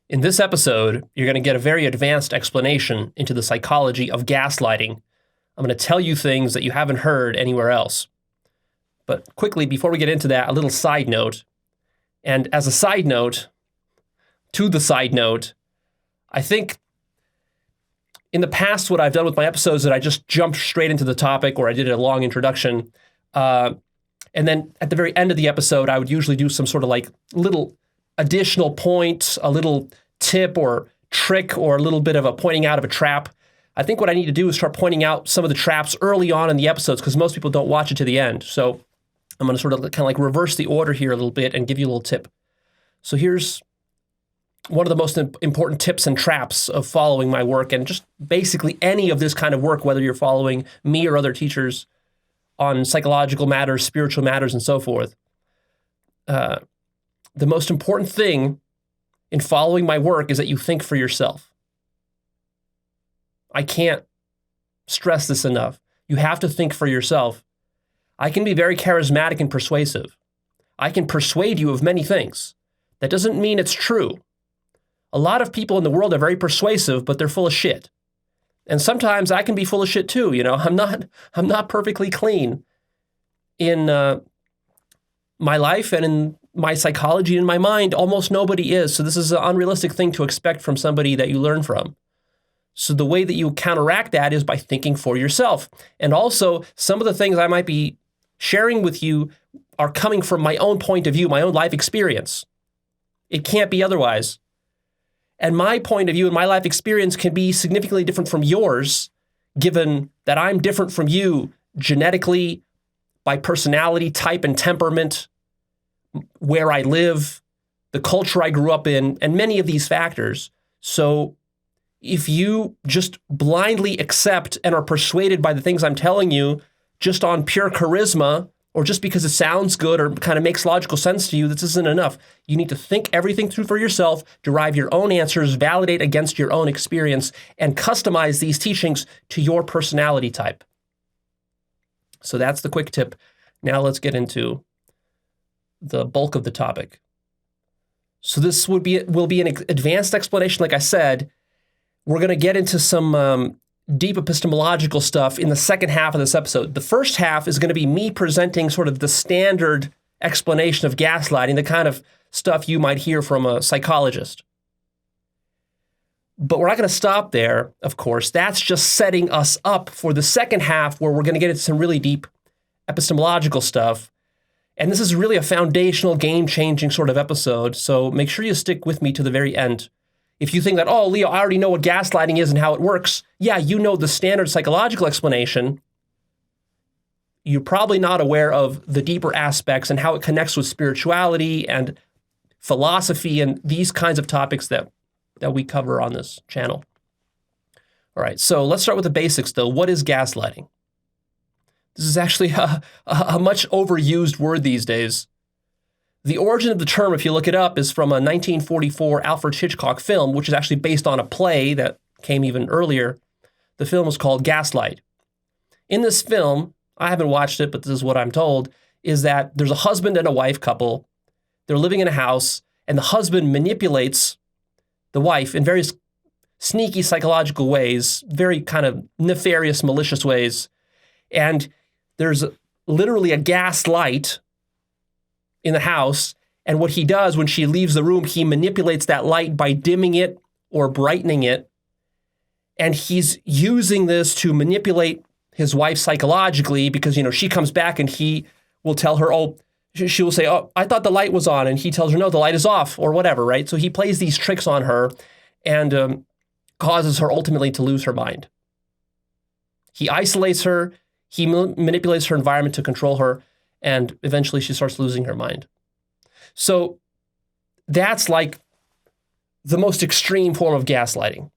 In this episode, you're going to get a very advanced explanation into the psychology of gaslighting. I'm going to tell you things that you haven't heard anywhere else. But quickly, before we get into that, a little side note. And as a side note, to the side note, I think in the past, what I've done with my episodes is that I just jumped straight into the topic, or I did a long introduction. And then at the very end of the episode, I would usually do some sort of like little additional point, a little tip or trick, or a little bit of a pointing out of a trap. I think what I need to do is start pointing out some of the traps early on in the episodes, because most people don't watch it to the end. So I'm going to sort of kind of like reverse the order here a little bit and give you a little tip. So here's one of the most important tips and traps of following my work, and just basically any of this kind of work, whether you're following me or other teachers on psychological matters, spiritual matters, and so forth. The most important thing in following my work is that you think for yourself. I can't stress this enough. You have to think for yourself. I can be very charismatic and persuasive. I can persuade you of many things. That doesn't mean it's true. A lot of people in the world are very persuasive, but they're full of shit. And sometimes I can be full of shit too. You know, I'm not perfectly clean in my life and in my psychology and my mind. Almost nobody is. So this is an unrealistic thing to expect from somebody that you learn from. So the way that you counteract that is by thinking for yourself. And also, some of the things I might be sharing with you are coming from my own point of view, my own life experience. It can't be otherwise. And my point of view and my life experience can be significantly different from yours, given that I'm different from you genetically, by personality type and temperament, where I live, the culture I grew up in, and many of these factors. So if you just blindly accept and are persuaded by the things I'm telling you just on pure charisma, or just because it sounds good or kind of makes logical sense to you, this isn't enough. You need to think everything through for yourself, derive your own answers, validate against your own experience, and customize these teachings to your personality type. So that's the quick tip. Now let's get into the bulk of the topic. So this will be an advanced explanation, like I said. We're going to get into some deep epistemological stuff in the second half of this episode. The first half is going to be me presenting sort of the standard explanation of gaslighting, the kind of stuff you might hear from a psychologist. But we're not going to stop there, of course. That's just setting us up for the second half, where we're going to get into some really deep epistemological stuff. And this is really a foundational, game-changing sort of episode, so make sure you stick with me to the very end. If you think that, oh, Leo, I already know what gaslighting is and how it works, yeah, you know the standard psychological explanation. You're probably not aware of the deeper aspects and how it connects with spirituality and philosophy and these kinds of topics that we cover on this channel. All right, so let's start with the basics, though. What is gaslighting? This is actually a much overused word these days. The origin of the term, if you look it up, is from a 1944 Alfred Hitchcock film, which is actually based on a play that came even earlier. The film was called Gaslight. In this film, I haven't watched it, but this is what I'm told, is that there's a husband and a wife couple. They're living in a house, and the husband manipulates the wife in various sneaky psychological ways, very kind of nefarious, malicious ways. And there's literally a gas light in the house, and what he does when she leaves the room, he manipulates that light by dimming it or brightening it, and he's using this to manipulate his wife psychologically, because, you know, she comes back and he will tell her, she will say, oh, I thought the light was on, and he tells her, no, the light is off, or whatever, right? So he plays these tricks on her and causes her ultimately to lose her mind. He isolates her, he manipulates her environment to control her, and eventually she starts losing her mind. So that's like the most extreme form of gaslighting.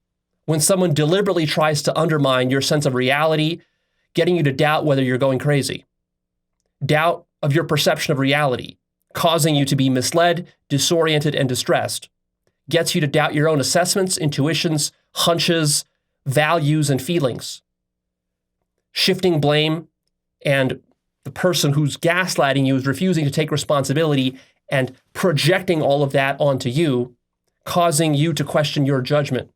When someone deliberately tries to undermine your sense of reality, getting you to doubt whether you're going crazy. Doubt of your perception of reality, causing you to be misled, disoriented, and distressed. Gets you to doubt your own assessments, intuitions, hunches, values, and feelings. Shifting blame, and the person who's gaslighting you is refusing to take responsibility and projecting all of that onto you, causing you to question your judgment,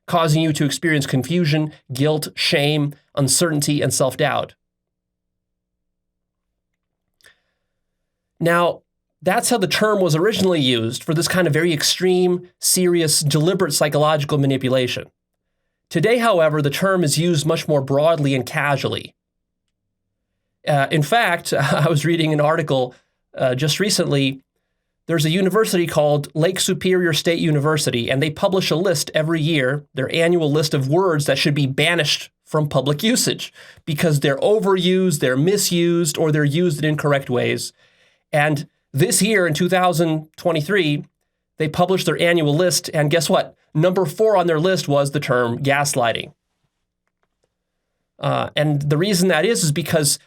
causing you to experience confusion, guilt, shame, uncertainty, and self-doubt. Now, that's how the term was originally used for this kind of very extreme, serious, deliberate psychological manipulation. Today, however, the term is used much more broadly and casually. In fact, I was reading an article just recently. There's a university called Lake Superior State University, and they publish a list every year, their annual list of words that should be banished from public usage because they're overused, they're misused, or they're used in incorrect ways. And this year, in 2023, they published their annual list, and guess what? Number 4 on their list was the term gaslighting. And the reason that is because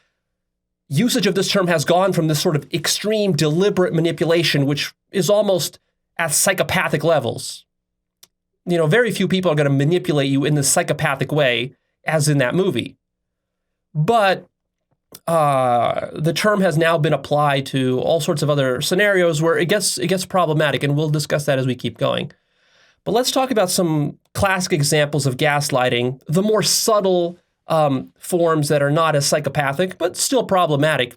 usage of this term has gone from this sort of extreme, deliberate manipulation, which is almost at psychopathic levels. You know, very few people are going to manipulate you in this psychopathic way, as in that movie. But the term has now been applied to all sorts of other scenarios where it gets problematic, and we'll discuss that as we keep going. But let's talk about some classic examples of gaslighting, the more subtle forms that are not as psychopathic, but still problematic.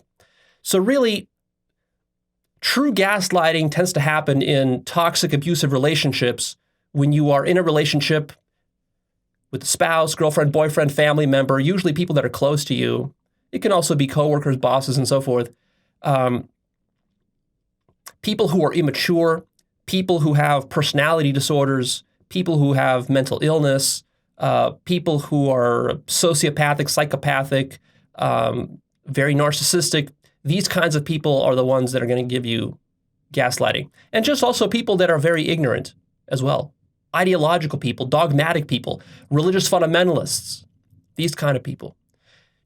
So really, true gaslighting tends to happen in toxic, abusive relationships when you are in a relationship with a spouse, girlfriend, boyfriend, family member, usually people that are close to you. It can also be coworkers, bosses, and so forth. People who are immature, people who have personality disorders, people who have mental illness, people who are sociopathic, psychopathic, very narcissistic. These kinds of people are the ones that are going to give you gaslighting. And just also people that are very ignorant as well. Ideological people, dogmatic people, religious fundamentalists, these kind of people.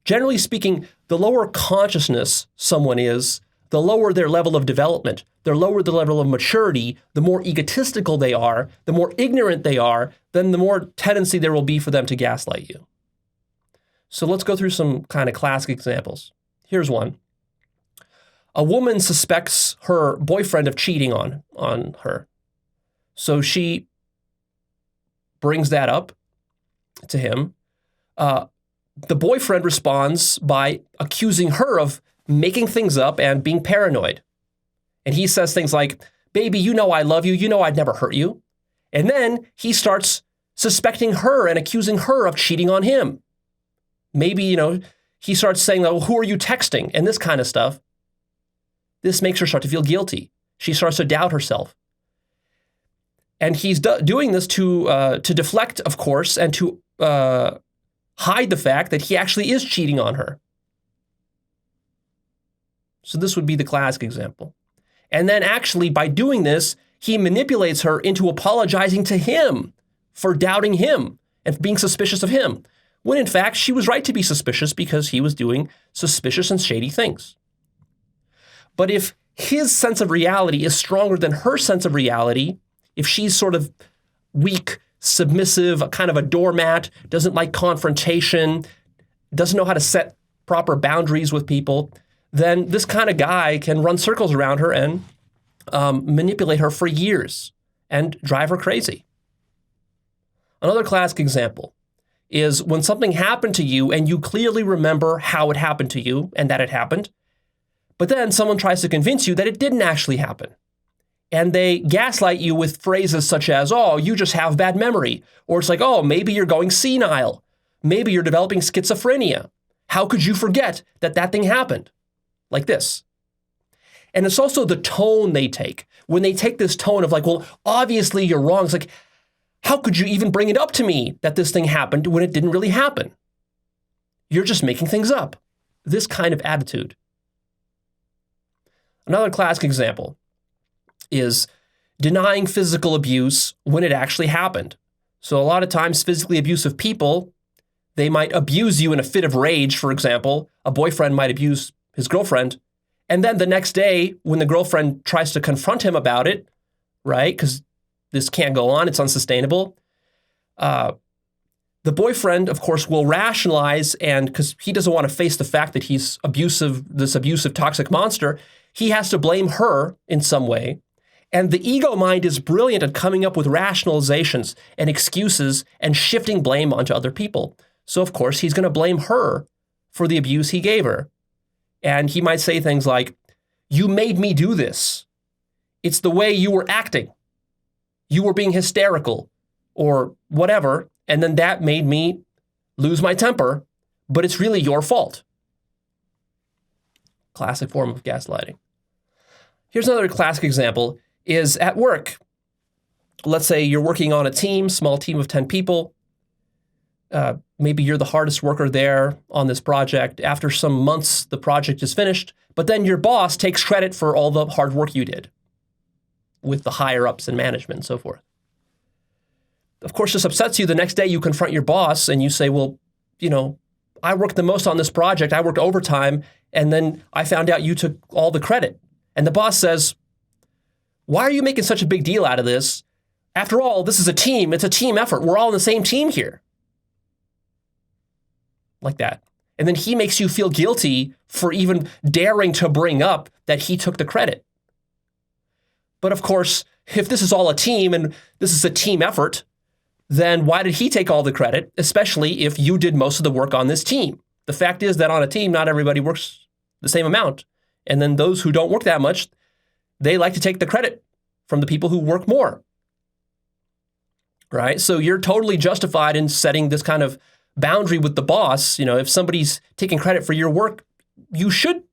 Generally speaking, the lower consciousness someone is, the lower their level of development, the lower the level of maturity, the more egotistical they are, the more ignorant they are, then the more tendency there will be for them to gaslight you. So let's go through some kind of classic examples. Here's one. A woman suspects her boyfriend of cheating on her. So she brings that up to him. The boyfriend responds by accusing her of making things up and being paranoid. And he says things like, "Baby, you know I love you. You know I'd never hurt you." And then he starts suspecting her and accusing her of cheating on him. Maybe, he starts saying, "Oh, who are you texting?" and this kind of stuff. This makes her start to feel guilty. She starts to doubt herself. And he's doing this to deflect, of course, and to hide the fact that he actually is cheating on her. So this would be the classic example. And then actually, by doing this, he manipulates her into apologizing to him for doubting him and being suspicious of him, when in fact, she was right to be suspicious because he was doing suspicious and shady things. But if his sense of reality is stronger than her sense of reality, if she's sort of weak, submissive, kind of a doormat, doesn't like confrontation, doesn't know how to set proper boundaries with people, then this kind of guy can run circles around her and manipulate her for years and drive her crazy. Another classic example is when something happened to you and you clearly remember how it happened to you and that it happened, but then someone tries to convince you that it didn't actually happen. And they gaslight you with phrases such as, "Oh, you just have bad memory." Or it's like, "Oh, maybe you're going senile. Maybe you're developing schizophrenia. How could you forget that thing happened?" Like this. And it's also the tone they take. When they take this tone of like, "Well, obviously you're wrong." It's like, how could you even bring it up to me that this thing happened when it didn't really happen? You're just making things up. This kind of attitude. Another classic example is denying physical abuse when it actually happened. So a lot of times physically abusive people, they might abuse you in a fit of rage, for example. A boyfriend might abuse his girlfriend. And then the next day, when the girlfriend tries to confront him about it, right, because this can't go on, it's unsustainable, the boyfriend, of course, will rationalize, and because he doesn't want to face the fact that he's abusive, this abusive, toxic monster, he has to blame her in some way. And the ego mind is brilliant at coming up with rationalizations and excuses and shifting blame onto other people. So, of course, he's going to blame her for the abuse he gave her. And he might say things like, "You made me do this. It's the way you were acting. You were being hysterical," or whatever. And then that made me lose my temper, but it's really your fault. Classic form of gaslighting. Here's another classic example is at work. Let's say you're working on a team, small team of 10 people. Maybe you're the hardest worker there on this project. After some months, the project is finished, but then your boss takes credit for all the hard work you did with the higher ups and management and so forth. Of course, this upsets you. The next day you confront your boss and you say, "Well, I worked the most on this project. I worked overtime, and then I found out you took all the credit." And the boss says, "Why are you making such a big deal out of this? After all, this is a team. It's a team effort. We're all on the same team here." Like that. And then he makes you feel guilty for even daring to bring up that he took the credit. But of course, if this is all a team and this is a team effort, then why did he take all the credit, especially if you did most of the work on this team? The fact is that on a team, not everybody works the same amount. And then those who don't work that much, they like to take the credit from the people who work more. Right? So you're totally justified in setting this kind of boundary with the boss. If somebody's taking credit for your work, you should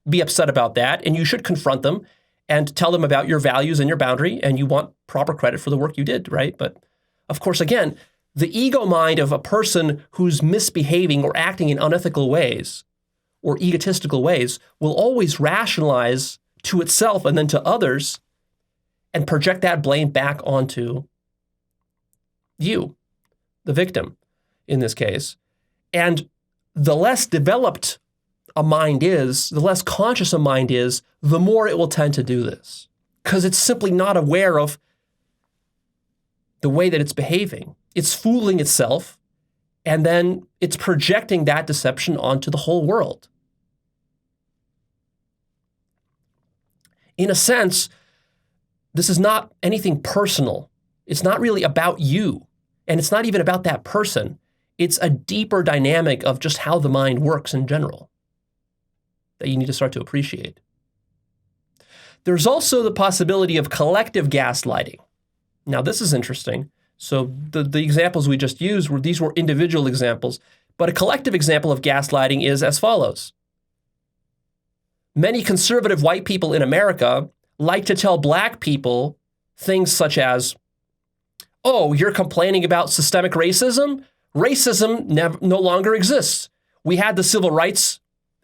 be upset about that, and you should confront them and tell them about your values and your boundary, and you want proper credit for the work you did, right? But of course, again, the ego mind of a person who's misbehaving or acting in unethical ways or egotistical ways will always rationalize to itself and then to others and project that blame back onto you, the victim in this case. And the less developed a mind is, the less conscious a mind is, the more it will tend to do this because it's simply not aware of the way that it's behaving. It's fooling itself, and then it's projecting that deception onto the whole world. In a sense, this is not anything personal. It's not really about you, and it's not even about that person. It's a deeper dynamic of just how the mind works in general that you need to start to appreciate. There's also the possibility of collective gaslighting. Now, this is interesting. So the examples we just used these were individual examples, but a collective example of gaslighting is as follows. Many conservative white people in America like to tell black people things such as, "Oh, you're complaining about systemic racism? Racism no longer exists. We had the Civil Rights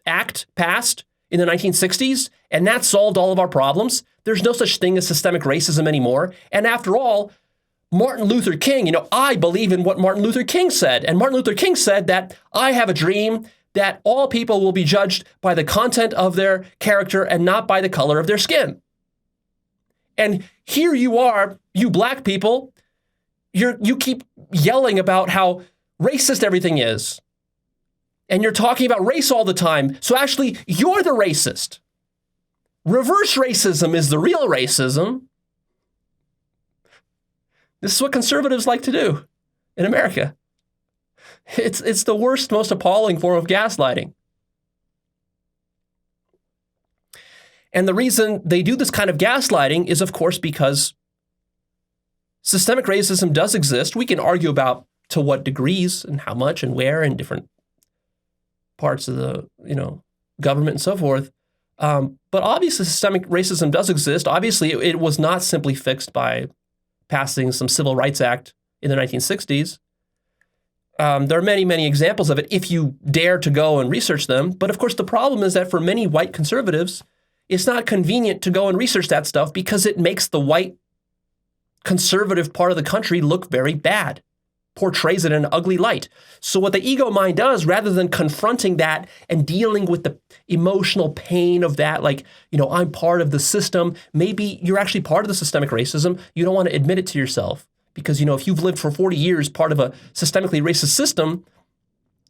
Act passed in the 1960s, and that solved all of our problems. There's no such thing as systemic racism anymore. And after all, Martin Luther King, I believe in what Martin Luther King said. And Martin Luther King said that I have a dream that all people will be judged by the content of their character and not by the color of their skin." And here you are, you black people, you keep yelling about how racist everything is. And you're talking about race all the time. So actually, you're the racist. Reverse racism is the real racism. This is what conservatives like to do in America. It's the worst, most appalling form of gaslighting. And the reason they do this kind of gaslighting is, of course, because systemic racism does exist. We can argue about to what degrees and how much and where in different parts of the government and so forth. But obviously, systemic racism does exist. Obviously, it was not simply fixed by passing some Civil Rights Act in the 1960s. There are many, many examples of it if you dare to go and research them. But of course, the problem is that for many white conservatives, it's not convenient to go and research that stuff because it makes the white conservative part of the country look very bad, portrays it in an ugly light. So what the ego mind does, rather than confronting that and dealing with the emotional pain of that, like, I'm part of the system, maybe you're actually part of the systemic racism. You don't want to admit it to yourself because, if you've lived for 40 years part of a systemically racist system,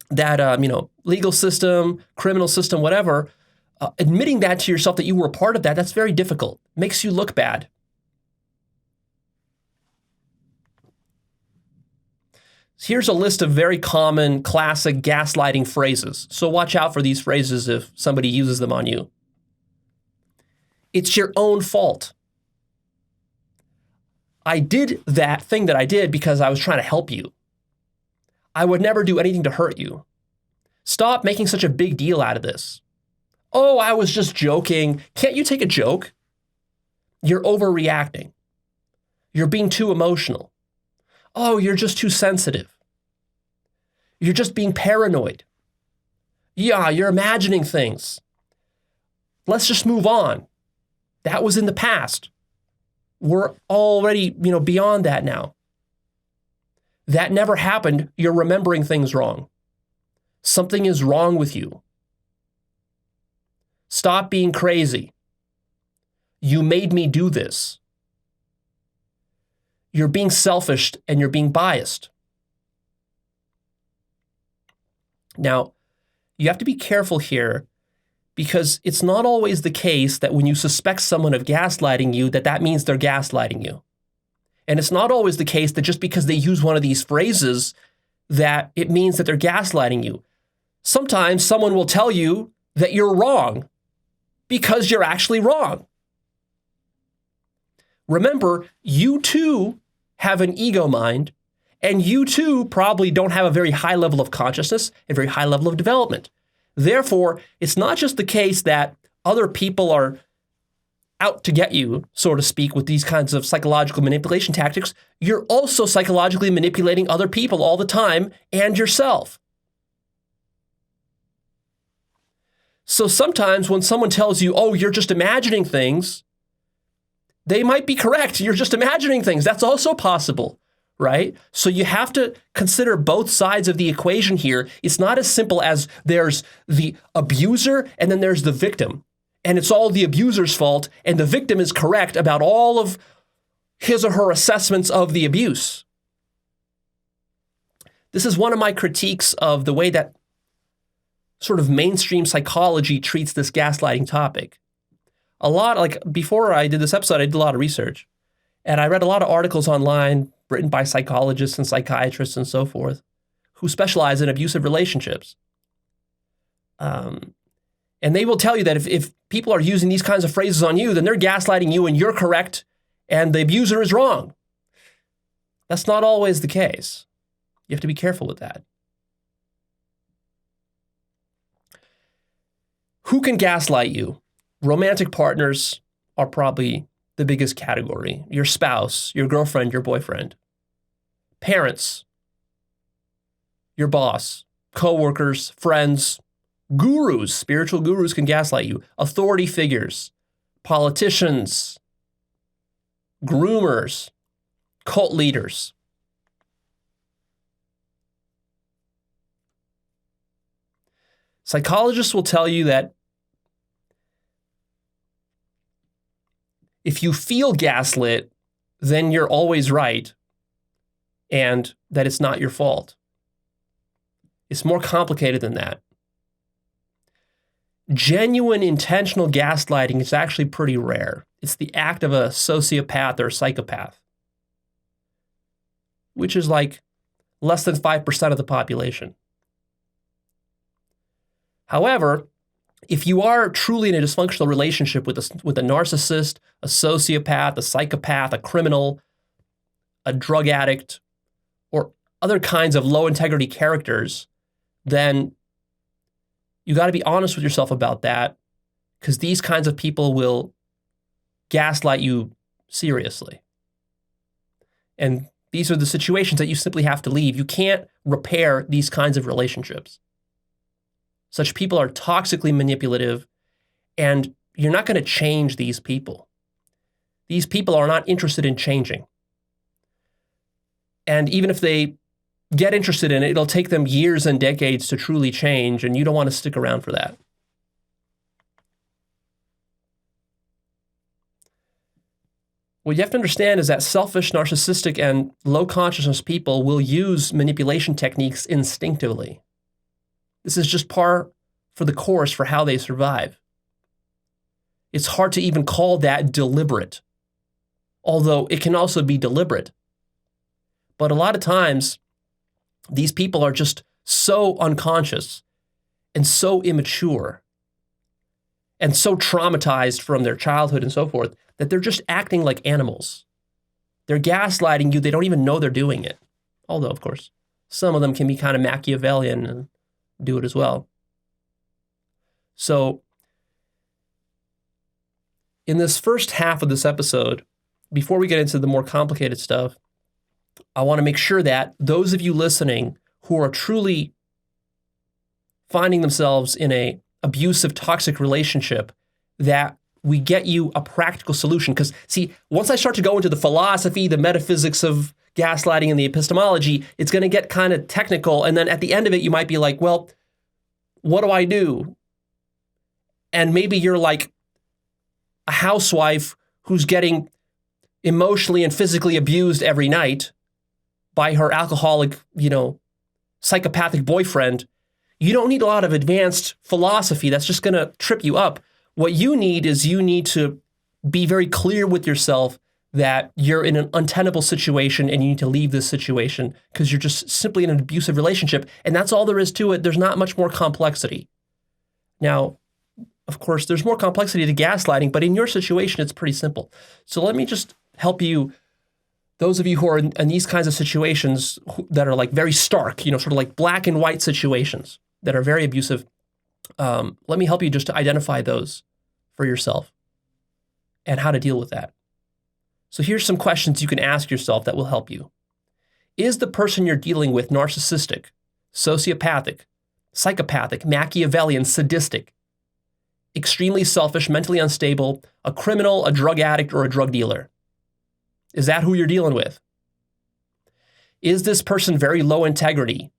that, legal system, criminal system, whatever, admitting that to yourself that you were a part of that, that's very difficult. Makes you look bad. Here's a list of very common classic gaslighting phrases. So watch out for these phrases if somebody uses them on you. It's your own fault. I did that thing that I did because I was trying to help you. I would never do anything to hurt you. Stop making such a big deal out of this. Oh, I was just joking. Can't you take a joke? You're overreacting. You're being too emotional. Oh, you're just too sensitive. You're just being paranoid. Yeah, you're imagining things. Let's just move on. That was in the past. We're already, beyond that now. That never happened. You're remembering things wrong. Something is wrong with you. Stop being crazy. You made me do this. You're being selfish and you're being biased. Now, you have to be careful here because it's not always the case that when you suspect someone of gaslighting you, that means they're gaslighting you. And it's not always the case that just because they use one of these phrases that it means that they're gaslighting you. Sometimes someone will tell you that you're wrong because you're actually wrong. Remember, you too have an ego mind, and you too probably don't have a very high level of consciousness, a very high level of development. Therefore, it's not just the case that other people are out to get you, so to speak, with these kinds of psychological manipulation tactics. You're also psychologically manipulating other people all the time and yourself. So sometimes when someone tells you, oh, you're just imagining things, they might be correct. You're just imagining things. That's also possible, right? So you have to consider both sides of the equation here. It's not as simple as there's the abuser and then there's the victim. And it's all the abuser's fault, and the victim is correct about all of his or her assessments of the abuse. This is one of my critiques of the way that sort of mainstream psychology treats this gaslighting topic. Before I did this episode, I did a lot of research, and I read a lot of articles online written by psychologists and psychiatrists and so forth who specialize in abusive relationships. And they will tell you that if people are using these kinds of phrases on you, then they're gaslighting you and you're correct and the abuser is wrong. That's not always the case. You have to be careful with that. Who can gaslight you? Romantic partners are probably the biggest category. Your spouse, your girlfriend, your boyfriend. Parents, your boss, coworkers, friends, gurus, spiritual gurus can gaslight you. Authority figures, politicians, groomers, cult leaders. Psychologists will tell you that if you feel gaslit, then you're always right and that it's not your fault. It's more complicated than that. Genuine intentional gaslighting is actually pretty rare. It's the act of a sociopath or a psychopath, which is like less than 5% of the population. However, if you are truly in a dysfunctional relationship with a narcissist, a sociopath, a psychopath, a criminal, a drug addict, or other kinds of low integrity characters, then you got to be honest with yourself about that, because these kinds of people will gaslight you seriously. And these are the situations that you simply have to leave. You can't repair these kinds of relationships. Such people are toxically manipulative, and you're not going to change these people. These people are not interested in changing. And even if they get interested in it, it'll take them years and decades to truly change, and you don't want to stick around for that. What you have to understand is that selfish, narcissistic, and low consciousness people will use manipulation techniques instinctively. This is just par for the course for how they survive. It's hard to even call that deliberate, although it can also be deliberate. But a lot of times, these people are just so unconscious and so immature and so traumatized from their childhood and so forth that they're just acting like animals. They're gaslighting you. They don't even know they're doing it. Although, of course, some of them can be kind of Machiavellian and do it as well. So in this first half of this episode, before we get into the more complicated stuff, I want to make sure that those of you listening who are truly finding themselves in a abusive, toxic relationship, that we get you a practical solution. Because, see, once I start to go into the philosophy, the metaphysics of gaslighting and the epistemology, it's going to get kind of technical. And then at the end of it, you might be like, well, what do I do? And maybe you're like a housewife who's getting emotionally and physically abused every night by her alcoholic, psychopathic boyfriend. You don't need a lot of advanced philosophy. That's just going to trip you up. What you need is you need to be very clear with yourself that you're in an untenable situation and you need to leave this situation because you're just simply in an abusive relationship. And that's all there is to it. There's not much more complexity. Now, of course, there's more complexity to gaslighting, but in your situation, it's pretty simple. So let me just help you, those of you who are in these kinds of situations that are like very stark, sort of like black and white situations that are very abusive. Let me help you just to identify those for yourself and how to deal with that. So here's some questions you can ask yourself that will help you. Is the person you're dealing with narcissistic, sociopathic, psychopathic, Machiavellian, sadistic, extremely selfish, mentally unstable, a criminal, a drug addict, or a drug dealer? Is that who you're dealing with? Is this person very low integrity?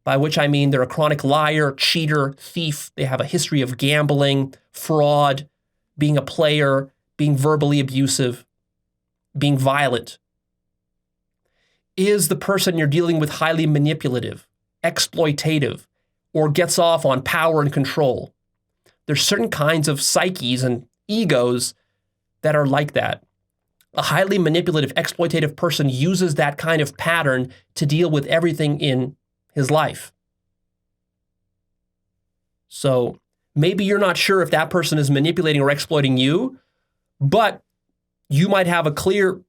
By which I mean they're a chronic liar, cheater, thief. They have a history of gambling, fraud, being a player, being verbally abusive, being violent. Is the person you're dealing with highly manipulative, exploitative, or gets off on power and control? There's certain kinds of psyches and egos that are like that. A highly manipulative, exploitative person uses that kind of pattern to deal with everything in his life. So maybe you're not sure if that person is manipulating or exploiting you, but you might have a clear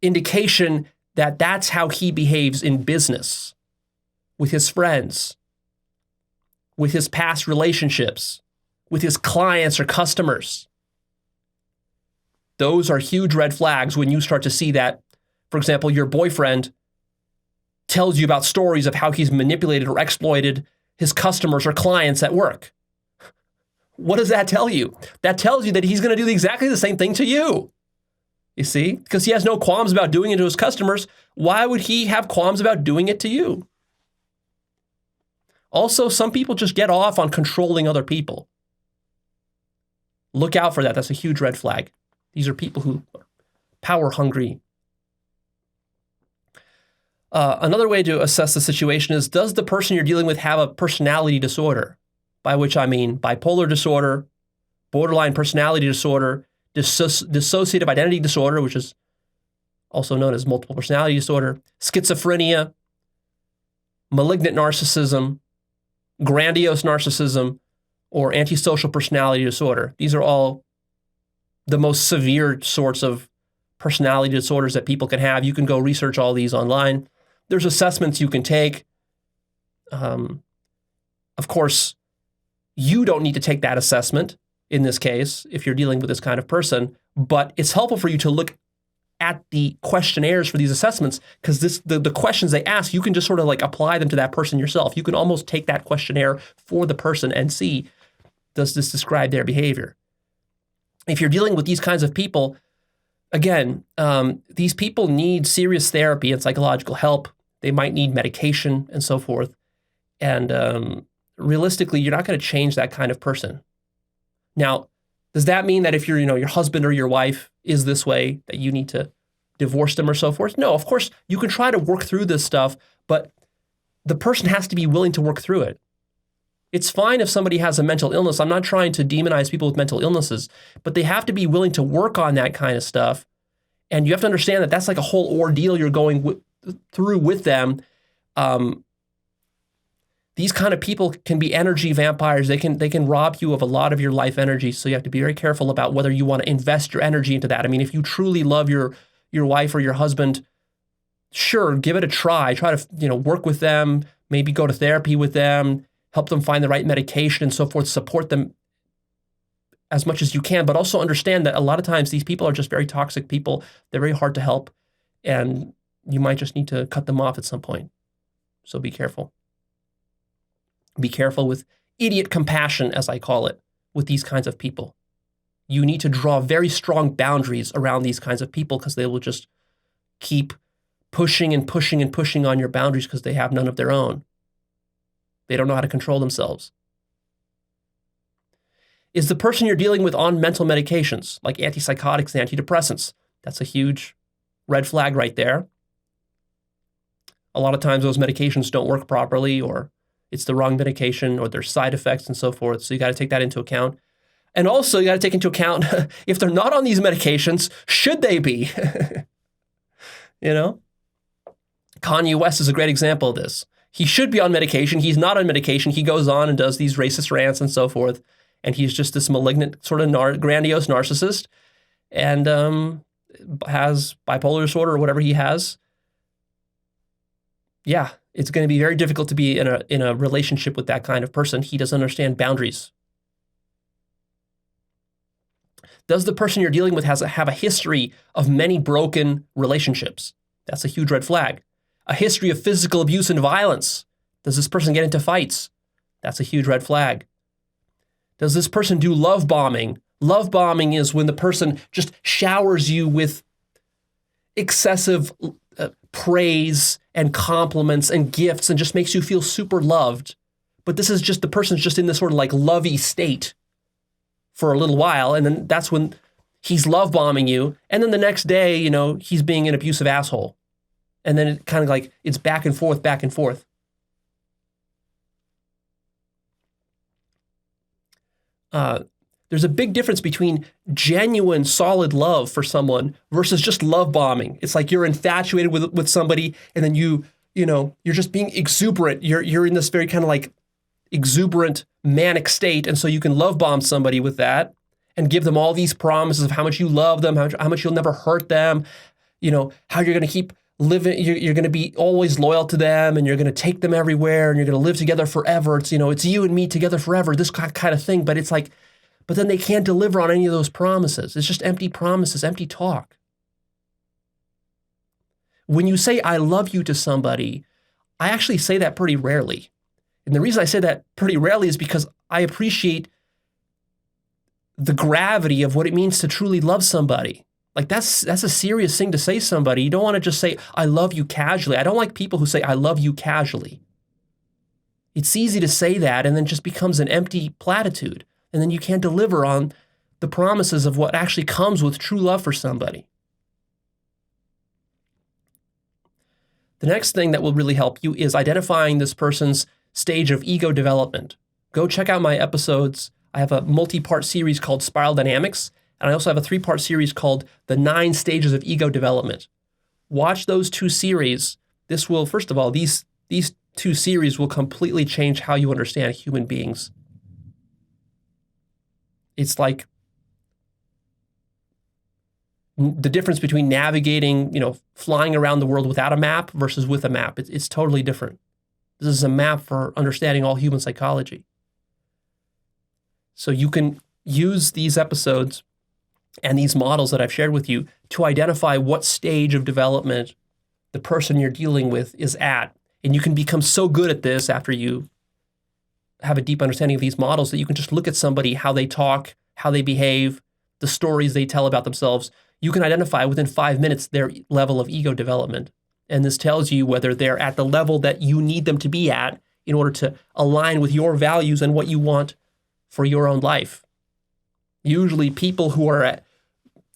indication that that's how he behaves in business, with his friends, with his past relationships, with his clients or customers. Those are huge red flags when you start to see that, for example, your boyfriend tells you about stories of how he's manipulated or exploited his customers or clients at work. What does that tell you? That tells you that he's going to do exactly the same thing to you. You see? Because he has no qualms about doing it to his customers. Why would he have qualms about doing it to you? Also, some people just get off on controlling other people. Look out for that. That's a huge red flag. These are people who are power hungry. Another way to assess the situation is, does the person you're dealing with have a personality disorder? By which I mean bipolar disorder, borderline personality disorder, dissociative identity disorder, which is also known as multiple personality disorder, schizophrenia, malignant narcissism, grandiose narcissism, or antisocial personality disorder. These are all the most severe sorts of personality disorders that people can have. You can go research all these online. There's assessments you can take. Of course, you don't need to take that assessment in this case if you're dealing with this kind of person, but it's helpful for you to look at the questionnaires for these assessments, because the questions they ask, you can just sort of like apply them to that person yourself. You can almost take that questionnaire for the person and see, does this describe their behavior? If you're dealing with these kinds of people, again, these people need serious therapy and psychological help. They might need medication and so forth. And realistically, you're not going to change that kind of person. Now, does that mean that if you're, your husband or your wife is this way, that you need to divorce them or so forth? No, of course, you can try to work through this stuff, but the person has to be willing to work through it. It's fine if somebody has a mental illness. I'm not trying to demonize people with mental illnesses, but they have to be willing to work on that kind of stuff. And you have to understand that that's like a whole ordeal you're going through with them, these kind of people can be energy vampires. They can rob you of a lot of your life energy. So you have to be very careful about whether you want to invest your energy into that. I mean, if you truly love your wife or your husband, sure, give it a try. Try to, work with them, maybe go to therapy with them, help them find the right medication and so forth, support them as much as you can, but also understand that a lot of times these people are just very toxic people. They're very hard to help, and you might just need to cut them off at some point. So be careful. Be careful with idiot compassion, as I call it, with these kinds of people. You need to draw very strong boundaries around these kinds of people because they will just keep pushing and pushing and pushing on your boundaries because they have none of their own. They don't know how to control themselves. Is the person you're dealing with on mental medications like antipsychotics and antidepressants? That's a huge red flag right there. A lot of times those medications don't work properly, or it's the wrong medication, or there's side effects and so forth. So you got to take that into account. And also you got to take into account if they're not on these medications, should they be? Kanye West is a great example of this. He should be on medication. He's not on medication. He goes on and does these racist rants and so forth. And he's just this malignant sort of grandiose narcissist, and has bipolar disorder or whatever he has. Yeah, it's going to be very difficult to be in a relationship with that kind of person. He doesn't understand boundaries. Does the person you're dealing with have a history of many broken relationships? That's a huge red flag. A history of physical abuse and violence. Does this person get into fights? That's a huge red flag. Does this person do love bombing? Love bombing is when the person just showers you with excessive praise and compliments and gifts and just makes you feel super loved. But this is just, the person's just in this sort of like lovey state for a little while. And then that's when he's love bombing you. And then the next day, he's being an abusive asshole. And then it kind of like, it's back and forth, back and forth. There's a big difference between genuine, solid love for someone versus just love bombing. It's like you're infatuated with somebody, and then you're just being exuberant. You're in this very kind of like exuberant, manic state, and so you can love bomb somebody with that and give them all these promises of how much you love them, how much you'll never hurt them, how you're going to keep living, you're going to be always loyal to them, and you're going to take them everywhere, and you're going to live together forever. It's, it's you and me together forever, this kind of thing. But it's like, but then they can't deliver on any of those promises. It's just empty promises, empty talk. When you say, I love you to somebody, I actually say that pretty rarely. And the reason I say that pretty rarely is because I appreciate the gravity of what it means to truly love somebody. Like that's a serious thing to say to somebody. You don't want to just say, I love you casually. I don't like people who say, I love you casually. It's easy to say that and then just becomes an empty platitude. And then you can't deliver on the promises of what actually comes with true love for somebody. The next thing that will really help you is identifying this person's stage of ego development. Go check out my episodes. I have a multi-part series called Spiral Dynamics. And I also have a 3-part series called The 9 Stages of Ego Development. Watch those 2 series. This will, first of all, these 2 series will completely change how you understand human beings. It's like the difference between navigating, flying around the world without a map versus with a map. It's totally different. This is a map for understanding all human psychology. So you can use these episodes and these models that I've shared with you to identify what stage of development the person you're dealing with is at. And you can become so good at this after you have a deep understanding of these models that you can just look at somebody, how they talk, how they behave, the stories they tell about themselves. You can identify within 5 minutes their level of ego development. And this tells you whether they're at the level that you need them to be at in order to align with your values and what you want for your own life. Usually people who are at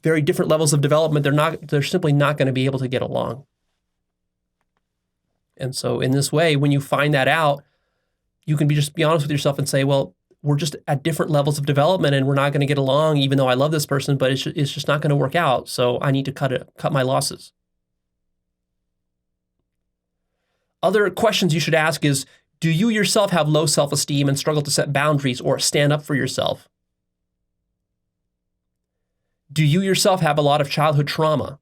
very different levels of development, they're simply not going to be able to get along. And so in this way, when you find that out, you can just be honest with yourself and say, well, we're just at different levels of development and we're not going to get along, even though I love this person, but it's just not going to work out. So I need to cut my losses. Other questions you should ask is, do you yourself have low self-esteem and struggle to set boundaries or stand up for yourself? Do you yourself have a lot of childhood trauma?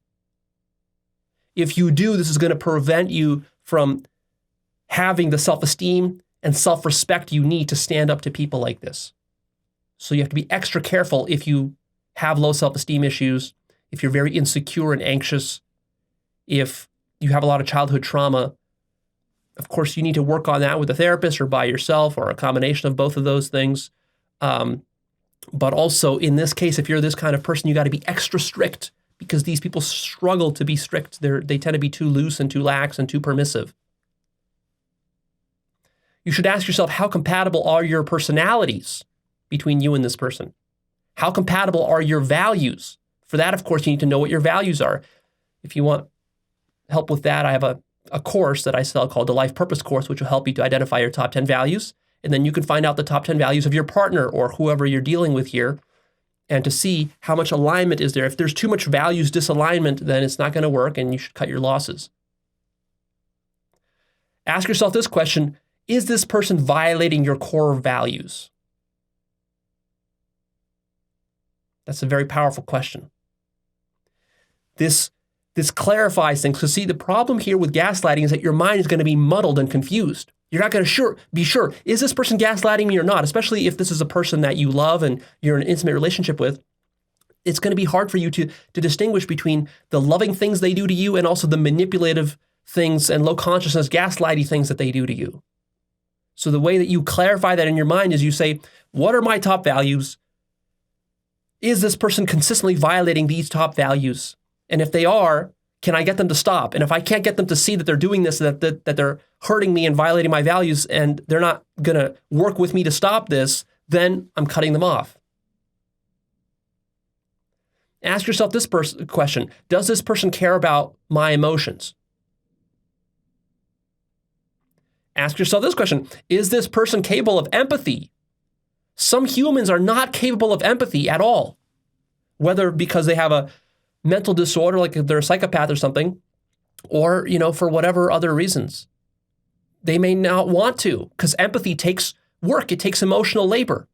If you do, this is going to prevent you from having the self-esteem and self-respect you need to stand up to people like this. So you have to be extra careful if you have low self-esteem issues, if you're very insecure and anxious, if you have a lot of childhood trauma. Of course, you need to work on that with a therapist or by yourself or a combination of both of those things. But also in this case, if you're this kind of person, you got to be extra strict because these people struggle to be strict. They tend to be too loose and too lax and too permissive. You should ask yourself, how compatible are your personalities between you and this person? How compatible are your values? For that, of course, you need to know what your values are. If you want help with that, I have a course that I sell called the Life Purpose Course, which will help you to identify your top 10 values. And then you can find out the top 10 values of your partner or whoever you're dealing with here and to see how much alignment is there. If there's too much values disalignment, then it's not going to work and you should cut your losses. Ask yourself this question, is this person violating your core values? That's a very powerful question. This clarifies things. Because see, the problem here with gaslighting is that your mind is going to be muddled and confused. You're not going to be sure, is this person gaslighting me or not? Especially if this is a person that you love and you're in an intimate relationship with. It's going to be hard for you to distinguish between the loving things they do to you and also the manipulative things and low consciousness, gaslighty things that they do to you. So the way that you clarify that in your mind is you say, what are my top values? Is this person consistently violating these top values? And if they are, can I get them to stop? And if I can't get them to see that they're doing this, that they're hurting me and violating my values, and they're not going to work with me to stop this, then I'm cutting them off. Ask yourself this question. Does this person care about my emotions? Ask yourself this question. Is this person capable of empathy? Some humans are not capable of empathy at all, whether because they have a mental disorder, like if they're a psychopath or something, or, for whatever other reasons. They may not want to, because empathy takes work. It takes emotional labor.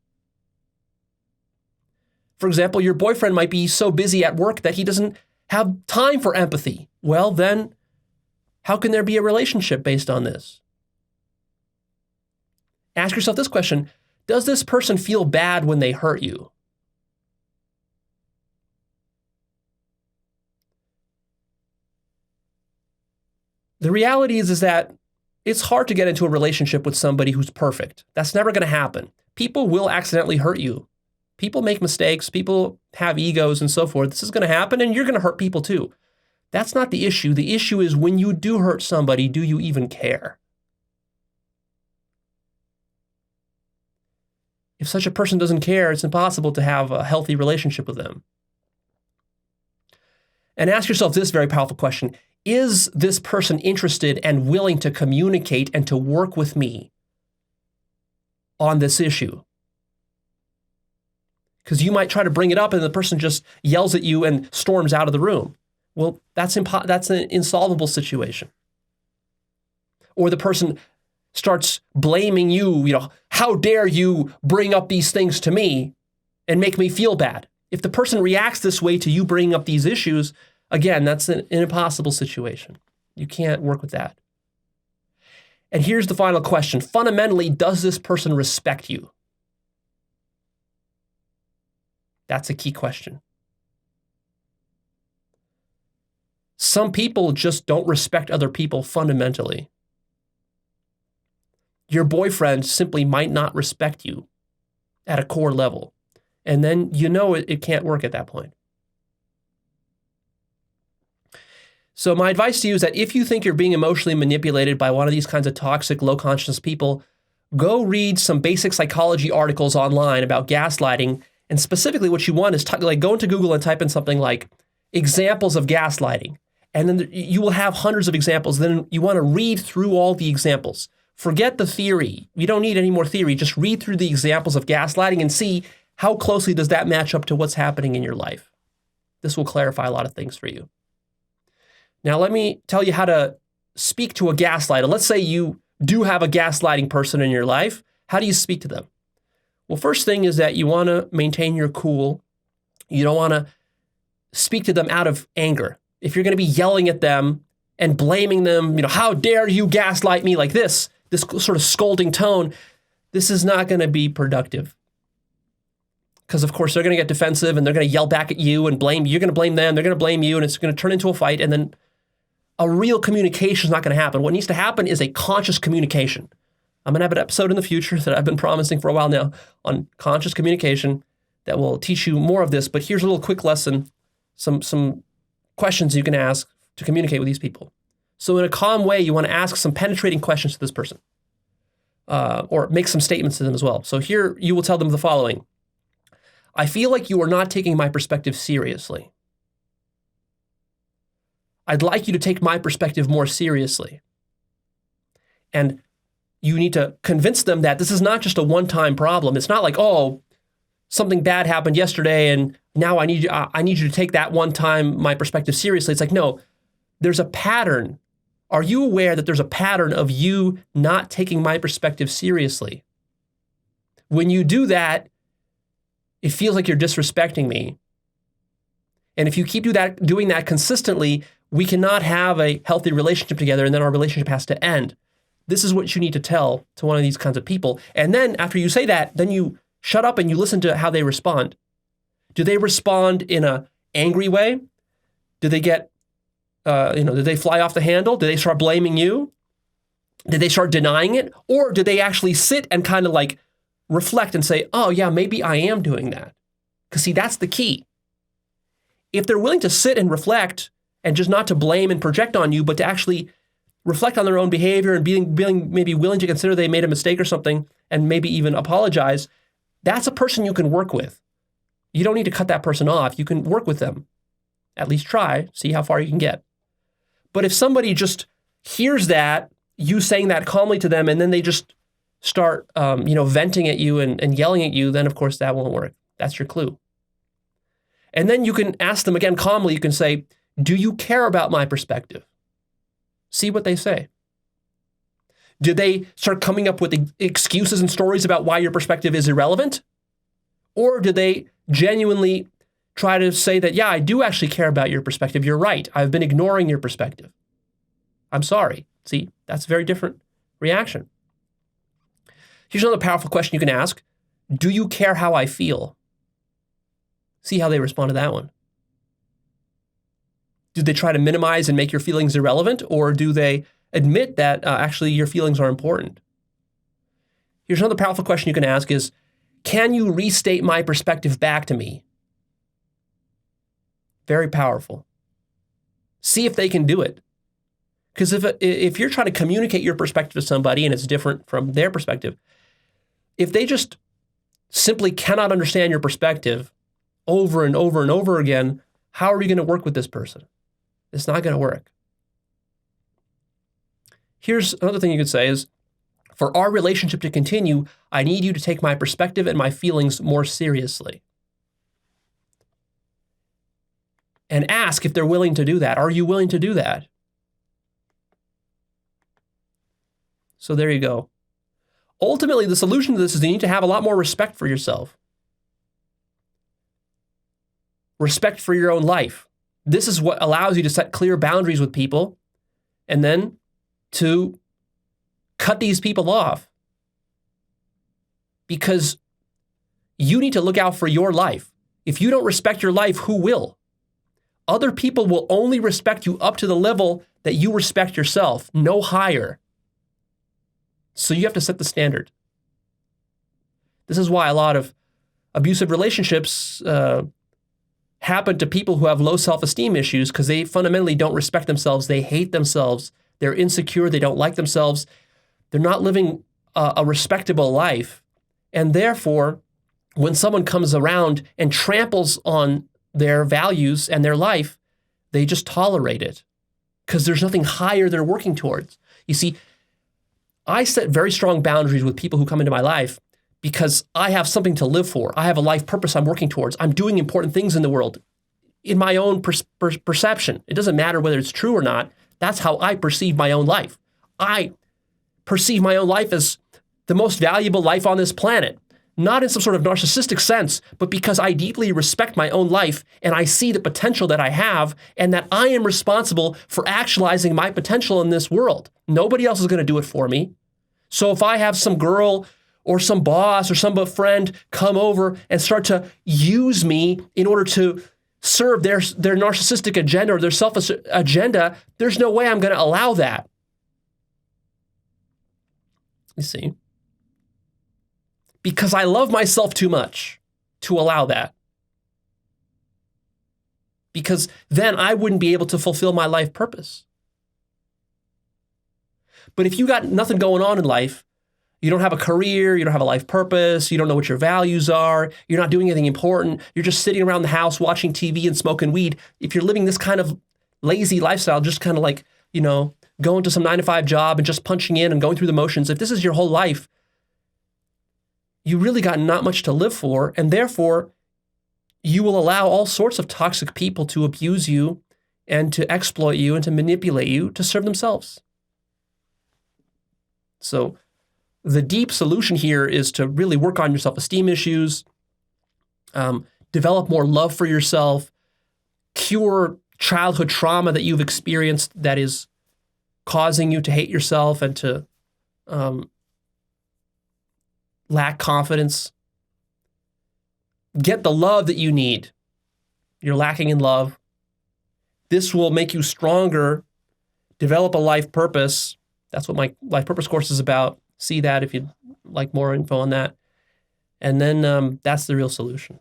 For example, your boyfriend might be so busy at work that he doesn't have time for empathy. Well, then, how can there be a relationship based on this? Ask yourself this question. Does this person feel bad when they hurt you? The reality is that it's hard to get into a relationship with somebody who's perfect. That's never going to happen. People will accidentally hurt you. People make mistakes. People have egos and so forth. This is going to happen, and you're going to hurt people too. That's not the issue. The issue is when you do hurt somebody, do you even care? If such a person doesn't care, it's impossible to have a healthy relationship with them. And ask yourself this very powerful question. Is this person interested and willing to communicate and to work with me on this issue? Because you might try to bring it up and the person just yells at you and storms out of the room. Well, that's an insolvable situation. Or the person starts blaming you, how dare you bring up these things to me and make me feel bad? If the person reacts this way to you bringing up these issues, again, that's an impossible situation. You can't work with that. And here's the final question. Fundamentally, does this person respect you? That's a key question. Some people just don't respect other people fundamentally. Your boyfriend simply might not respect you at a core level. And then it can't work at that point. So my advice to you is that if you think you're being emotionally manipulated by one of these kinds of toxic, low consciousness people, go read some basic psychology articles online about gaslighting. And specifically what you want is go into Google and type in something like examples of gaslighting. And then you will have hundreds of examples. Then you want to read through all the examples. Forget the theory. You don't need any more theory. Just read through the examples of gaslighting and see how closely does that match up to what's happening in your life. This will clarify a lot of things for you. Now, let me tell you how to speak to a gaslighter? Let's say you do have a gaslighting person in your life. How do you speak to them? Well, first thing is that you want to maintain your cool. You don't want to speak to them out of anger. If you're going to be yelling at them and blaming them, how dare you gaslight me like this sort of scolding tone, this is not going to be productive. Because, of course, they're going to get defensive and they're going to yell back at you and blame you. You're going to blame them. They're going to blame you, and it's going to turn into a fight. And then a real communication is not going to happen. What needs to happen is a conscious communication. I'm going to have an episode in the future that I've been promising for a while now on conscious communication that will teach you more of this. But here's a little quick lesson, some questions you can ask to communicate with these people. So in a calm way, you want to ask some penetrating questions to this person or make some statements to them as well. So here you will tell them the following. I feel like you are not taking my perspective seriously. I'd like you to take my perspective more seriously. And you need to convince them that this is not just a one-time problem. It's not like, oh, something bad happened yesterday and now I need you to take that one time my perspective seriously. It's like, no, there's a pattern. Are you aware that there's a pattern of you not taking my perspective seriously? When you do that, it feels like you're disrespecting me. And if you keep doing that consistently, we cannot have a healthy relationship together, and then our relationship has to end. This is what you need to tell to one of these kinds of people. And then after you say that, then you shut up and you listen to how they respond. Do they respond in an angry way? Do they get, did they fly off the handle? Did they start blaming you? Did they start denying it? Or did they actually sit and kind of like reflect and say, oh yeah, maybe I am doing that? Because see, that's the key. If they're willing to sit and reflect and just not to blame and project on you, but to actually reflect on their own behavior and being maybe willing to consider they made a mistake or something and maybe even apologize, that's a person you can work with. You don't need to cut that person off. You can work with them. At least try, see how far you can get. But if somebody just hears that, you saying that calmly to them, and then they just start venting at you and yelling at you, then of course that won't work. That's your clue. And then you can ask them again calmly, you can say, do you care about my perspective? See what they say. Did they start coming up with excuses and stories about why your perspective is irrelevant? Or did they genuinely try to say that, yeah, I do actually care about your perspective. You're right. I've been ignoring your perspective. I'm sorry. See, that's a very different reaction. Here's another powerful question you can ask. Do you care how I feel? See how they respond to that one. Do they try to minimize and make your feelings irrelevant, or do they admit that actually your feelings are important? Here's another powerful question you can ask is, can you restate my perspective back to me? Very powerful. See if they can do it. Because if you're trying to communicate your perspective to somebody and it's different from their perspective, if they just simply cannot understand your perspective over and over and over again, how are you going to work with this person? It's not going to work. Here's another thing you could say is, for our relationship to continue, I need you to take my perspective and my feelings more seriously. And ask if they're willing to do that. Are you willing to do that? So there you go. Ultimately, the solution to this is you need to have a lot more respect for yourself. Respect for your own life. This is what allows you to set clear boundaries with people and then to cut these people off. Because you need to look out for your life. If you don't respect your life, who will? Other people will only respect you up to the level that you respect yourself, no higher. So you have to set the standard. This is why a lot of abusive relationships happen to people who have low self-esteem issues, because they fundamentally don't respect themselves. They hate themselves. They're insecure. They don't like themselves. They're not living a respectable life. And therefore, when someone comes around and tramples on their values and their life, they just tolerate it because there's nothing higher they're working towards. You see, I set very strong boundaries with people who come into my life because I have something to live for. I have a life purpose I'm working towards. I'm doing important things in the world in my own perception. It doesn't matter whether it's true or not. That's how I perceive my own life. I perceive my own life as the most valuable life on this planet, not in some sort of narcissistic sense, but because I deeply respect my own life and I see the potential that I have and that I am responsible for actualizing my potential in this world. Nobody else is going to do it for me. So if I have some girl or some boss or some friend come over and start to use me in order to serve their narcissistic agenda or their selfish agenda, there's no way I'm going to allow that. You see? Because I love myself too much to allow that. Because then I wouldn't be able to fulfill my life purpose. But if you got nothing going on in life, you don't have a career, you don't have a life purpose, you don't know what your values are, you're not doing anything important, you're just sitting around the house watching TV and smoking weed. If you're living this kind of lazy lifestyle, just kind of like, going to some 9-to-5 job and just punching in and going through the motions, if this is your whole life, you really got not much to live for, and therefore you will allow all sorts of toxic people to abuse you and to exploit you and to manipulate you to serve themselves. So the deep solution here is to really work on your self-esteem issues, develop more love for yourself, cure childhood trauma that you've experienced that is causing you to hate yourself and to lack confidence. Get the love that you need. You're lacking in love. This will make you stronger. Develop a life purpose. That's what my life purpose course is about. See that if you'd like more info on that. And then that's the real solution.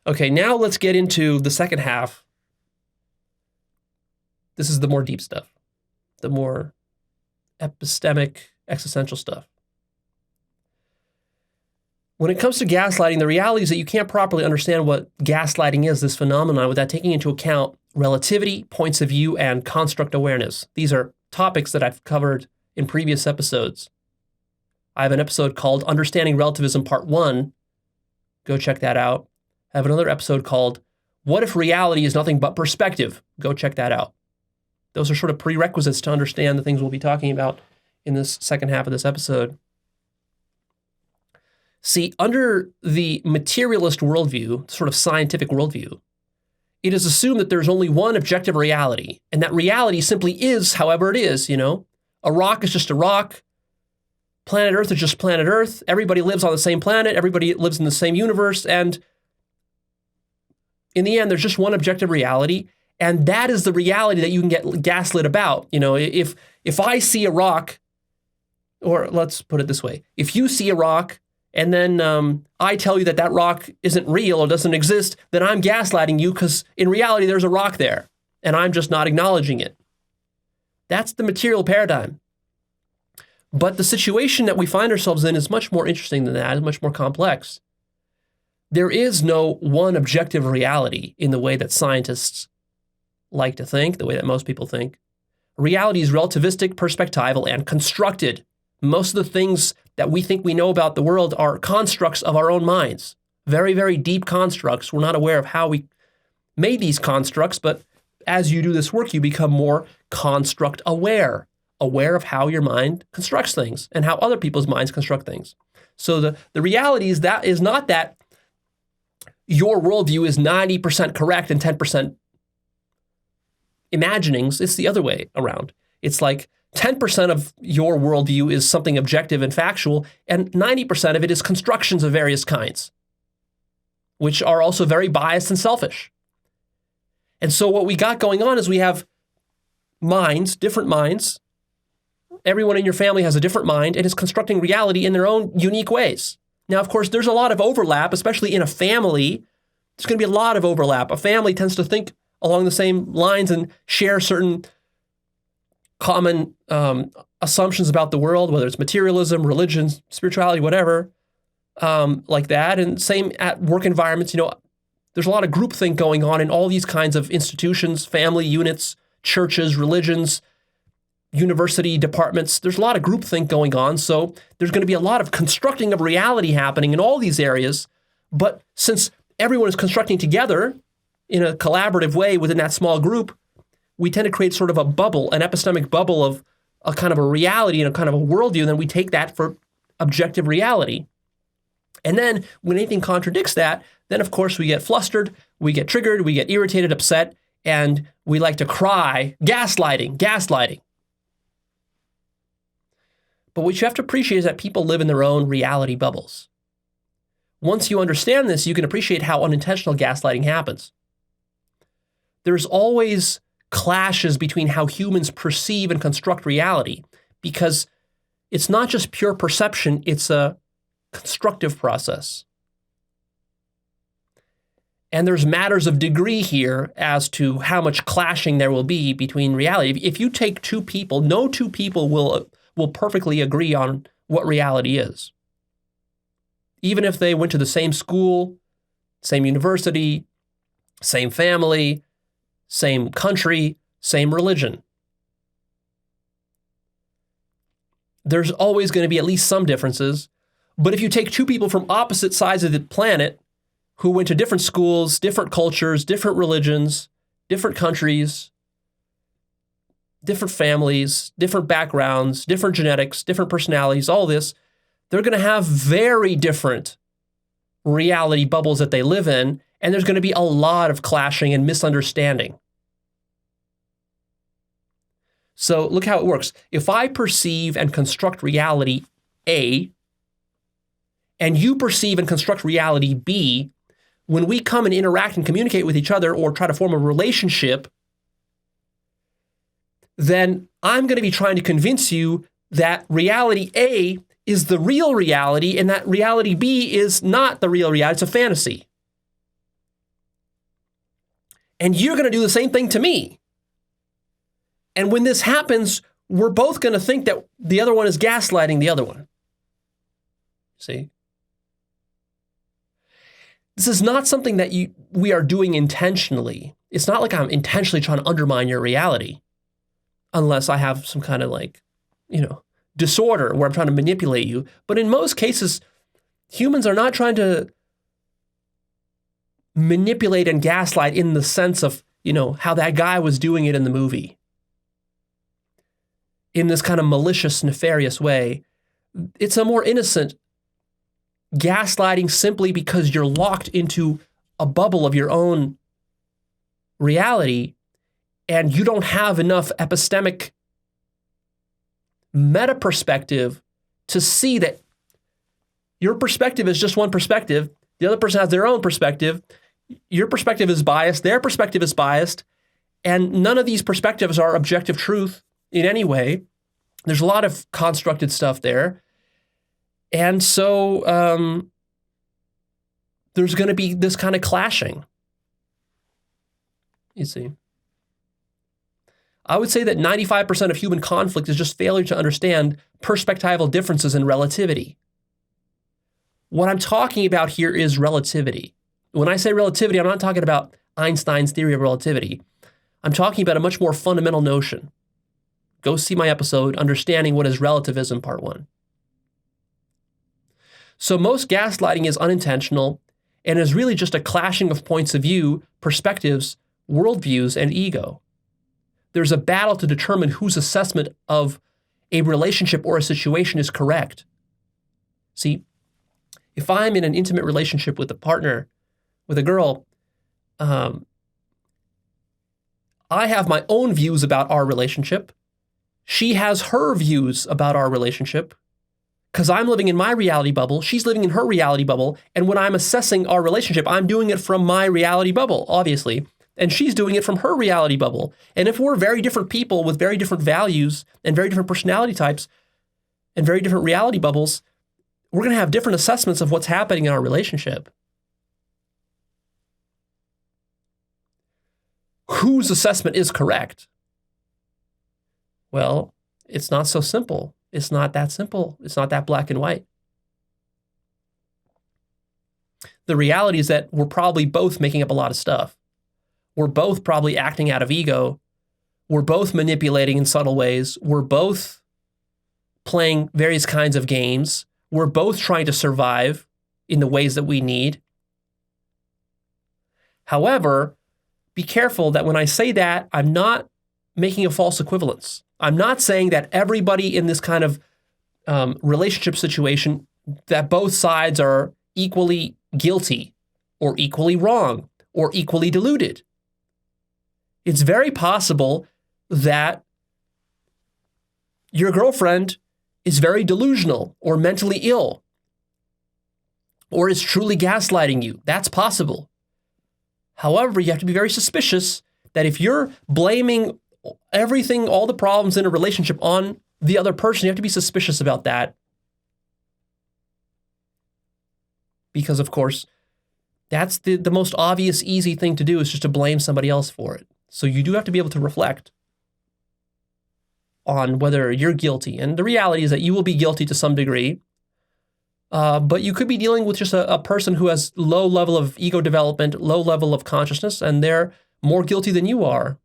Okay, now let's get into the second half. This is the more deep stuff, the more epistemic, existential stuff. When it comes to gaslighting, the reality is that you can't properly understand what gaslighting is, this phenomenon, without taking into account relativity, points of view, and construct awareness. These are topics that I've covered in previous episodes. I have an episode called Understanding Relativism Part 1. Go check that out. I have another episode called What If Reality is Nothing But Perspective? Go check that out. Those are sort of prerequisites to understand the things we'll be talking about in this second half of this episode. See, under the materialist worldview, sort of scientific worldview, it is assumed that there's only one objective reality, and that reality simply is however it is, A rock is just a rock. Planet Earth is just planet Earth. Everybody lives on the same planet. Everybody lives in the same universe. And in the end, there's just one objective reality. And that is the reality that you can get gaslit about. If I see a rock, or let's put it this way, if you see a rock and then I tell you that that rock isn't real or doesn't exist, then I'm gaslighting you because in reality there's a rock there and I'm just not acknowledging it. That's the material paradigm. But the situation that we find ourselves in is much more interesting than that, it's much more complex. There is no one objective reality in the way that scientists like to think, the way that most people think. Reality is relativistic, perspectival, and constructed. Most of the things that we think we know about the world are constructs of our own minds. Very, very deep constructs. We're not aware of how we made these constructs, but as you do this work, you become more construct aware of how your mind constructs things and how other people's minds construct things. So the reality is not that your worldview is 90% correct and 10% imaginings. It's the other way around. It's like 10% of your worldview is something objective and factual, and 90% of it is constructions of various kinds, which are also very biased and selfish. And so what we got going on is we have minds, different minds. Everyone in your family has a different mind and is constructing reality in their own unique ways. Now, of course, there's a lot of overlap, especially in a family. There's going to be a lot of overlap. A family tends to think along the same lines and share certain common assumptions about the world, whether it's materialism, religion, spirituality, whatever, like that. And same at work environments. There's a lot of groupthink going on in all these kinds of institutions, family units, churches, religions, university departments. There's a lot of groupthink going on. So there's going to be a lot of constructing of reality happening in all these areas. But since everyone is constructing together, in a collaborative way within that small group, we tend to create sort of a bubble, an epistemic bubble of a kind of a reality and a kind of a worldview, and then we take that for objective reality. And then when anything contradicts that, then of course we get flustered, we get triggered, we get irritated, upset, and we like to cry, gaslighting. But what you have to appreciate is that people live in their own reality bubbles. Once you understand this, you can appreciate how unintentional gaslighting happens. There's always clashes between how humans perceive and construct reality, because it's not just pure perception, it's a constructive process. And there's matters of degree here as to how much clashing there will be between reality. If you take two people, no two people will perfectly agree on what reality is. Even if they went to the same school, same university, same family, same country, same religion. There's always going to be at least some differences. But if you take two people from opposite sides of the planet who went to different schools, different cultures, different religions, different countries, different families, different backgrounds, different genetics, different personalities, all this, they're going to have very different reality bubbles that they live in, and there's going to be a lot of clashing and misunderstanding. So look how it works. If I perceive and construct reality A, and you perceive and construct reality B, when we come and interact and communicate with each other or try to form a relationship, then I'm going to be trying to convince you that reality A is the real reality and that reality B is not the real reality, it's a fantasy. And you're going to do the same thing to me. And when this happens, we're both going to think that the other one is gaslighting the other one. See? This is not something that we are doing intentionally. It's not like I'm intentionally trying to undermine your reality, unless I have some kind of disorder where I'm trying to manipulate you. But in most cases, humans are not trying to manipulate and gaslight in the sense of, how that guy was doing it in the movie. In this kind of malicious, nefarious way. It's a more innocent gaslighting simply because you're locked into a bubble of your own reality and you don't have enough epistemic meta perspective to see that your perspective is just one perspective. The other person has their own perspective. Your perspective is biased. Their perspective is biased. And none of these perspectives are objective truth in any way. There's a lot of constructed stuff there. And so there's going to be this kind of clashing. You see. I would say that 95% of human conflict is just failure to understand perspectival differences in relativity. What I'm talking about here is relativity. When I say relativity, I'm not talking about Einstein's theory of relativity. I'm talking about a much more fundamental notion. Go see my episode, Understanding What is Relativism, Part 1. So most gaslighting is unintentional and is really just a clashing of points of view, perspectives, worldviews, and ego. There's a battle to determine whose assessment of a relationship or a situation is correct. See, if I'm in an intimate relationship with a partner, with a girl, I have my own views about our relationship. She has her views about our relationship because I'm living in my reality bubble. She's living in her reality bubble. And when I'm assessing our relationship, I'm doing it from my reality bubble, obviously. And she's doing it from her reality bubble. And if we're very different people with very different values and very different personality types and very different reality bubbles, we're going to have different assessments of what's happening in our relationship. Whose assessment is correct? Well, it's not so simple. It's not that simple. It's not that black and white. The reality is that we're probably both making up a lot of stuff. We're both probably acting out of ego. We're both manipulating in subtle ways. We're both playing various kinds of games. We're both trying to survive in the ways that we need. However, be careful that when I say that, I'm not making a false equivalence. I'm not saying that everybody in this kind of relationship situation, that both sides are equally guilty or equally wrong or equally deluded. It's very possible that your girlfriend is very delusional or mentally ill or is truly gaslighting you. That's possible. However, you have to be very suspicious that if you're blaming everything, all the problems in a relationship on the other person, you have to be suspicious about that. Because, of course, that's the most obvious, easy thing to do, is just to blame somebody else for it. So you do have to be able to reflect on whether you're guilty. And the reality is that you will be guilty to some degree, but you could be dealing with just a person who has low level of ego development, low level of consciousness, and they're more guilty than you are.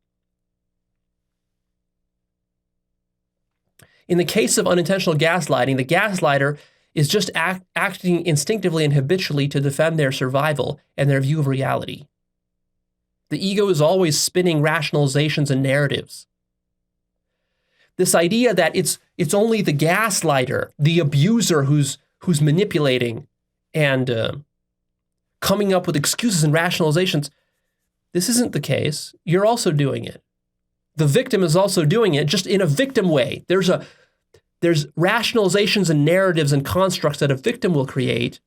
In the case of unintentional gaslighting, the gaslighter is just acting instinctively and habitually to defend their survival and their view of reality. The ego is always spinning rationalizations and narratives. This idea that it's only the gaslighter, the abuser who's manipulating and coming up with excuses and rationalizations, this isn't the case. You're also doing it. The victim is also doing it, just in a victim way. There's rationalizations and narratives and constructs that a victim will create,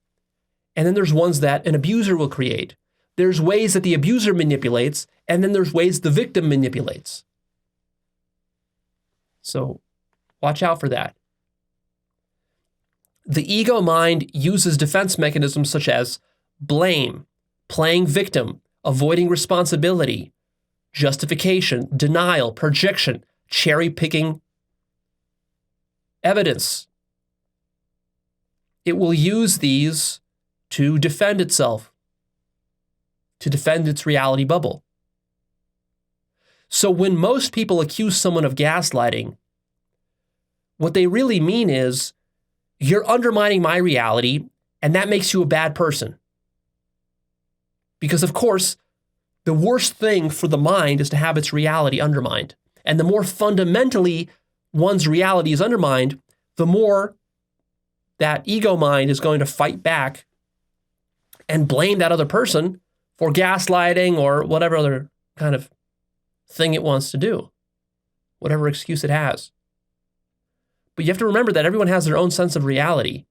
and then there's ones that an abuser will create. There's ways that the abuser manipulates, and then there's ways the victim manipulates. So watch out for that. The ego mind uses defense mechanisms such as blame, playing victim, avoiding responsibility, justification, denial, projection, cherry-picking evidence. It will use these to defend itself, to defend its reality bubble. So when most people accuse someone of gaslighting, what they really mean is, you're undermining my reality, and that makes you a bad person. Because, of course, the worst thing for the mind is to have its reality undermined. And the more fundamentally one's reality is undermined, the more that ego mind is going to fight back and blame that other person for gaslighting or whatever other kind of thing it wants to do, whatever excuse it has. But you have to remember that everyone has their own sense of reality.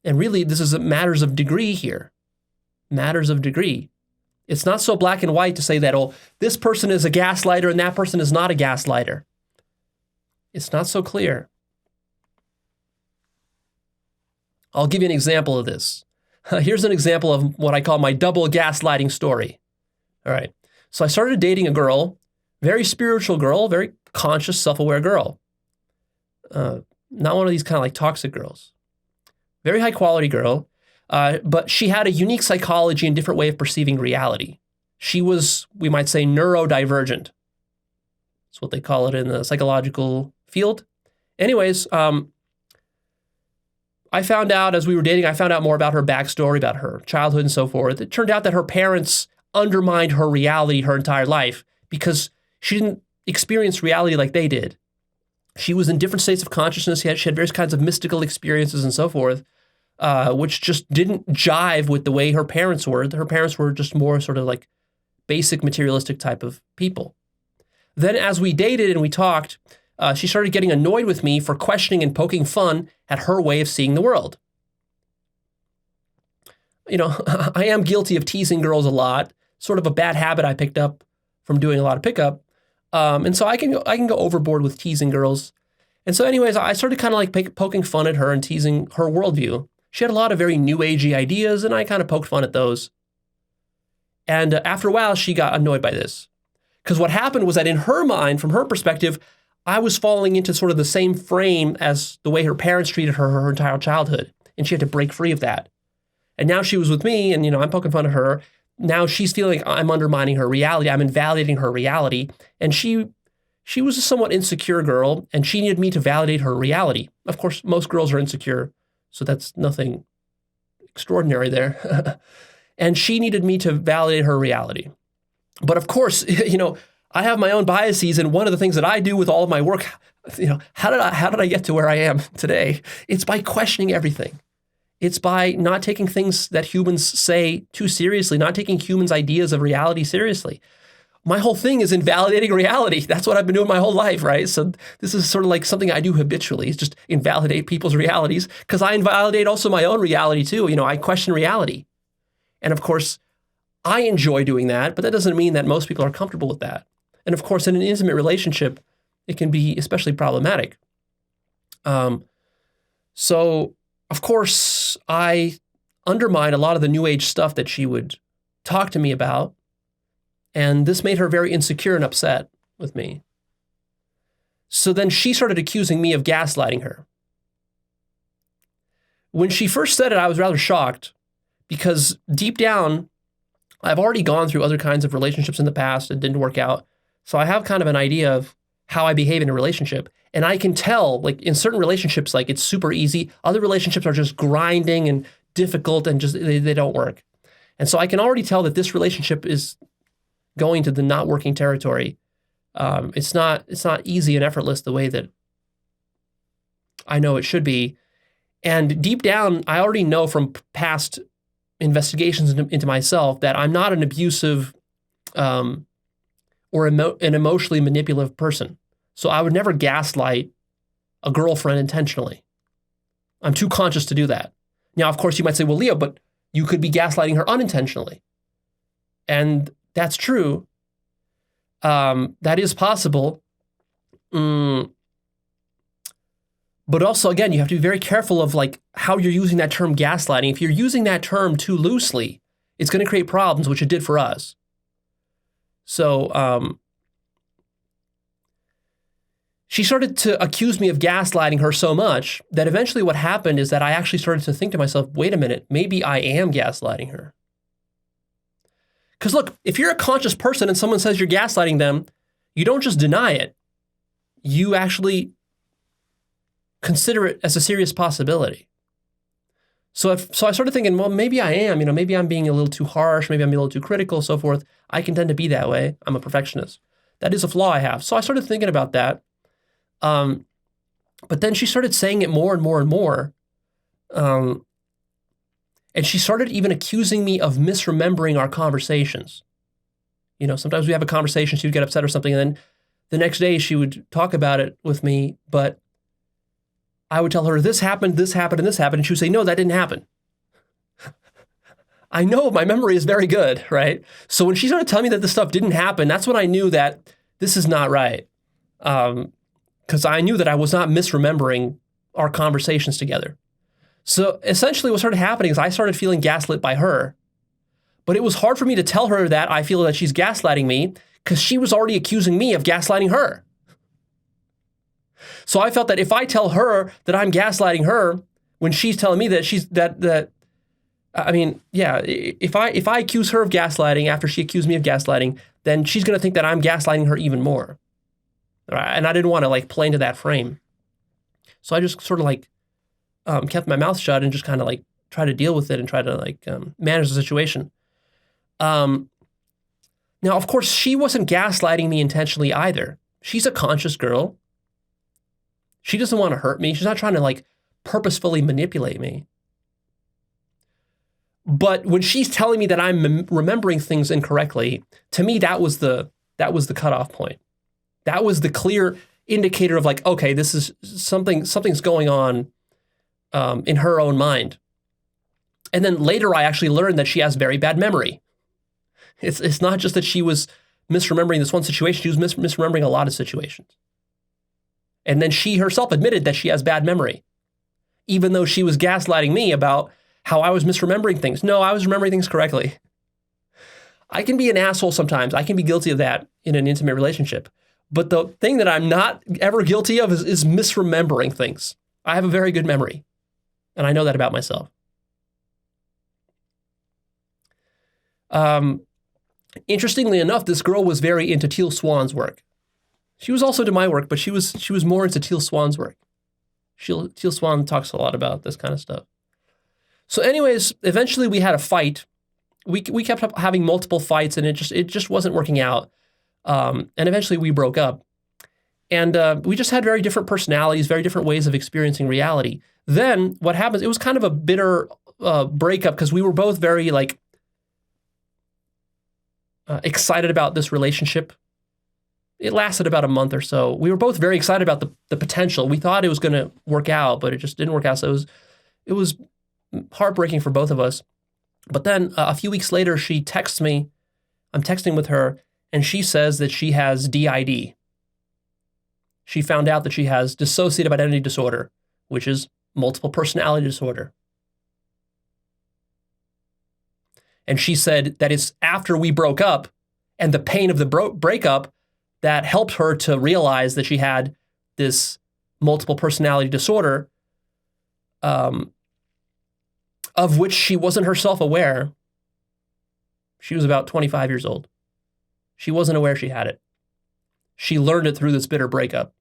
And really, this is matters of degree here. Matters of degree. It's not so black and white to say that, oh, this person is a gaslighter and that person is not a gaslighter. It's not so clear. I'll give you an example of this. Here's an example of what I call my double gaslighting story. All right. So I started dating a girl, very spiritual girl, very conscious, self-aware girl. Not one of these kind of like toxic girls. Very high quality girl, but she had a unique psychology and different way of perceiving reality. She was, we might say, neurodivergent. That's what they call it in the psychological field. Anyways, I found out as we were dating, I found out more about her backstory, about her childhood and so forth. It turned out that her parents undermined her reality her entire life because she didn't experience reality like they did. She was in different states of consciousness. She had various kinds of mystical experiences and so forth, which just didn't jive with the way her parents were. Her parents were just more sort of like basic materialistic type of people. Then as we dated and we talked, she started getting annoyed with me for questioning and poking fun at her way of seeing the world. You know, I am guilty of teasing girls a lot, sort of a bad habit I picked up from doing a lot of pickup. And so I can go overboard with teasing girls. And so anyways, I started kind of like poking fun at her and teasing her worldview. She had a lot of very new agey ideas, and I kind of poked fun at those. And after a while, she got annoyed by this. Because what happened was that in her mind, from her perspective, I was falling into sort of the same frame as the way her parents treated her entire childhood. And she had to break free of that. And now she was with me, and, you know, I'm poking fun at her. Now she's feeling I'm undermining her reality. I'm invalidating her reality. And she was a somewhat insecure girl, and she needed me to validate her reality. Of course, most girls are insecure, so that's nothing extraordinary there. And she needed me to validate her reality. But of course, I have my own biases, and one of the things that I do with all of my work, how did I get to where I am today? It's by questioning everything. It's by not taking things that humans say too seriously, not taking humans' ideas of reality seriously. My whole thing is invalidating reality. That's what I've been doing my whole life, right? So this is sort of like something I do habitually, is just invalidate people's realities, because I invalidate also my own reality too. I question reality. And of course, I enjoy doing that, but that doesn't mean that most people are comfortable with that. And of course, in an intimate relationship, it can be especially problematic. So of course, I undermined a lot of the new age stuff that she would talk to me about. And this made her very insecure and upset with me. So then she started accusing me of gaslighting her. When she first said it, I was rather shocked, because deep down, I've already gone through other kinds of relationships in the past that didn't work out. So I have kind of an idea of how I behave in a relationship. And I can tell, like in certain relationships, like it's super easy. Other relationships are just grinding and difficult and just they don't work. And so I can already tell that this relationship is going to the not working territory. It's not easy and effortless the way that I know it should be. And deep down, I already know from past investigations into myself that I'm not an abusive or an emotionally manipulative person. So I would never gaslight a girlfriend intentionally. I'm too conscious to do that. Now, of course, you might say, well, Leo, but you could be gaslighting her unintentionally. And that's true. That is possible. But also, again, you have to be very careful of like how you're using that term gaslighting. If you're using that term too loosely, it's going to create problems, which it did for us. So she started to accuse me of gaslighting her so much that eventually what happened is that I actually started to think to myself, wait a minute, maybe I am gaslighting her. Because look, if you're a conscious person and someone says you're gaslighting them, you don't just deny it. You actually consider it as a serious possibility. So I started thinking, well, maybe I am, maybe I'm being a little too harsh, maybe I'm being a little too critical, so forth. I can tend to be that way. I'm a perfectionist. That is a flaw I have. So I started thinking about that. But then she started saying it more and more and more. And she started even accusing me of misremembering our conversations. Sometimes we have a conversation, she would get upset or something, and then the next day she would talk about it with me, but I would tell her, this happened, and this happened, and she would say, no, that didn't happen. I know my memory is very good, right? So when she started telling me that this stuff didn't happen, that's when I knew that this is not right. Because I knew that I was not misremembering our conversations together. So essentially what started happening is I started feeling gaslit by her. But it was hard for me to tell her that I feel that she's gaslighting me because she was already accusing me of gaslighting her. So I felt that if I tell her that I'm gaslighting her when she's telling me that if I accuse her of gaslighting after she accused me of gaslighting, then she's going to think that I'm gaslighting her even more. Right? And I didn't want to play into that frame. So I just sort of kept my mouth shut and just kind of try to deal with it and try to manage the situation. Now, of course, she wasn't gaslighting me intentionally either. She's a conscious girl. She doesn't want to hurt me. She's not trying to purposefully manipulate me. But when she's telling me that I'm remembering things incorrectly, to me, that was the cutoff point. That was the clear indicator of okay, this is something's going on in her own mind. And then later I actually learned that she has very bad memory. It's not just that she was misremembering this one situation, she was misremembering a lot of situations. And then she herself admitted that she has bad memory, even though she was gaslighting me about how I was misremembering things. No, I was remembering things correctly. I can be an asshole sometimes. I can be guilty of that in an intimate relationship. But the thing that I'm not ever guilty of is misremembering things. I have a very good memory, and I know that about myself. Interestingly enough, this girl was very into Teal Swan's work. She was also into my work, but she was more into Teal Swan's work. Teal Swan talks a lot about this kind of stuff. So anyways, eventually we had a fight we kept up having multiple fights, and it just wasn't working out. And eventually we broke up. And we just had very different personalities, very different ways of experiencing reality. Then what happens, it was kind of a bitter breakup because we were both very excited about this relationship. It lasted about a month or so. We were both very excited about the potential. We thought it was going to work out, but it just didn't work out. So it was heartbreaking for both of us. But then a few weeks later, she texts me. I'm texting with her, and she says that she has DID. She found out that she has dissociative identity disorder, which is multiple personality disorder. And she said that it's after we broke up and the pain of the breakup that helped her to realize that she had this multiple personality disorder, of which she wasn't herself aware. She was about 25 years old. She wasn't aware she had it. She learned it through this bitter breakup.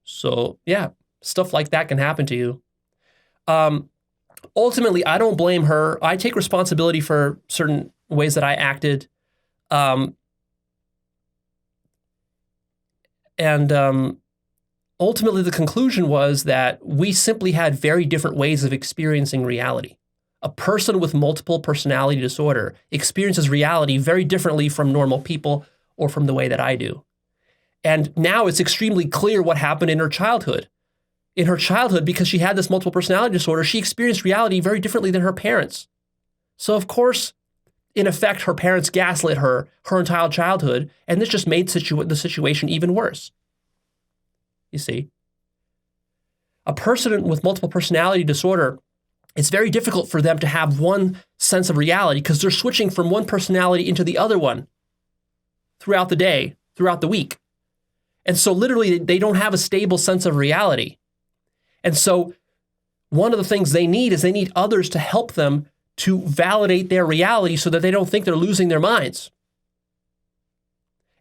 So yeah, stuff like that can happen to you. Ultimately, I don't blame her. I take responsibility for certain ways that I acted. Ultimately, the conclusion was that we simply had very different ways of experiencing reality. A person with multiple personality disorder experiences reality very differently from normal people or from the way that I do. And now it's extremely clear what happened in her childhood. In her childhood, because she had this multiple personality disorder, she experienced reality very differently than her parents. So of course, in effect, her parents gaslit her entire childhood, and this just made the situation even worse. You see, a person with multiple personality disorder, it's very difficult for them to have one sense of reality because they're switching from one personality into the other one throughout the day, throughout the week. And so literally, they don't have a stable sense of reality. And so one of the things they need is they need others to help them to validate their reality so that they don't think they're losing their minds.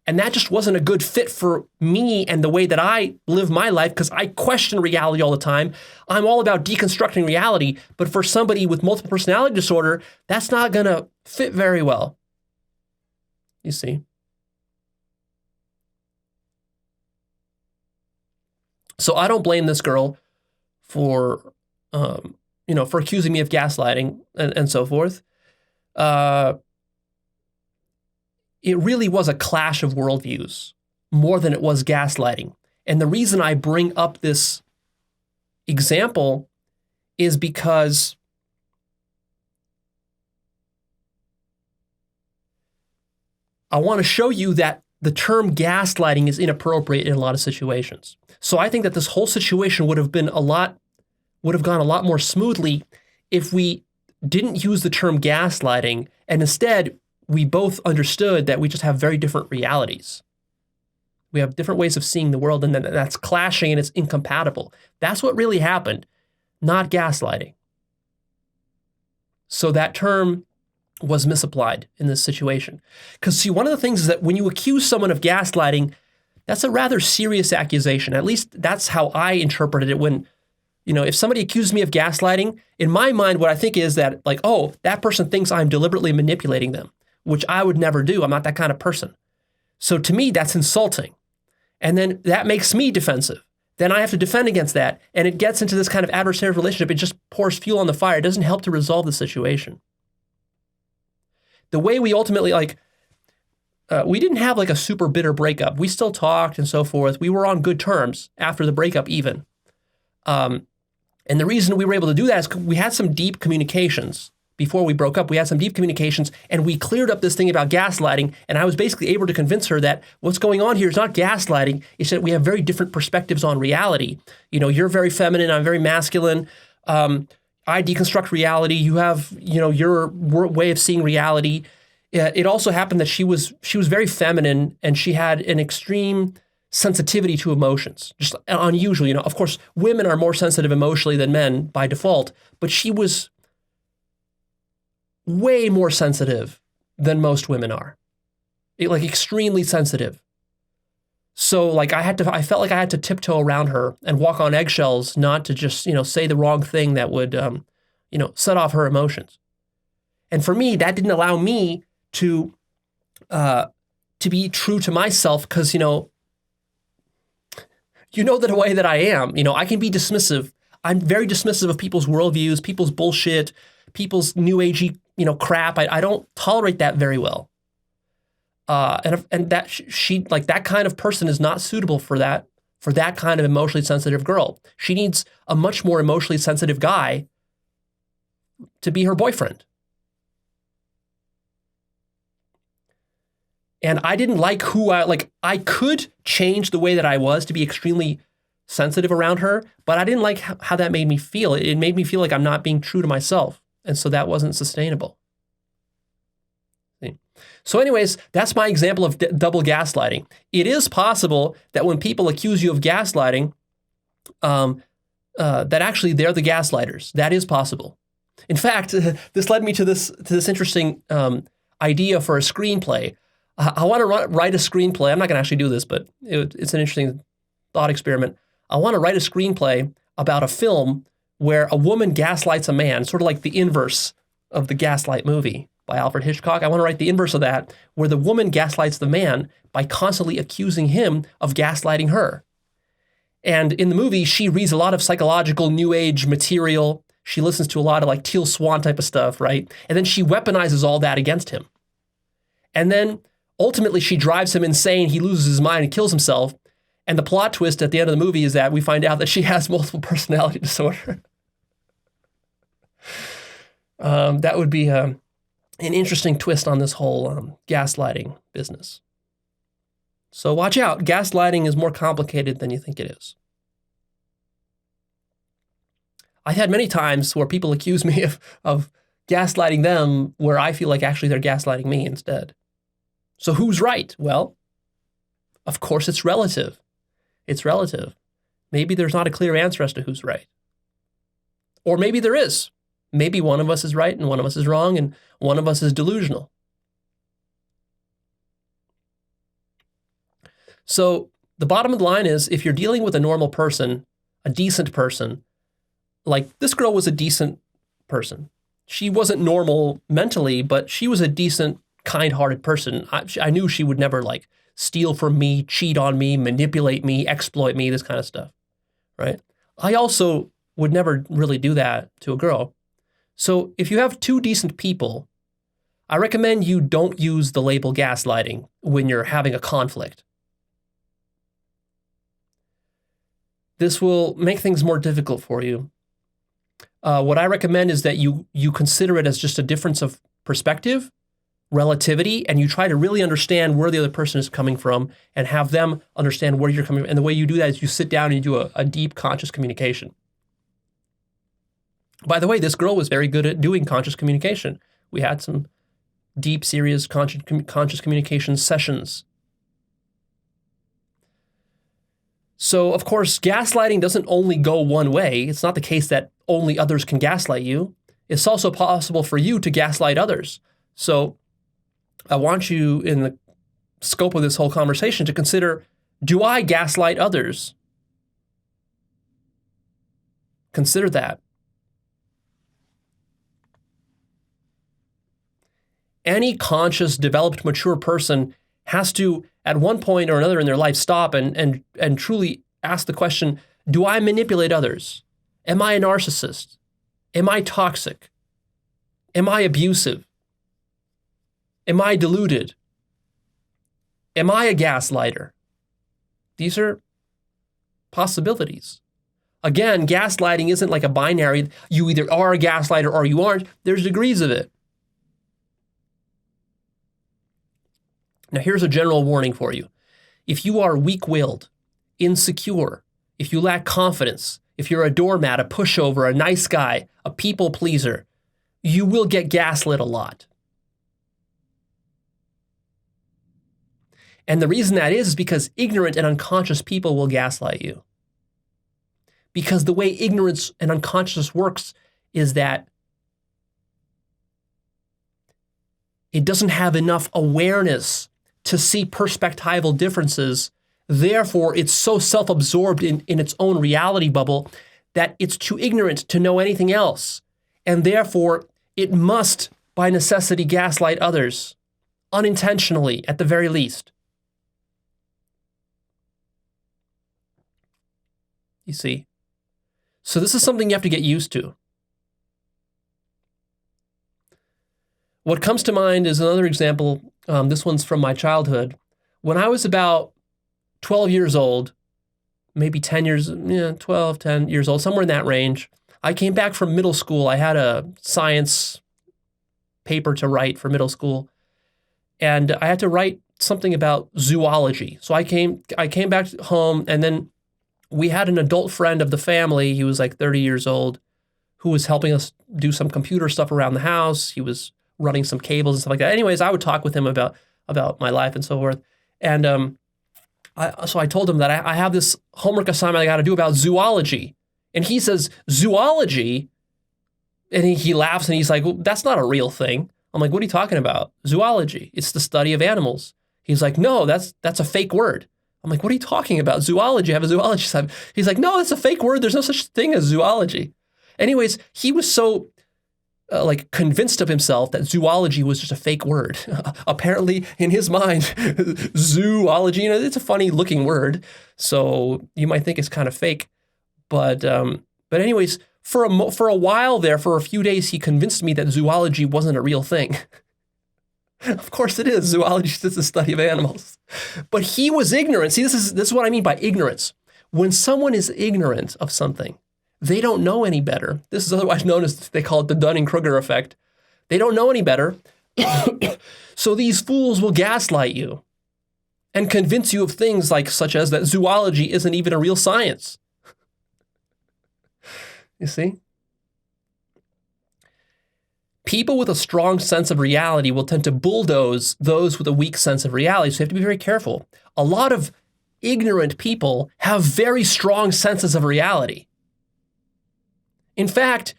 And that just wasn't a good fit for me and the way that I live my life because I question reality all the time. I'm all about deconstructing reality, but for somebody with multiple personality disorder, that's not going to fit very well. You see? So I don't blame this girl for, for accusing me of gaslighting and so forth. It really was a clash of worldviews more than it was gaslighting. And the reason I bring up this example is because I want to show you that the term gaslighting is inappropriate in a lot of situations. So I think that this whole situation would have gone a lot more smoothly if we didn't use the term gaslighting and instead we both understood that we just have very different realities. We have different ways of seeing the world, and that's clashing and it's incompatible. That's what really happened, not gaslighting. So that term was misapplied in this situation. Because see, one of the things is that when you accuse someone of gaslighting, that's a rather serious accusation. At least that's how I interpreted it when, if somebody accused me of gaslighting, in my mind, what I think is that that person thinks I'm deliberately manipulating them, which I would never do. I'm not that kind of person. So to me, that's insulting. And then that makes me defensive. Then I have to defend against that. And it gets into this kind of adversarial relationship. It just pours fuel on the fire. It doesn't help to resolve the situation. The way we ultimately, we didn't have a super bitter breakup. We still talked and so forth. We were on good terms after the breakup even. And the reason we were able to do that is we had some deep communications. Before we broke up, we had some deep communications and we cleared up this thing about gaslighting. And I was basically able to convince her that what's going on here is not gaslighting. It's that we have very different perspectives on reality. You're very feminine. I'm very masculine. I deconstruct reality. You have, your way of seeing reality. It also happened that she was very feminine and she had an extreme sensitivity to emotions, just unusual. Of course, women are more sensitive emotionally than men by default, but she was way more sensitive than most women are, extremely sensitive. So I felt like I had to tiptoe around her and walk on eggshells, not to just, say the wrong thing that would, set off her emotions. And for me, that didn't allow me to be true to myself because, the way that I am. I can be dismissive. I'm very dismissive of people's worldviews, people's bullshit, people's new agey, crap. I don't tolerate that very well. And that that kind of person is not suitable for that kind of emotionally sensitive girl. She needs a much more emotionally sensitive guy to be her boyfriend. And I didn't like I could change the way that I was to be extremely sensitive around her, but I didn't like how that made me feel. It made me feel like I'm not being true to myself. And so that wasn't sustainable. So anyways, that's my example of double gaslighting. It is possible that when people accuse you of gaslighting, that actually they're the gaslighters. That is possible. In fact, this led me to this interesting idea for a screenplay. I want to write a screenplay. I'm not going to actually do this, but it's an interesting thought experiment. I want to write a screenplay about a film where a woman gaslights a man, sort of like the inverse of the Gaslight movie by Alfred Hitchcock. I want to write the inverse of that, where the woman gaslights the man by constantly accusing him of gaslighting her. And in the movie, she reads a lot of psychological new age material. She listens to a lot of like Teal Swan type of stuff, right? And then she weaponizes all that against him. And then ultimately, she drives him insane. He loses his mind and kills himself. And the plot twist at the end of the movie is that we find out that she has multiple personality disorder. That would be an interesting twist on this whole gaslighting business. So watch out. Gaslighting is more complicated than you think it is. I've had many times where people accuse me of gaslighting them where I feel like actually they're gaslighting me instead. So who's right? Well, of course it's relative. It's relative. Maybe there's not a clear answer as to who's right. Or maybe there is. Maybe one of us is right and one of us is wrong and one of us is delusional. So the bottom of the line is if you're dealing with a normal person, a decent person, like this girl was a decent person. She wasn't normal mentally, but she was a decent, kind-hearted person. I knew she would never steal from me, cheat on me, manipulate me, exploit me, this kind of stuff, right? I also would never really do that to a girl. So if you have two decent people, I recommend you don't use the label gaslighting when you're having a conflict. This will make things more difficult for you. What I recommend is that you consider it as just a difference of perspective, relativity, and you try to really understand where the other person is coming from and have them understand where you're coming from. And the way you do that is you sit down and you do a deep conscious communication. By the way, this girl was very good at doing conscious communication. We had some deep, serious conscious communication sessions. So, of course, gaslighting doesn't only go one way. It's not the case that only others can gaslight you. It's also possible for you to gaslight others. So I want you, in the scope of this whole conversation, to consider, do I gaslight others? Consider that. Any conscious, developed, mature person has to, at one point or another in their life, stop and truly ask the question, do I manipulate others? Am I a narcissist? Am I toxic? Am I abusive? Am I deluded? Am I a gaslighter? These are possibilities. Again, gaslighting isn't like a binary. You either are a gaslighter or you aren't. There's degrees of it. Now, here's a general warning for you. If you are weak-willed, insecure, if you lack confidence, if you're a doormat, a pushover, a nice guy, a people pleaser, you will get gaslit a lot. And the reason that is because ignorant and unconscious people will gaslight you. Because the way ignorance and unconscious works is that it doesn't have enough awareness to see perspectival differences. Therefore, it's so self-absorbed in its own reality bubble that it's too ignorant to know anything else. and therefore it must, by necessity, gaslight others, unintentionally at the very least. You see? So this is something you have to get used to. What comes to mind is another example. This one's from my childhood. When I was about 12 years old, maybe 10 years, 12, 10 years old, somewhere in that range, I came back from middle school. I had a science paper to write for middle school, and I had to write something about zoology. So I came back home, and then we had an adult friend of the family. He was like 30 years old, who was helping us do some computer stuff around the house. He was running some cables and stuff like that. Anyways, I would talk with him about my life and so forth. And so I told him that I have this homework assignment I got to do about zoology. And he says, zoology? And he laughs and he's like, well, that's not a real thing. I'm like, what are you talking about? Zoology. It's the study of animals. He's like, no, that's a fake word. I'm like, what are you talking about? Zoology. I have a zoology assignment. He's like, no, that's a fake word. There's no such thing as zoology. Anyways, he was so convinced of himself that zoology was just a fake word. Apparently, in his mind, zoology, it's a funny looking word, so you might think it's kind of fake. But anyways, for a while there, for a few days, he convinced me that zoology wasn't a real thing. Of course it is. Zoology is the study of animals. But he was ignorant. See, this is what I mean by ignorance. When someone is ignorant of something, they don't know any better. This is otherwise known as, they call it the Dunning-Kruger effect. They don't know any better. So these fools will gaslight you and convince you of things such as that zoology isn't even a real science. You see? People with a strong sense of reality will tend to bulldoze those with a weak sense of reality. So you have to be very careful. A lot of ignorant people have very strong senses of reality. In fact,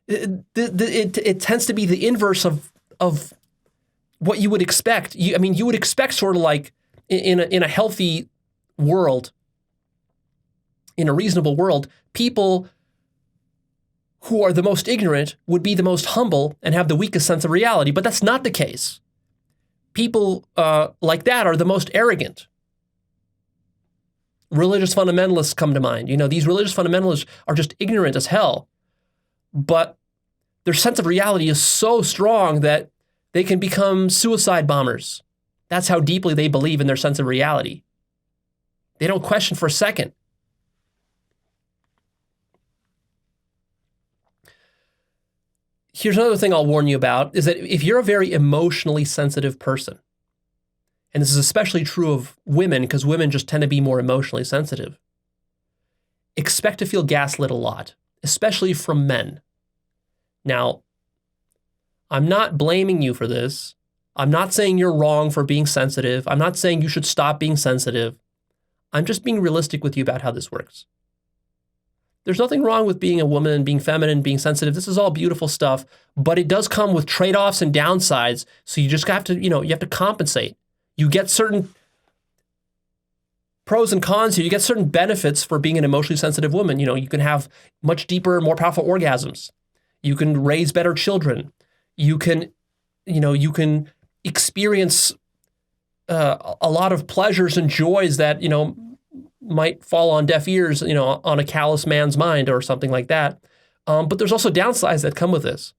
it tends to be the inverse of what you would expect. You would expect sort of like in a healthy world, in a reasonable world, people who are the most ignorant would be the most humble and have the weakest sense of reality. But that's not the case. People like that are the most arrogant. Religious fundamentalists come to mind. These religious fundamentalists are just ignorant as hell. But their sense of reality is so strong that they can become suicide bombers. That's how deeply they believe in their sense of reality. They don't question for a second. Here's another thing I'll warn you about, is that if you're a very emotionally sensitive person, and this is especially true of women because women just tend to be more emotionally sensitive, expect to feel gaslit a lot, especially from men. Now, I'm not blaming you for this. I'm not saying you're wrong for being sensitive. I'm not saying you should stop being sensitive. I'm just being realistic with you about how this works. There's nothing wrong with being a woman, being feminine, being sensitive. This is all beautiful stuff, but it does come with trade-offs and downsides. So you just have to, you have to compensate. You get certain pros and cons here. You get certain benefits for being an emotionally sensitive woman. You can have much deeper, more powerful orgasms. You can raise better children. You can experience a lot of pleasures and joys that, might fall on deaf ears, on a callous man's mind or something like that. But there's also downsides that come with this.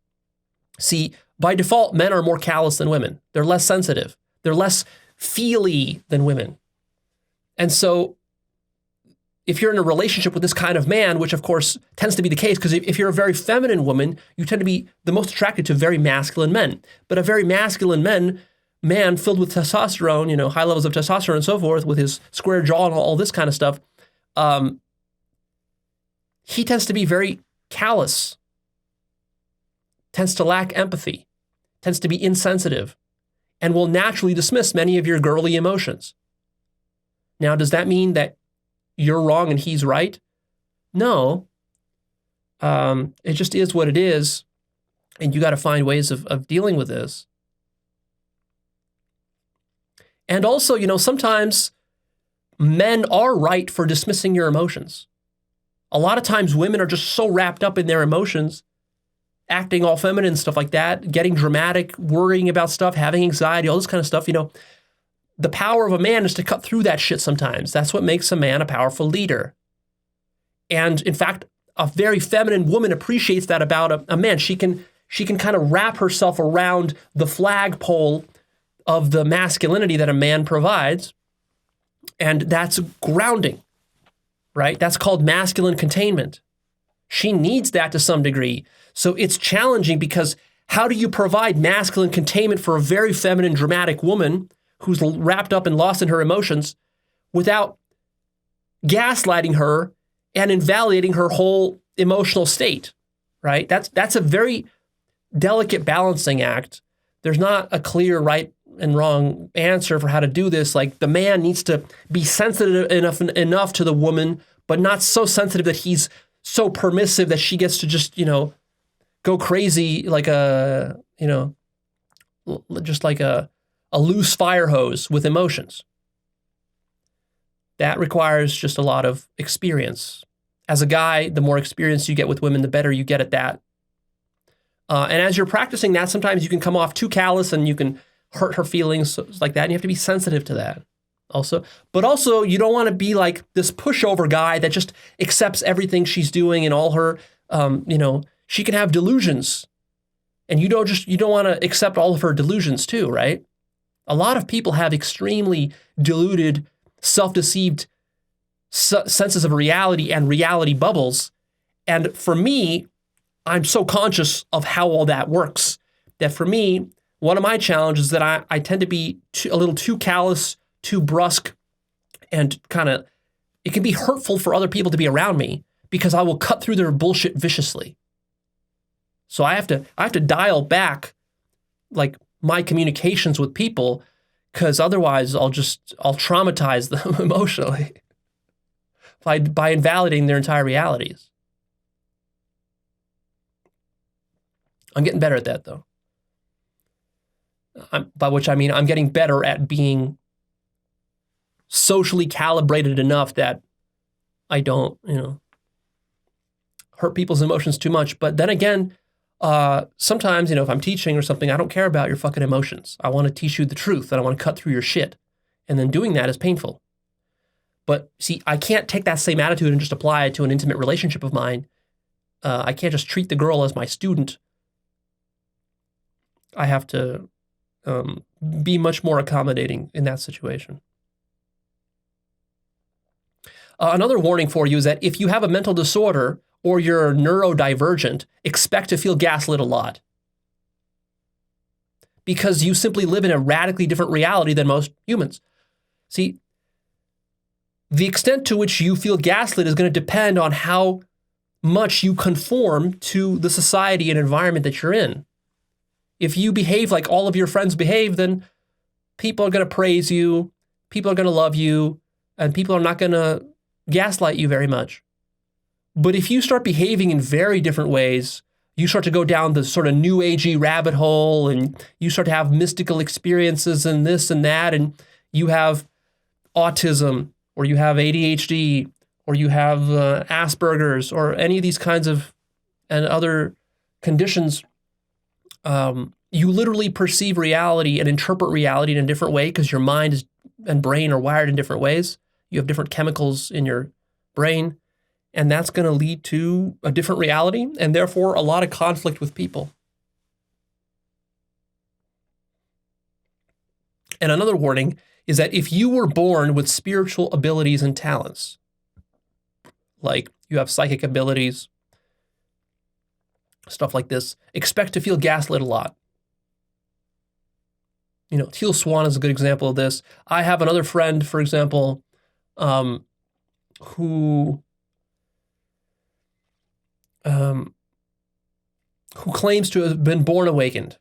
See, by default, men are more callous than women. They're less sensitive. They're less feely than women. And so if you're in a relationship with this kind of man, which of course tends to be the case, because if you're a very feminine woman, you tend to be the most attracted to very masculine men. But a very masculine man filled with testosterone, high levels of testosterone and so forth, with his square jaw and all this kind of stuff, he tends to be very callous, tends to lack empathy, tends to be insensitive, and will naturally dismiss many of your girly emotions. Now, does that mean that you're wrong and he's right? No. It just is what it is, and you got to find ways of dealing with this. And also, sometimes men are right for dismissing your emotions. A lot of times women are just so wrapped up in their emotions acting all feminine, stuff like that, getting dramatic, worrying about stuff, having anxiety, all this kind of stuff, the power of a man is to cut through that shit sometimes. That's what makes a man a powerful leader. And in fact, a very feminine woman appreciates that about a man. She can kind of wrap herself around the flagpole of the masculinity that a man provides. And that's grounding, right? That's called masculine containment. She needs that to some degree. So it's challenging because how do you provide masculine containment for a very feminine, dramatic woman who's wrapped up and lost in her emotions without gaslighting her and invalidating her whole emotional state, right? That's a very delicate balancing act. There's not a clear right and wrong answer for how to do this. Like, the man needs to be sensitive enough to the woman, but not so sensitive that he's so permissive that she gets to just, go crazy like just like a loose fire hose with emotions. That requires just a lot of experience. As a guy, the more experience you get with women, the better you get at that. And as you're practicing that, sometimes you can come off too callous and you can hurt her feelings like that. And you have to be sensitive to that also. But also, you don't want to be like this pushover guy that just accepts everything she's doing and all her, she can have delusions. And you don't want to accept all of her delusions too, right? A lot of people have extremely deluded, self-deceived senses of reality and reality bubbles. And for me, I'm so conscious of how all that works that for me, one of my challenges is that I tend to be a little too callous, too brusque, and it can be hurtful for other people to be around me because I will cut through their bullshit viciously. So I have to dial back like my communications with people, because otherwise I'll traumatize them emotionally by invalidating their entire realities. I'm getting better at that though. By which I mean I'm getting better at being socially calibrated enough that I don't, hurt people's emotions too much. But then again, sometimes, if I'm teaching or something, I don't care about your fucking emotions. I want to teach you the truth and I want to cut through your shit. And then doing that is painful. But see, I can't take that same attitude and just apply it to an intimate relationship of mine. I can't just treat the girl as my student. I have to be much more accommodating in that situation. Another warning for you is that if you have a mental disorder or you're neurodivergent, expect to feel gaslit a lot. Because you simply live in a radically different reality than most humans. See, the extent to which you feel gaslit is going to depend on how much you conform to the society and environment that you're in. If you behave like all of your friends behave, then people are going to praise you, people are going to love you, and people are not going to gaslight you very much. But if you start behaving in very different ways, you start to go down the sort of new agey rabbit hole and you start to have mystical experiences and this and that, and you have autism or you have ADHD or you have Asperger's or any of these kinds of and other conditions, you literally perceive reality and interpret reality in a different way because your mind and brain are wired in different ways. You have different chemicals in your brain, and that's going to lead to a different reality and therefore a lot of conflict with people. And another warning is that if you were born with spiritual abilities and talents, like you have psychic abilities, stuff like this, expect to feel gaslit a lot. Teal Swan is a good example of this. I have another friend, for example, who claims to have been born awakened.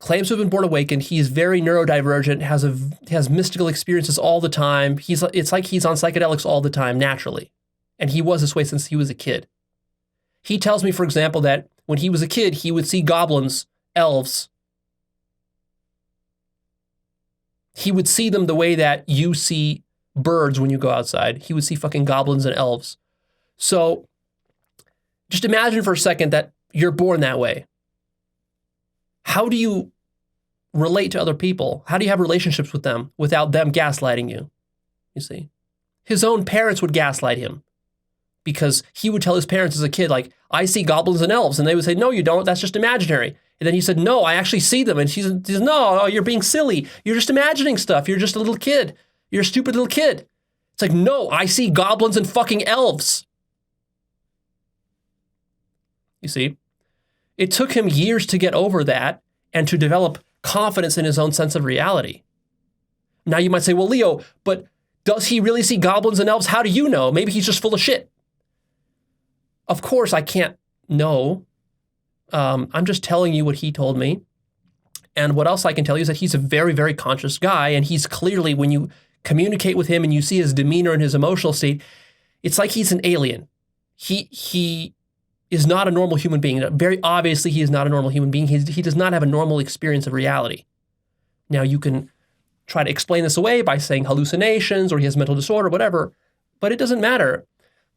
He's very neurodivergent, has mystical experiences all the time. It's like he's on psychedelics all the time naturally. And he was this way since he was a kid. He tells me, for example, that when he was a kid, he would see goblins, elves. He would see them the way that you see birds when you go outside. He would see fucking goblins and elves. So just imagine for a second that you're born that way. How do you relate to other people? How do you have relationships with them without them gaslighting you? You see, his own parents would gaslight him because he would tell his parents as a kid, like, I see goblins and elves. And they would say, no, you don't. That's just imaginary. And then he said, no, I actually see them. And she says, no, you're being silly. You're just imagining stuff. You're just a little kid. You're a stupid little kid. It's like, no, I see goblins and fucking elves. You see, it took him years to get over that and to develop confidence in his own sense of reality. Now you might say, well, Leo, but does he really see goblins and elves? How do you know? Maybe he's just full of shit. Of course, I can't know. I'm just telling you what he told me. And what else I can tell you is that he's a very, very conscious guy. And he's clearly, when you communicate with him and you see his demeanor and his emotional state, it's like he's an alien. He is not a normal human being. Very obviously, he is not a normal human being. He does not have a normal experience of reality. Now, you can try to explain this away by saying hallucinations or he has mental disorder, whatever, but it doesn't matter.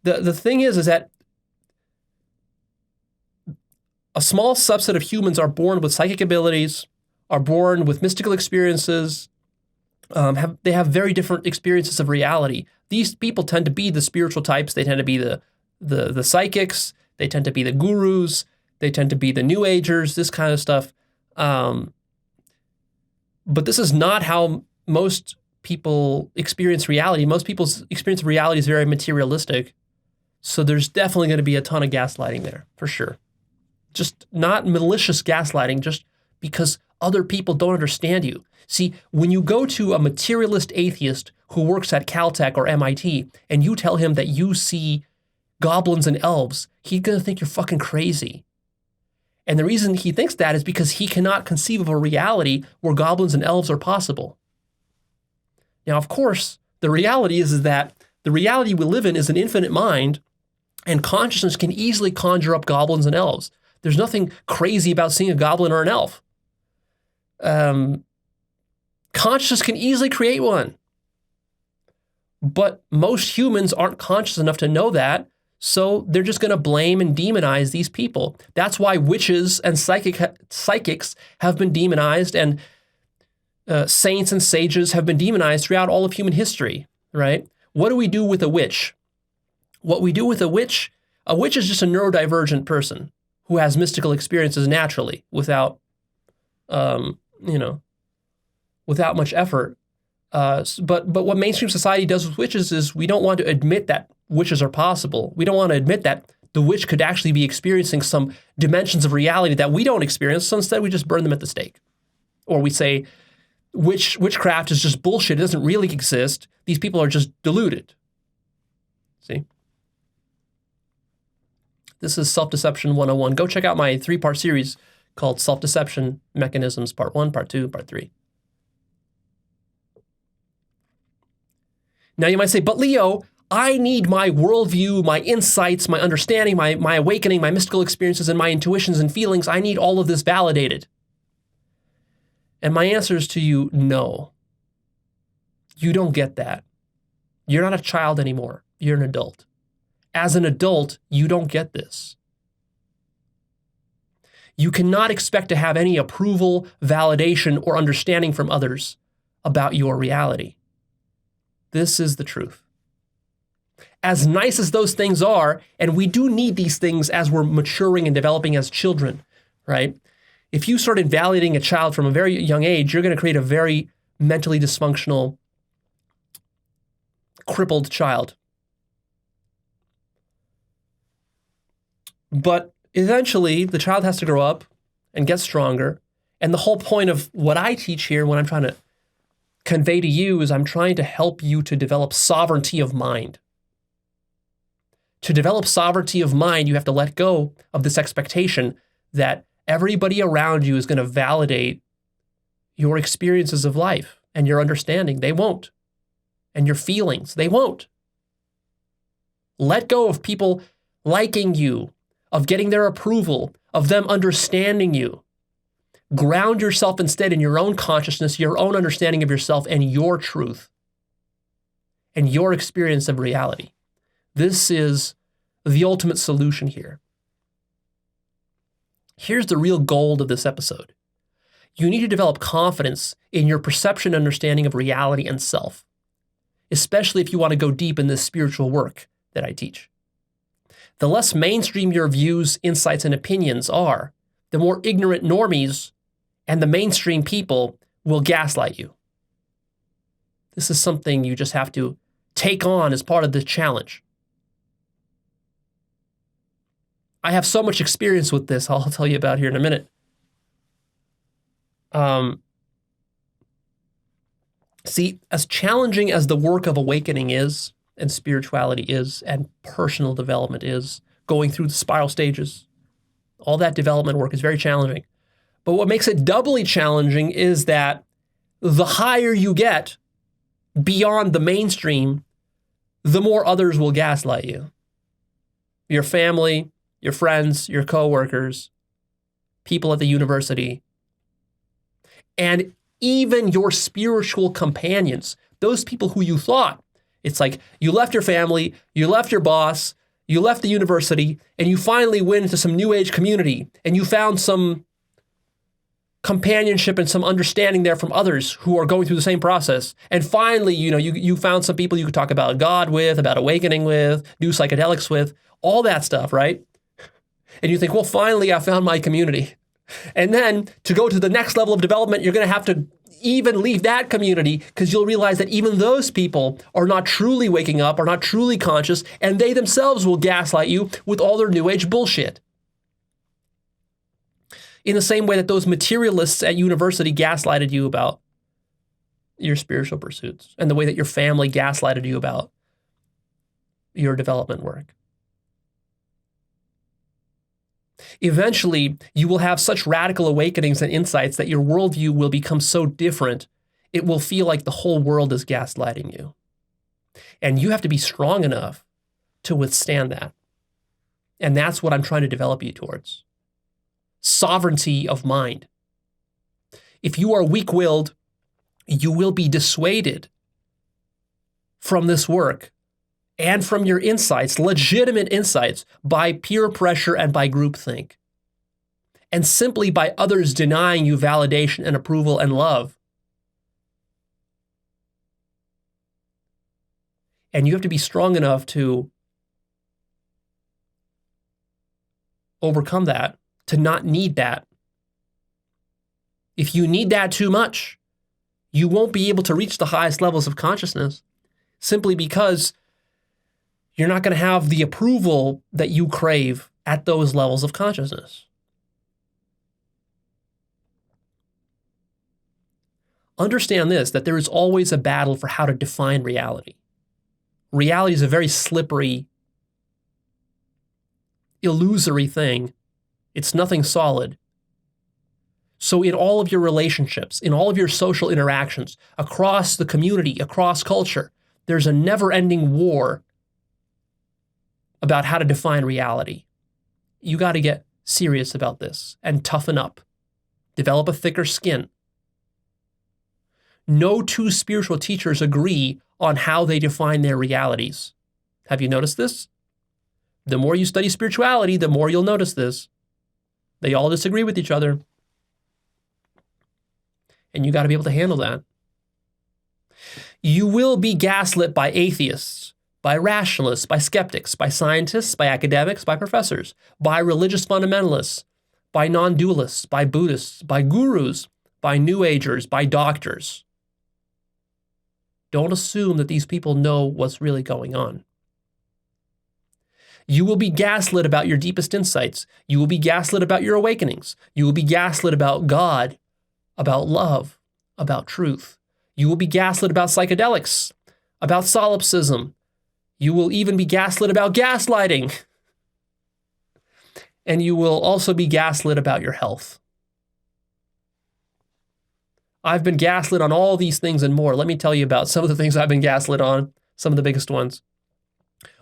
The thing is that a small subset of humans are born with psychic abilities, are born with mystical experiences, they have very different experiences of reality. These people tend to be the spiritual types. They tend to be the psychics. They tend to be the gurus. They tend to be the new agers, this kind of stuff. But this is not how most people experience reality. Most people's experience of reality is very materialistic. So there's definitely going to be a ton of gaslighting there, for sure. Just not malicious gaslighting, just because other people don't understand you. See, when you go to a materialist atheist who works at Caltech or MIT and you tell him that you see goblins and elves, he's going to think you're fucking crazy. And the reason he thinks that is because he cannot conceive of a reality where goblins and elves are possible. Now, of course, the reality is that the reality we live in is an infinite mind, and consciousness can easily conjure up goblins and elves. There's nothing crazy about seeing a goblin or an elf. Consciousness can easily create one. But most humans aren't conscious enough to know that, so they're just going to blame and demonize these people. That's why witches and psychics have been demonized, and saints and sages have been demonized throughout all of human history, right? What do we do with a witch? What we do with a witch is just a neurodivergent person who has mystical experiences naturally without much effort. But what mainstream society does with witches is we don't want to admit that witches are possible. We don't want to admit that the witch could actually be experiencing some dimensions of reality that we don't experience, so instead we just burn them at the stake. Or we say witchcraft is just bullshit. It doesn't really exist. These people are just deluded. See? This is Self-Deception 101. Go check out my 3-part series called Self-Deception Mechanisms, Part 1, Part 2, Part 3. Now you might say, but Leo, I need my worldview, my insights, my understanding, my awakening, my mystical experiences, and my intuitions and feelings. I need all of this validated. And my answer is to you, no. You don't get that. You're not a child anymore. You're an adult. As an adult, you don't get this. You cannot expect to have any approval, validation, or understanding from others about your reality. This is the truth. As nice as those things are, and we do need these things as we're maturing and developing as children, right? If you start invalidating a child from a very young age, you're going to create a very mentally dysfunctional, crippled child. But eventually, the child has to grow up and get stronger. And the whole point of what I teach here when I'm trying to convey to you is I'm trying to help you to develop sovereignty of mind. To develop sovereignty of mind, you have to let go of this expectation that everybody around you is going to validate your experiences of life and your understanding. They won't. And your feelings. They won't. Let go of people liking you, of getting their approval, of them understanding you. Ground yourself instead in your own consciousness, your own understanding of yourself and your truth and your experience of reality. This is the ultimate solution here. Here's the real gold of this episode. You need to develop confidence in your perception and understanding of reality and self, especially if you want to go deep in this spiritual work that I teach. The less mainstream your views, insights, and opinions are, the more ignorant normies and the mainstream people will gaslight you. This is something you just have to take on as part of the challenge. I have so much experience with this, I'll tell you about here in a minute. See, as challenging as the work of awakening is, and spirituality is, and personal development is, going through the spiral stages, all that development work is very challenging. But what makes it doubly challenging is that the higher you get beyond the mainstream, the more others will gaslight you. Your family, your friends, your coworkers, people at the university, and even your spiritual companions, those people who you thought, it's like you left your family, you left your boss, you left the university, and you finally went into some new age community, and you found some companionship and some understanding there from others who are going through the same process. And finally, you found some people you could talk about God with, about awakening with, do psychedelics with, all that stuff, right? And you think, well, finally, I found my community. And then to go to the next level of development, you're going to have to even leave that community because you'll realize that even those people are not truly waking up, are not truly conscious, and they themselves will gaslight you with all their new age bullshit. In the same way that those materialists at university gaslighted you about your spiritual pursuits and the way that your family gaslighted you about your development work. Eventually, you will have such radical awakenings and insights that your worldview will become so different, it will feel like the whole world is gaslighting you. And you have to be strong enough to withstand that. And that's what I'm trying to develop you towards. Sovereignty of mind. If you are weak-willed, you will be dissuaded from this work and from your insights, legitimate insights, by peer pressure and by groupthink. And simply by others denying you validation and approval and love. And you have to be strong enough to overcome that, to not need that. If you need that too much, you won't be able to reach the highest levels of consciousness simply because you're not going to have the approval that you crave at those levels of consciousness. Understand this, that there is always a battle for how to define reality. Reality is a very slippery, illusory thing. It's nothing solid. So in all of your relationships, in all of your social interactions, across the community, across culture, there's a never-ending war about how to define reality. You got to get serious about this and toughen up. Develop a thicker skin. No two spiritual teachers agree on how they define their realities. Have you noticed this? The more you study spirituality, the more you'll notice this. They all disagree with each other. And you got to be able to handle that. You will be gaslit by atheists, by rationalists, by skeptics, by scientists, by academics, by professors, by religious fundamentalists, by non-dualists, by Buddhists, by gurus, by New Agers, by doctors. Don't assume that these people know what's really going on. You will be gaslit about your deepest insights. You will be gaslit about your awakenings. You will be gaslit about God, about love, about truth. You will be gaslit about psychedelics, about solipsism. You will even be gaslit about gaslighting. And you will also be gaslit about your health. I've been gaslit on all these things and more. Let me tell you about some of the things I've been gaslit on, some of the biggest ones.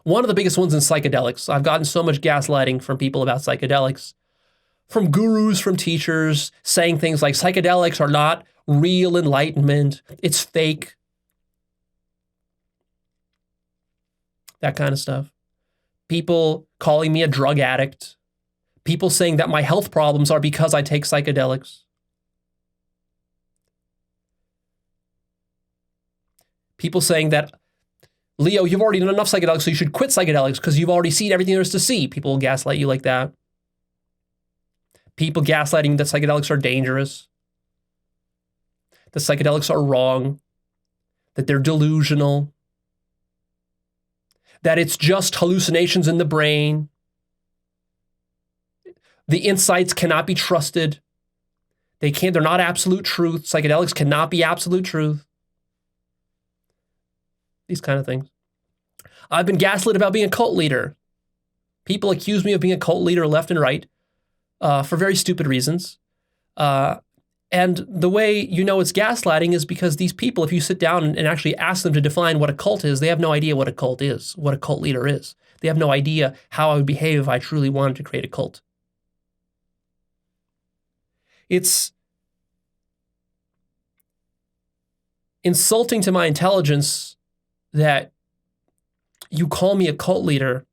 One of the biggest ones is psychedelics. I've gotten so much gaslighting from people about psychedelics, from gurus, from teachers, saying things like psychedelics are not real enlightenment, it's fake. That kind of stuff. People calling me a drug addict. People saying that my health problems are because I take psychedelics. People saying that, Leo, you've already done enough psychedelics, so you should quit psychedelics because you've already seen everything there is to see. People will gaslight you like that. People gaslighting that psychedelics are dangerous, that psychedelics are wrong, that they're delusional, that it's just hallucinations in the brain. The insights cannot be trusted. They're not absolute truth. Psychedelics cannot be absolute truth. These kind of things. I've been gaslit about being a cult leader. People accuse me of being a cult leader left and right for very stupid reasons. And the way you know it's gaslighting is because these people, if you sit down and actually ask them to define what a cult is, they have no idea what a cult is, what a cult leader is. They have no idea how I would behave if I truly wanted to create a cult. It's insulting to my intelligence that you call me a cult leader,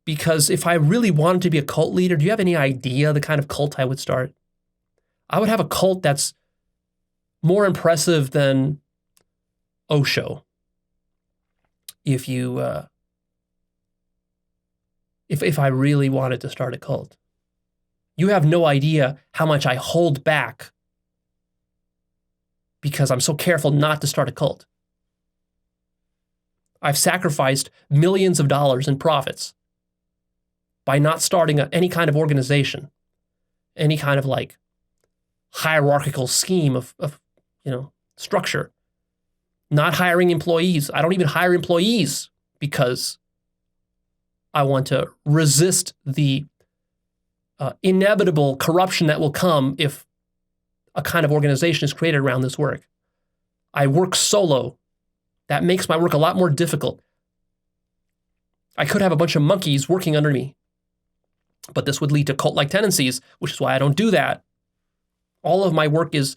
because if I really wanted to be a cult leader, do you have any idea the kind of cult I would start? I would have a cult that's more impressive than Osho. If I really wanted to start a cult. You have no idea how much I hold back because I'm so careful not to start a cult. I've sacrificed millions of dollars in profits by not starting any kind of organization, any kind of like hierarchical scheme of structure, not hiring employees. I don't even hire employees because I want to resist the inevitable corruption that will come if a kind of organization is created around this work. I work solo. That makes my work a lot more difficult. I could have a bunch of monkeys working under me, but this would lead to cult-like tendencies, which is why I don't do that. All of my work is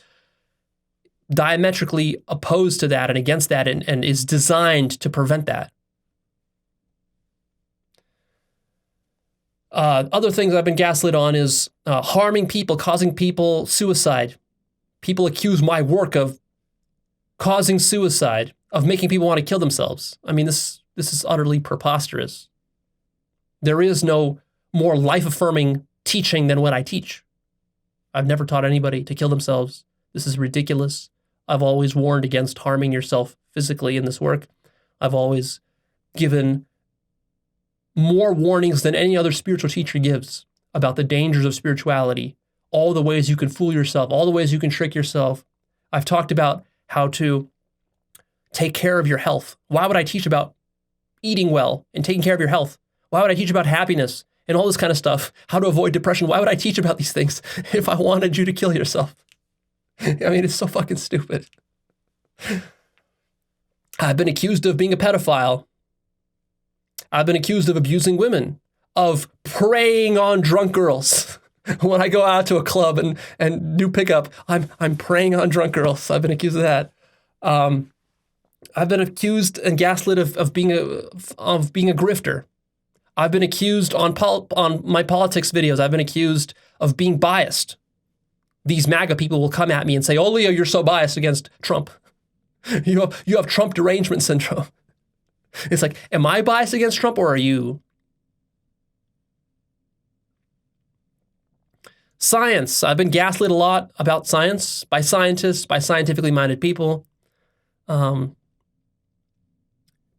diametrically opposed to that and against that and is designed to prevent that. Other things I've been gaslit on is harming people, causing people suicide. People accuse my work of causing suicide, of making people want to kill themselves. I mean, this is utterly preposterous. There is no more life-affirming teaching than what I teach. I've never taught anybody to kill themselves. This is ridiculous. I've always warned against harming yourself physically in this work. I've always given more warnings than any other spiritual teacher gives about the dangers of spirituality, all the ways you can fool yourself, all the ways you can trick yourself. I've talked about how to take care of your health. Why would I teach about eating well and taking care of your health? Why would I teach about happiness and all this kind of stuff? How to avoid depression? Why would I teach about these things if I wanted you to kill yourself? I mean, it's so fucking stupid. I've been accused of being a pedophile. I've been accused of abusing women, of preying on drunk girls. When I go out to a club and do pickup, I'm preying on drunk girls. I've been accused of that. I've been accused and gaslit of being a grifter. I've been accused on my politics videos. I've been accused of being biased. These MAGA people will come at me and say, "Oh, Leo, you're so biased against Trump. You have Trump derangement syndrome." It's like, am I biased against Trump or are you? Science. I've been gaslit a lot about science by scientists, by scientifically minded people.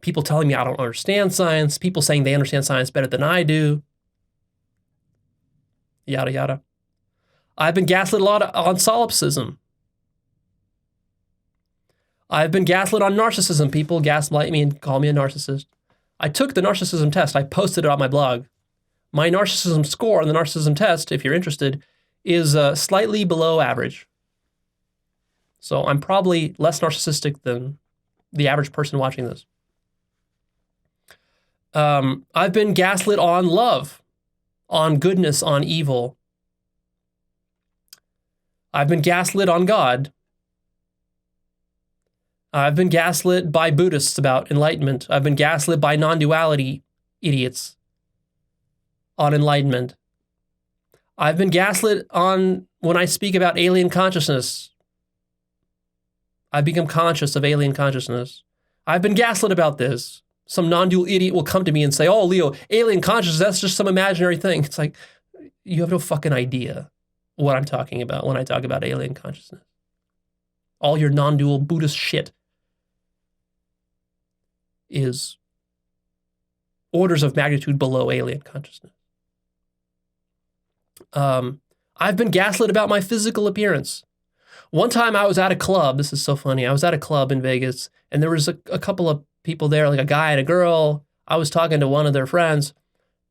People telling me I don't understand science. People saying they understand science better than I do. Yada, yada. I've been gaslit a lot on solipsism. I've been gaslit on narcissism. People gaslight me and call me a narcissist. I took the narcissism test. I posted it on my blog. My narcissism score on the narcissism test, if you're interested, is slightly below average. So I'm probably less narcissistic than the average person watching this. I've been gaslit on love, on goodness, on evil. I've been gaslit on God. I've been gaslit by Buddhists about enlightenment. I've been gaslit by non-duality idiots on enlightenment. I've been gaslit on when I speak about alien consciousness. I've become conscious of alien consciousness. I've been gaslit about this. Some non-dual idiot will come to me and say, oh, Leo, alien consciousness, that's just some imaginary thing. It's like, you have no fucking idea what I'm talking about when I talk about alien consciousness. All your non-dual Buddhist shit is orders of magnitude below alien consciousness. I've been gaslit about my physical appearance. One time I was at a club. This is so funny. I was at a club in Vegas, and there was a couple of people there, like a guy and a girl. I was talking to one of their friends,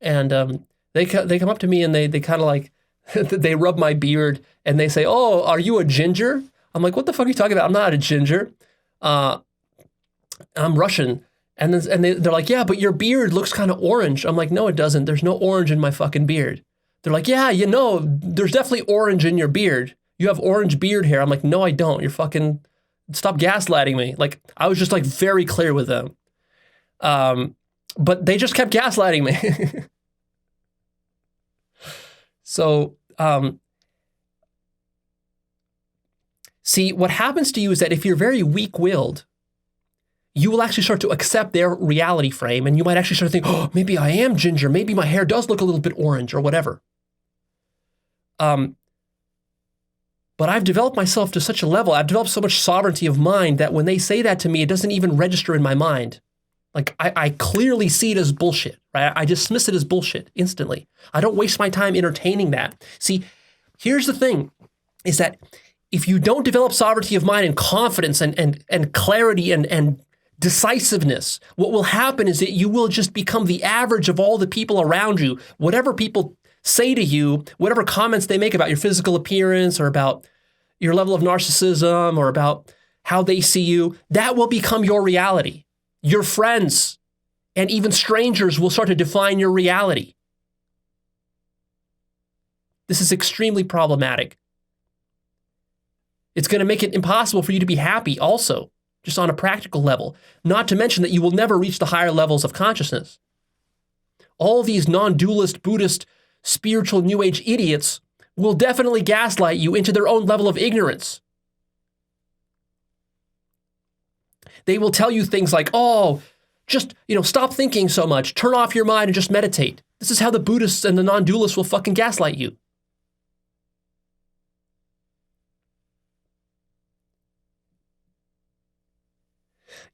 and they come up to me and they kind of like, they rub my beard and they say, oh, are you a ginger? I'm like, what the fuck are you talking about? I'm not a ginger. I'm Russian. And they're like, yeah, but your beard looks kind of orange. I'm like, no, it doesn't. There's no orange in my fucking beard. They're like, yeah, you know, there's definitely orange in your beard. You have orange beard hair. I'm like, no, I don't. You're fucking, stop gaslighting me. Like, I was just like very clear with them. But they just kept gaslighting me. So, see, what happens to you is that if you're very weak-willed, you will actually start to accept their reality frame, and you might actually start to think, oh, maybe I am ginger. Maybe my hair does look a little bit orange or whatever. But I've developed myself to such a level, I've developed so much sovereignty of mind that when they say that to me, it doesn't even register in my mind. Like, I clearly see it as bullshit, right? I dismiss it as bullshit instantly. I don't waste my time entertaining that. See, here's the thing, is that if you don't develop sovereignty of mind and confidence and clarity and decisiveness, what will happen is that you will just become the average of all the people around you. Whatever people say to you, whatever comments they make about your physical appearance or about your level of narcissism or about how they see you, that will become your reality. Your friends and even strangers will start to define your reality. This is extremely problematic. It's going to make it impossible for you to be happy also, just on a practical level, not to mention that you will never reach the higher levels of consciousness. All these non-dualist, Buddhist, spiritual New Age idiots will definitely gaslight you into their own level of ignorance. They will tell you things like, oh, just, stop thinking so much, turn off your mind and just meditate. This is how the Buddhists and the non-dualists will fucking gaslight you.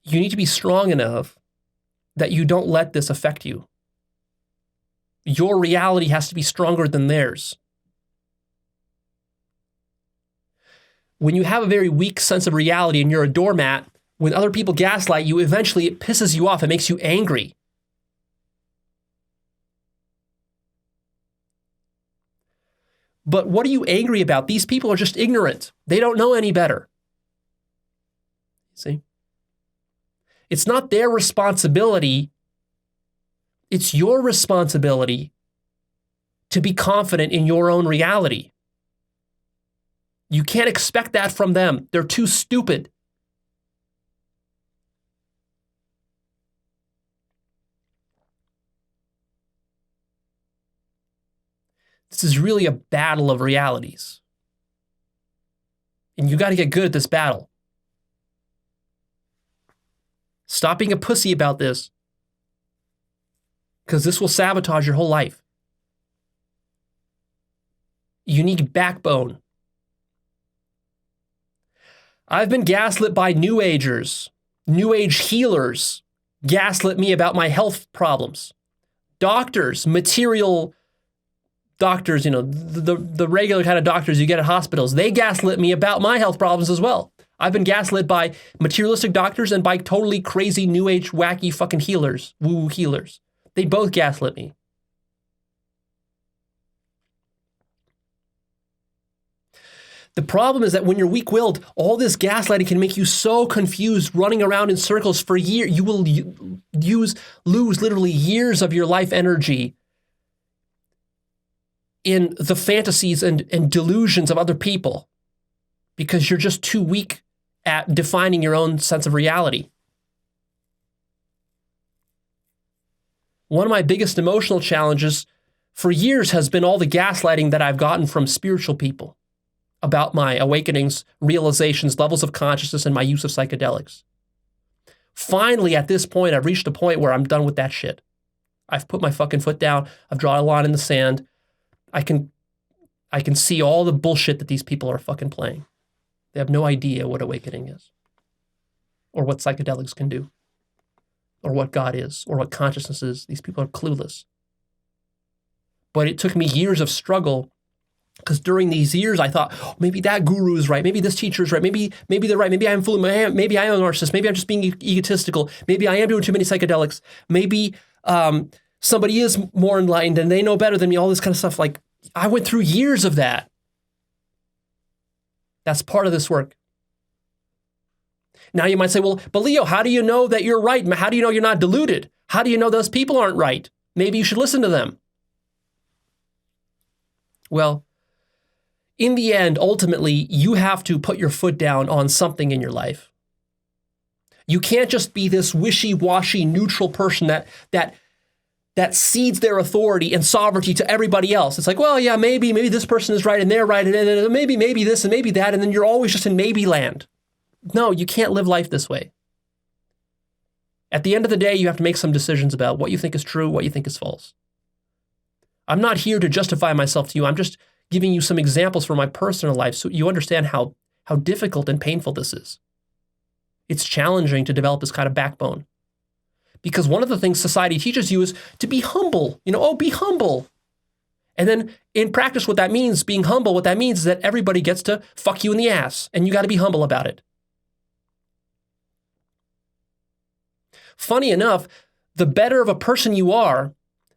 You need to be strong enough that you don't let this affect you. Your reality has to be stronger than theirs. When you have a very weak sense of reality and you're a doormat, when other people gaslight you, eventually it pisses you off. It makes you angry. But what are you angry about? These people are just ignorant. They don't know any better. See? It's not their responsibility. It's your responsibility to be confident in your own reality. You can't expect that from them. They're too stupid. This is really a battle of realities. And you got to get good at this battle. Stop being a pussy about this, because this will sabotage your whole life. You need backbone. I've been gaslit by New Agers. New Age healers gaslit me about my health problems. Doctors, material doctors, the regular kind of doctors you get at hospitals, they gaslit me about my health problems as well. I've been gaslit by materialistic doctors and by totally crazy New Age wacky fucking healers, woo-woo healers. They both gaslit me. The problem is that when you're weak-willed, all this gaslighting can make you so confused, running around in circles for years. You will lose literally years of your life energy in the fantasies and delusions of other people because you're just too weak at defining your own sense of reality. One of my biggest emotional challenges for years has been all the gaslighting that I've gotten from spiritual people about my awakenings, realizations, levels of consciousness, and my use of psychedelics. Finally, at this point, I've reached a point where I'm done with that shit. I've put my fucking foot down. I've drawn a line in the sand. I can see all the bullshit that these people are fucking playing. They have no idea what awakening is, or what psychedelics can do, or what God is, or what consciousness is. These people are clueless. But it took me years of struggle, because during these years I thought, oh, maybe that guru is right. Maybe this teacher is right. Maybe they're right. Maybe I'm fooling. Maybe I am a narcissist. Maybe I'm just being egotistical. Maybe I am doing too many psychedelics. Maybe somebody is more enlightened and they know better than me. All this kind of stuff. Like, I went through years of that. That's part of this work. Now you might say, well, but Leo, how do you know that you're right? How do you know you're not deluded? How do you know those people aren't right? Maybe you should listen to them. Well, in the end, ultimately, you have to put your foot down on something in your life. You can't just be this wishy-washy, neutral person that cedes their authority and sovereignty to everybody else. It's like, well, yeah, maybe this person is right and they're right, and maybe this and maybe that, and then you're always just in maybe land. No, you can't live life this way. At the end of the day, you have to make some decisions about what you think is true, what you think is false. I'm not here to justify myself to you. I'm just giving you some examples from my personal life so you understand how difficult and painful this is. It's challenging to develop this kind of backbone. Because one of the things society teaches you is to be humble. Be humble. And then in practice, what that means, being humble, what that means is that everybody gets to fuck you in the ass, and you got to be humble about it. Funny enough, the better of a person you are,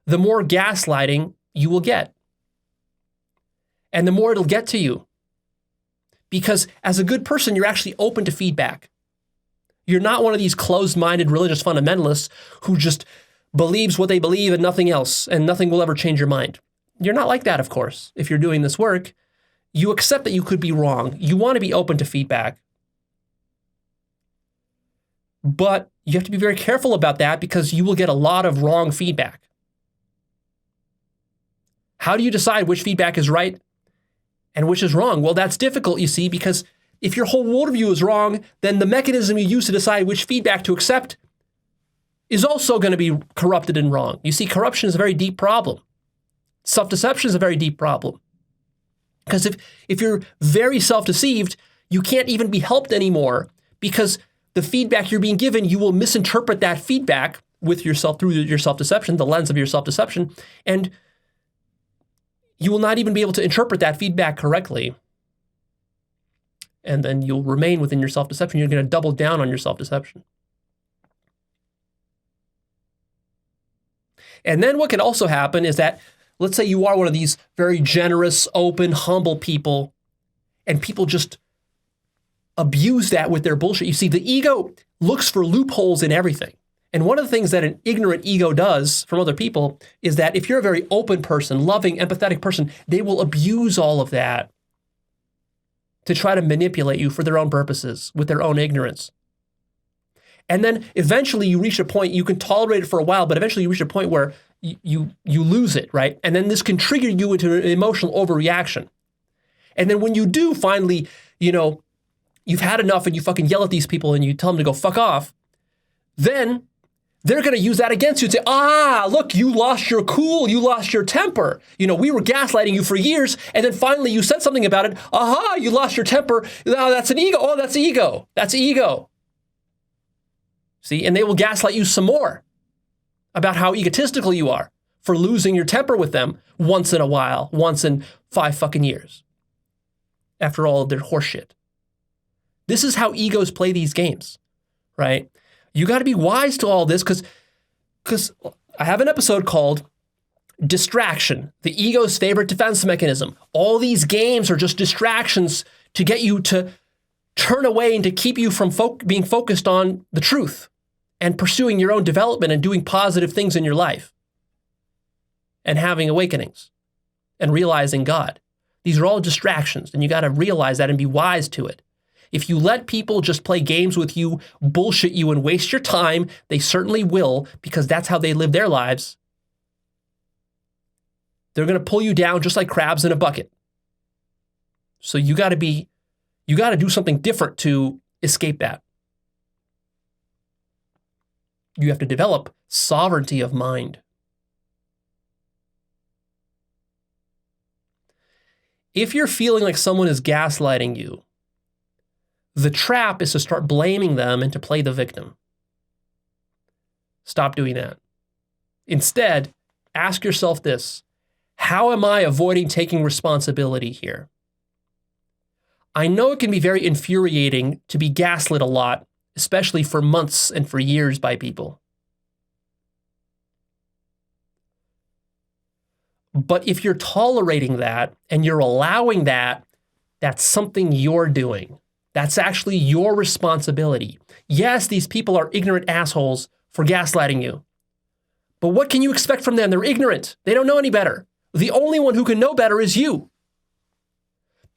the more gaslighting you will get. And the more it'll get to you. Because as a good person, you're actually open to feedback. You're not one of these closed-minded religious fundamentalists who just believes what they believe and nothing else, and nothing will ever change your mind. You're not like that, of course. If you're doing this work, you accept that you could be wrong. You want to be open to feedback. But you have to be very careful about that because you will get a lot of wrong feedback. How do you decide which feedback is right and which is wrong? Well, that's difficult, you see, because if your whole worldview is wrong, then the mechanism you use to decide which feedback to accept is also going to be corrupted and wrong. You see, corruption is a very deep problem. Self-deception is a very deep problem. Because if you're very self-deceived, you can't even be helped anymore because the feedback you're being given, you will misinterpret that feedback with yourself through your self-deception, the lens of your self-deception, and you will not even be able to interpret that feedback correctly. And then you'll remain within your self-deception. You're going to double down on your self-deception. And then what can also happen is that, let's say you are one of these very generous, open, humble people, and people just abuse that with their bullshit. You see, the ego looks for loopholes in everything. And one of the things that an ignorant ego does from other people is that if you're a very open person, loving, empathetic person, they will abuse all of that to try to manipulate you for their own purposes, with their own ignorance. And then eventually you reach a point, you can tolerate it for a while, but eventually you reach a point where you lose it, right? And then this can trigger you into an emotional overreaction. And then when you do finally, you've had enough and you fucking yell at these people and you tell them to go fuck off, then they're going to use that against you and say, look, you lost your cool, you lost your temper. We were gaslighting you for years, and then finally you said something about it. You lost your temper. Oh, that's an ego. Oh, that's ego. That's ego. See, and they will gaslight you some more about how egotistical you are for losing your temper with them once in a while, once in 5 fucking years, after all of their horseshit. This is how egos play these games, right? You got to be wise to all this because I have an episode called Distraction, the ego's favorite defense mechanism. All these games are just distractions to get you to turn away and to keep you from being focused on the truth and pursuing your own development and doing positive things in your life and having awakenings and realizing God. These are all distractions, and you got to realize that and be wise to it. If you let people just play games with you, bullshit you, and waste your time, they certainly will, because that's how they live their lives. They're going to pull you down just like crabs in a bucket. So you got to do something different to escape that. You have to develop sovereignty of mind. If you're feeling like someone is gaslighting you, the trap is to start blaming them and to play the victim. Stop doing that. Instead, ask yourself this: how am I avoiding taking responsibility here? I know it can be very infuriating to be gaslit a lot, especially for months and for years by people. But if you're tolerating that and you're allowing that, that's something you're doing. That's actually your responsibility. Yes, these people are ignorant assholes for gaslighting you. But what can you expect from them? They're ignorant. They don't know any better. The only one who can know better is you.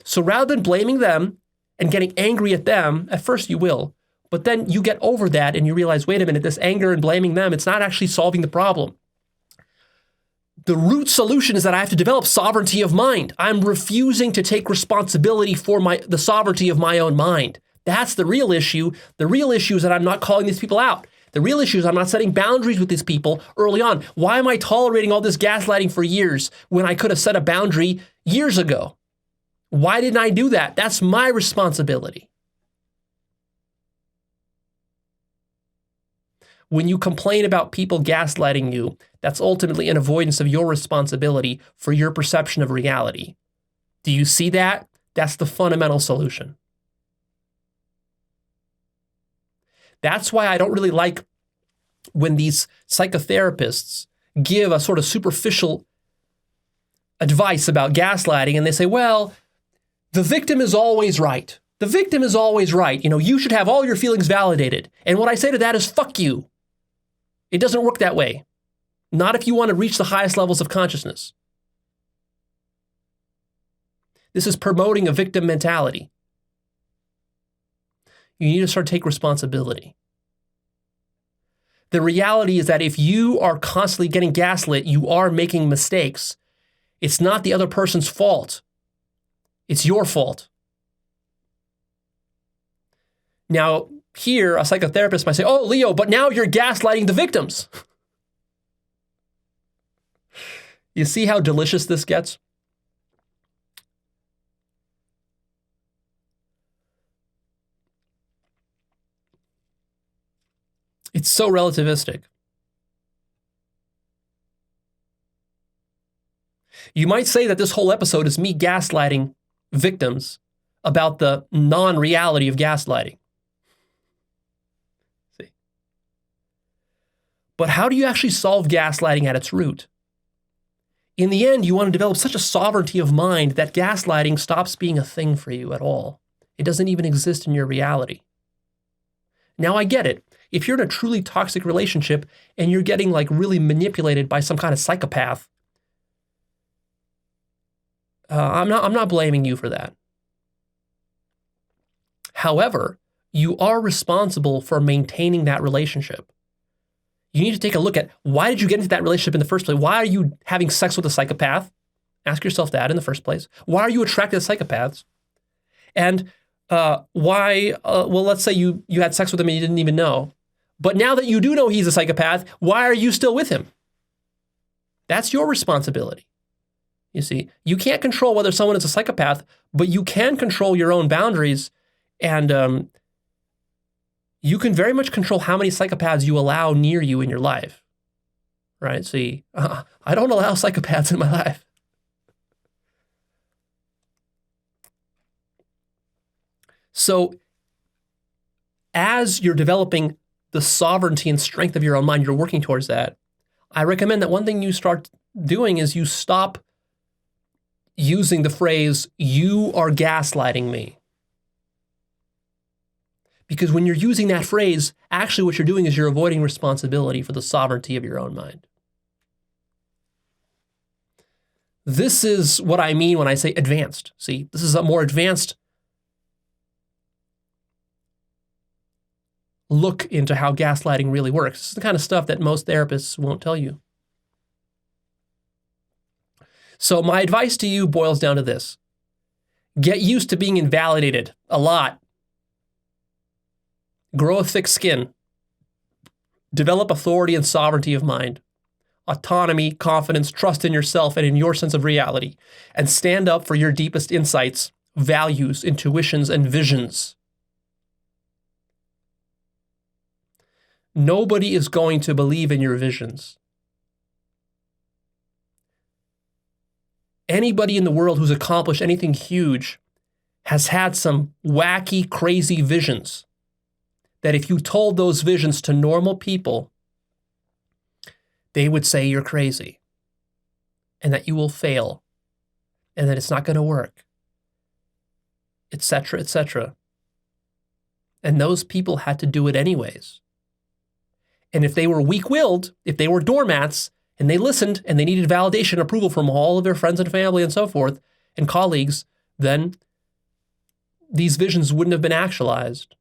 So rather than blaming them and getting angry at them, at first you will, but then you get over that and you realize, wait a minute, this anger and blaming them, it's not actually solving the problem. The root solution is that I have to develop sovereignty of mind. I'm refusing to take responsibility for the sovereignty of my own mind. That's the real issue. The real issue is that I'm not calling these people out. The real issue is I'm not setting boundaries with these people early on. Why am I tolerating all this gaslighting for years when I could have set a boundary years ago? Why didn't I do that? That's my responsibility. When you complain about people gaslighting you, that's ultimately an avoidance of your responsibility for your perception of reality. Do you see that? That's the fundamental solution. That's why I don't really like when these psychotherapists give a sort of superficial advice about gaslighting and they say, well, the victim is always right. The victim is always right. You should have all your feelings validated. And what I say to that is, fuck you. It doesn't work that way. Not if you want to reach the highest levels of consciousness. This is promoting a victim mentality. You need to start to take responsibility. The reality is that if you are constantly getting gaslit, you are making mistakes. It's not the other person's fault. It's your fault. Now, here, a psychotherapist might say, oh, Leo, but now you're gaslighting the victims. You see how delicious this gets? It's so relativistic. You might say that this whole episode is me gaslighting victims about the non-reality of gaslighting. See? But how do you actually solve gaslighting at its root? In the end, you want to develop such a sovereignty of mind that gaslighting stops being a thing for you at all. It doesn't even exist in your reality. Now, I get it. If you're in a truly toxic relationship and you're getting really manipulated by some kind of psychopath, I'm not blaming you for that. However, you are responsible for maintaining that relationship. You need to take a look at, why did you get into that relationship in the first place? Why are you having sex with a psychopath? Ask yourself that in the first place. Why are you attracted to psychopaths? And why, let's say you had sex with him and you didn't even know. But now that you do know he's a psychopath, why are you still with him? That's your responsibility. You see, you can't control whether someone is a psychopath, but you can control your own boundaries, and you can very much control how many psychopaths you allow near you in your life, right? See, I don't allow psychopaths in my life. So as you're developing the sovereignty and strength of your own mind, you're working towards that. I recommend that one thing you start doing is you stop using the phrase, you are gaslighting me. Because when you're using that phrase, actually what you're doing is you're avoiding responsibility for the sovereignty of your own mind. This is what I mean when I say advanced. See, this is a more advanced look into how gaslighting really works. This is the kind of stuff that most therapists won't tell you. So my advice to you boils down to this. Get used to being invalidated a lot. Grow a thick skin. Develop authority and sovereignty of mind. Autonomy, confidence, trust in yourself and in your sense of reality. And stand up for your deepest insights, values, intuitions, and visions. Nobody is going to believe in your visions. Anybody in the world who's accomplished anything huge has had some wacky, crazy visions that if you told those visions to normal people, they would say you're crazy and that you will fail and that it's not going to work, etc., etc. And those people had to do it anyways. And if they were weak-willed, if they were doormats, and they listened and they needed validation and approval from all of their friends and family and so forth and colleagues, then these visions wouldn't have been actualized.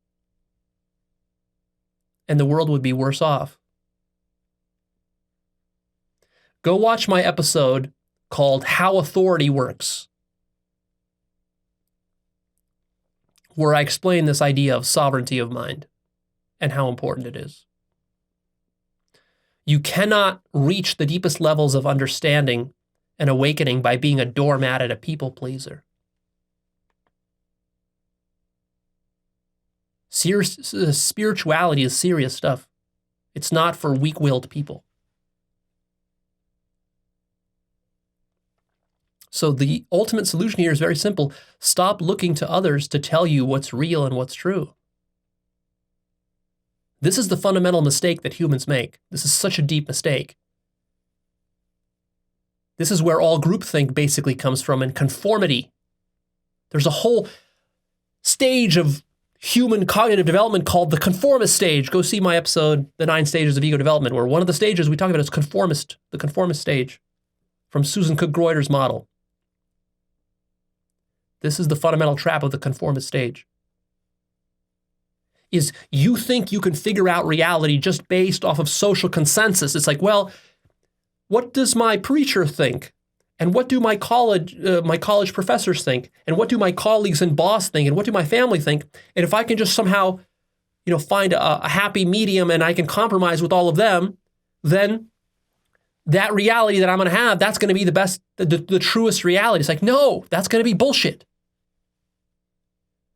And the world would be worse off. Go watch my episode called How Authority Works, where I explain this idea of sovereignty of mind and how important it is. You cannot reach the deepest levels of understanding and awakening by being a doormat and a people pleaser. Spirituality is serious stuff. It's not for weak-willed people. So the ultimate solution here is very simple. Stop looking to others to tell you what's real and what's true. This is the fundamental mistake that humans make. This is such a deep mistake. This is where all groupthink basically comes from, and conformity. There's a whole stage of human cognitive development called the conformist stage. Go see my episode, The 9 Stages of Ego Development, where one of the stages we talk about is the conformist stage from Susan Cook-Greuter's model. This is the fundamental trap of the conformist stage. Is you think you can figure out reality just based off of social consensus. It's like, well, what does my preacher think? And what do my college professors think? And what do my colleagues and boss think? And what do my family think? And if I can just somehow, find a happy medium and I can compromise with all of them, then that reality that I'm going to have, that's going to be the best, the truest reality. It's like, no, that's going to be bullshit.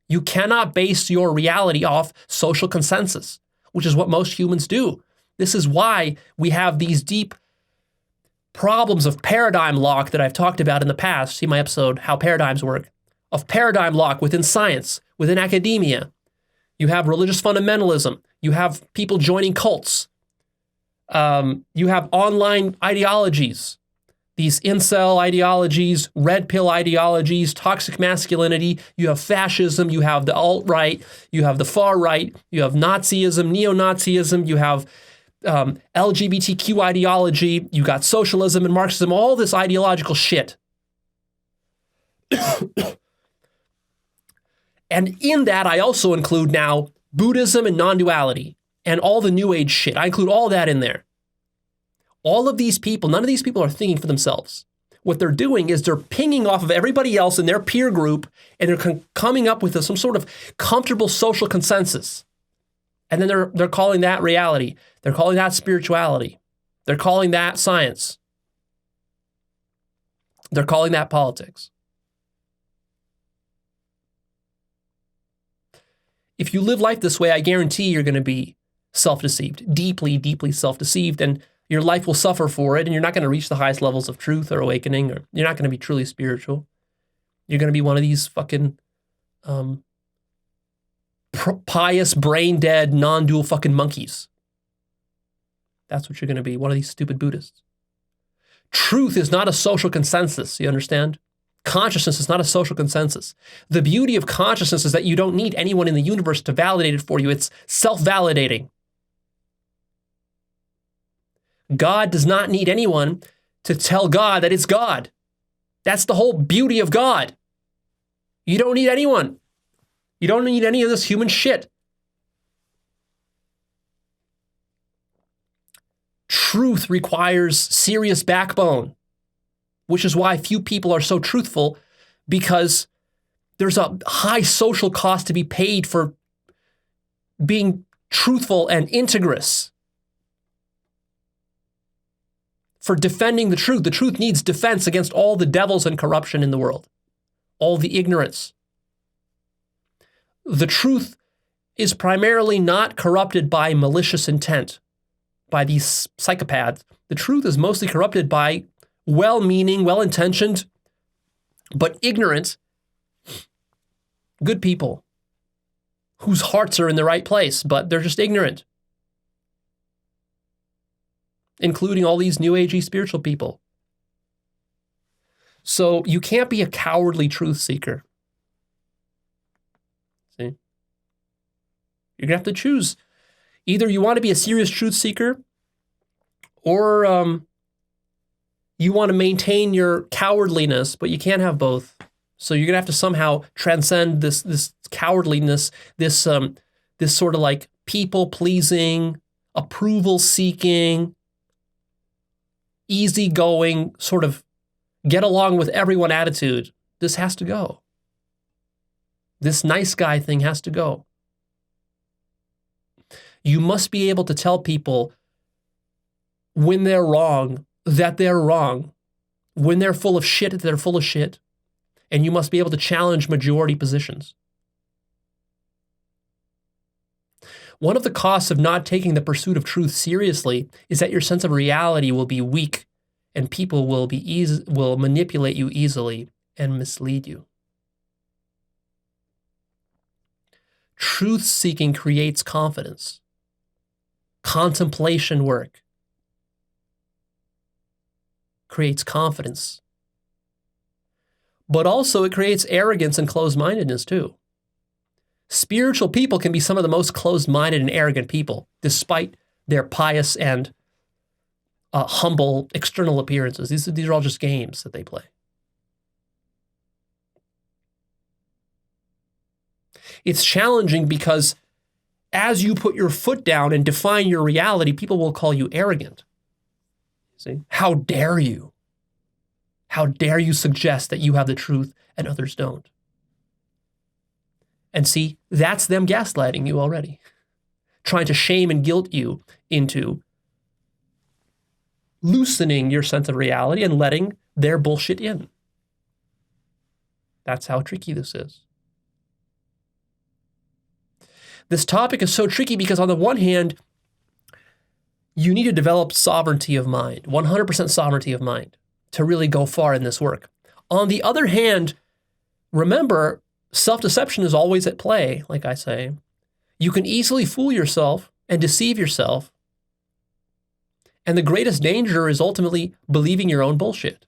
You cannot base your reality off social consensus, which is what most humans do. This is why we have these deep problems of paradigm lock that I've talked about in the past. See my episode, How Paradigms Work, of paradigm lock within science, within academia. You have religious fundamentalism. You have people joining cults. You have online ideologies. These incel ideologies, red pill ideologies, toxic masculinity, you have fascism, you have the alt-right, you have the far right, you have Nazism, neo-Nazism, you have LGBTQ ideology, you got socialism and Marxism, all this ideological shit. And in that, I also include now Buddhism and non-duality and all the New Age shit. I include all that in there. All of these people, none of these people are thinking for themselves. What they're doing is they're pinging off of everybody else in their peer group, and they're coming up with some sort of comfortable social consensus. And then they're calling that reality. They're calling that spirituality. They're calling that science. They're calling that politics. If you live life this way, I guarantee you're going to be self-deceived, deeply, deeply self-deceived, and your life will suffer for it, and you're not going to reach the highest levels of truth or awakening, or you're not going to be truly spiritual. You're going to be one of these fucking pious, brain-dead, non-dual fucking monkeys. That's what you're going to be, one of these stupid Buddhists. Truth is not a social consensus, you understand? Consciousness is not a social consensus. The beauty of consciousness is that you don't need anyone in the universe to validate it for you. It's self-validating. God does not need anyone to tell God that it's God. That's the whole beauty of God. You don't need anyone. You don't need any of this human shit. Truth requires serious backbone. which is why few people are so truthful, because there's a high social cost to be paid for being truthful and integrous, for defending the truth. The truth needs defense against all the devils and corruption in the world, all the ignorance. The truth is primarily not corrupted by malicious intent, by these psychopaths. The truth is mostly corrupted by well-meaning, well-intentioned, but ignorant, good people whose hearts are in the right place, but they're just ignorant, including all these new agey spiritual people. So you can't be a cowardly truth seeker. See? You're going to have to choose. Either you want to be a serious truth seeker, or you want to maintain your cowardliness, but you can't have both. So you're going to have to somehow transcend this cowardliness, this sort of like people-pleasing, approval-seeking, easygoing, sort of get along with everyone attitude. This has to go. This nice guy thing has to go. You must be able to tell people when they're wrong, that they're wrong. When they're full of shit, they're full of shit. And you must be able to challenge majority positions. One of the costs of not taking the pursuit of truth seriously is that your sense of reality will be weak, and people will manipulate you easily and mislead you. Truth-seeking creates confidence. Contemplation work creates confidence. But also it creates arrogance and closed-mindedness too. Spiritual people can be some of the most closed-minded and arrogant people, despite their pious and humble external appearances. These are all just games that they play. It's challenging because as you put your foot down and define your reality, people will call you arrogant. See? How dare you? How dare you suggest that you have the truth and others don't? And see, that's them gaslighting you already, trying to shame and guilt you into loosening your sense of reality and letting their bullshit in. That's how tricky this is. This topic is so tricky because on the one hand, you need to develop sovereignty of mind, 100% sovereignty of mind, to really go far in this work. On the other hand, remember, self-deception is always at play, like I say. You can easily fool yourself and deceive yourself. And the greatest danger is ultimately believing your own bullshit.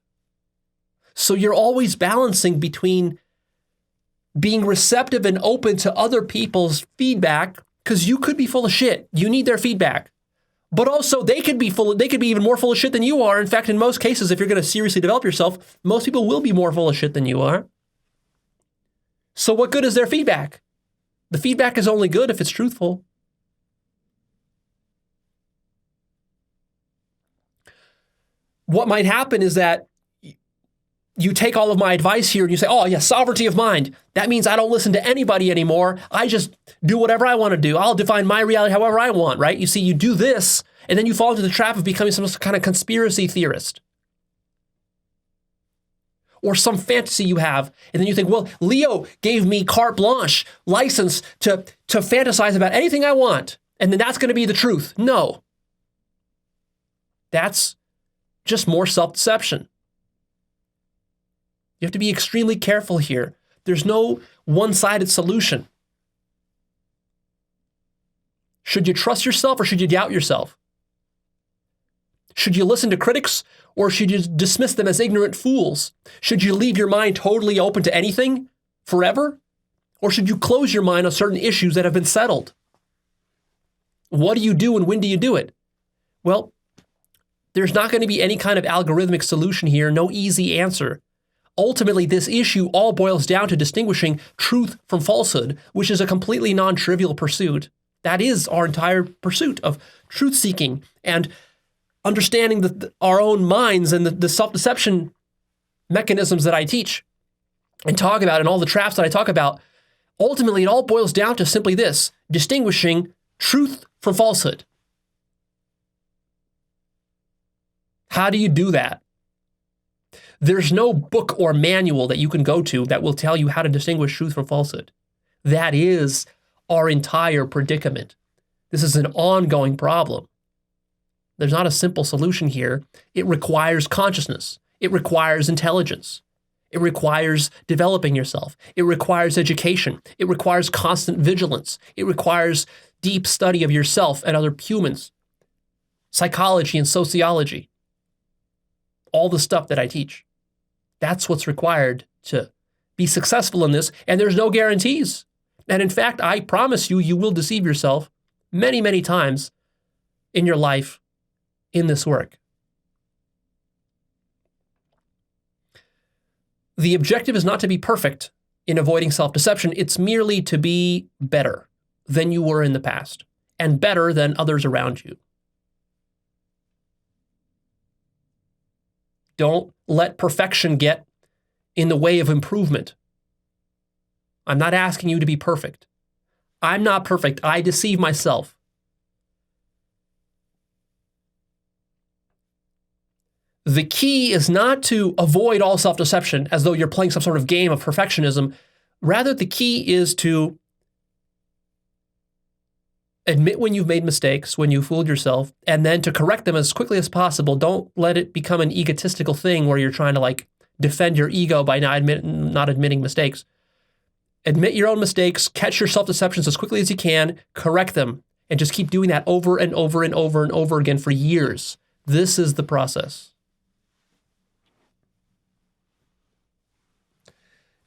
So you're always balancing between being receptive and open to other people's feedback, because you could be full of shit. You need their feedback. But also they could be even more full of shit than you are. In fact, in most cases, if you're going to seriously develop yourself, most people will be more full of shit than you are. So what good is their feedback? The feedback is only good if it's truthful. What might happen is that you take all of my advice here and you say, oh yeah, sovereignty of mind. That means I don't listen to anybody anymore. I just do whatever I want to do. I'll define my reality however I want, right? You see, you do this, and then you fall into the trap of becoming some kind of conspiracy theorist. Or some fantasy you have, and then you think, well, Leo gave me carte blanche, license to fantasize about anything I want, and then that's going to be the truth. No. That's just more self-deception. You have to be extremely careful here. There's no one-sided solution. Should you trust yourself or should you doubt yourself? Should you listen to critics or should you dismiss them as ignorant fools? Should you leave your mind totally open to anything forever? Or should you close your mind on certain issues that have been settled? What do you do and when do you do it? Well, there's not going to be any kind of algorithmic solution here, no easy answer. Ultimately, this issue all boils down to distinguishing truth from falsehood, which is a completely non-trivial pursuit. That is our entire pursuit of truth-seeking and understanding our own minds and the self-deception mechanisms that I teach and talk about and all the traps that I talk about, ultimately it all boils down to simply this: distinguishing truth from falsehood. How do you do that? There's no book or manual that you can go to that will tell you how to distinguish truth from falsehood. That is our entire predicament. This is an ongoing problem. There's not a simple solution here. It requires consciousness. It requires intelligence. It requires developing yourself. It requires education. It requires constant vigilance. It requires deep study of yourself and other humans, psychology and sociology, all the stuff that I teach. That's what's required to be successful in this, and there's no guarantees. And in fact, I promise you, you will deceive yourself many, many times in your life in this work. The objective is not to be perfect in avoiding self-deception. It's merely to be better than you were in the past and better than others around you. Don't let perfection get in the way of improvement. I'm not asking you to be perfect. I'm not perfect. I deceive myself. The key is not to avoid all self-deception as though you're playing some sort of game of perfectionism. Rather, the key is to admit when you've made mistakes, when you fooled yourself, and then to correct them as quickly as possible. Don't let it become an egotistical thing where you're trying to defend your ego by not admitting mistakes. Admit your own mistakes, catch your self-deceptions as quickly as you can, correct them, and just keep doing that over and over and over and over again for years. This is the process.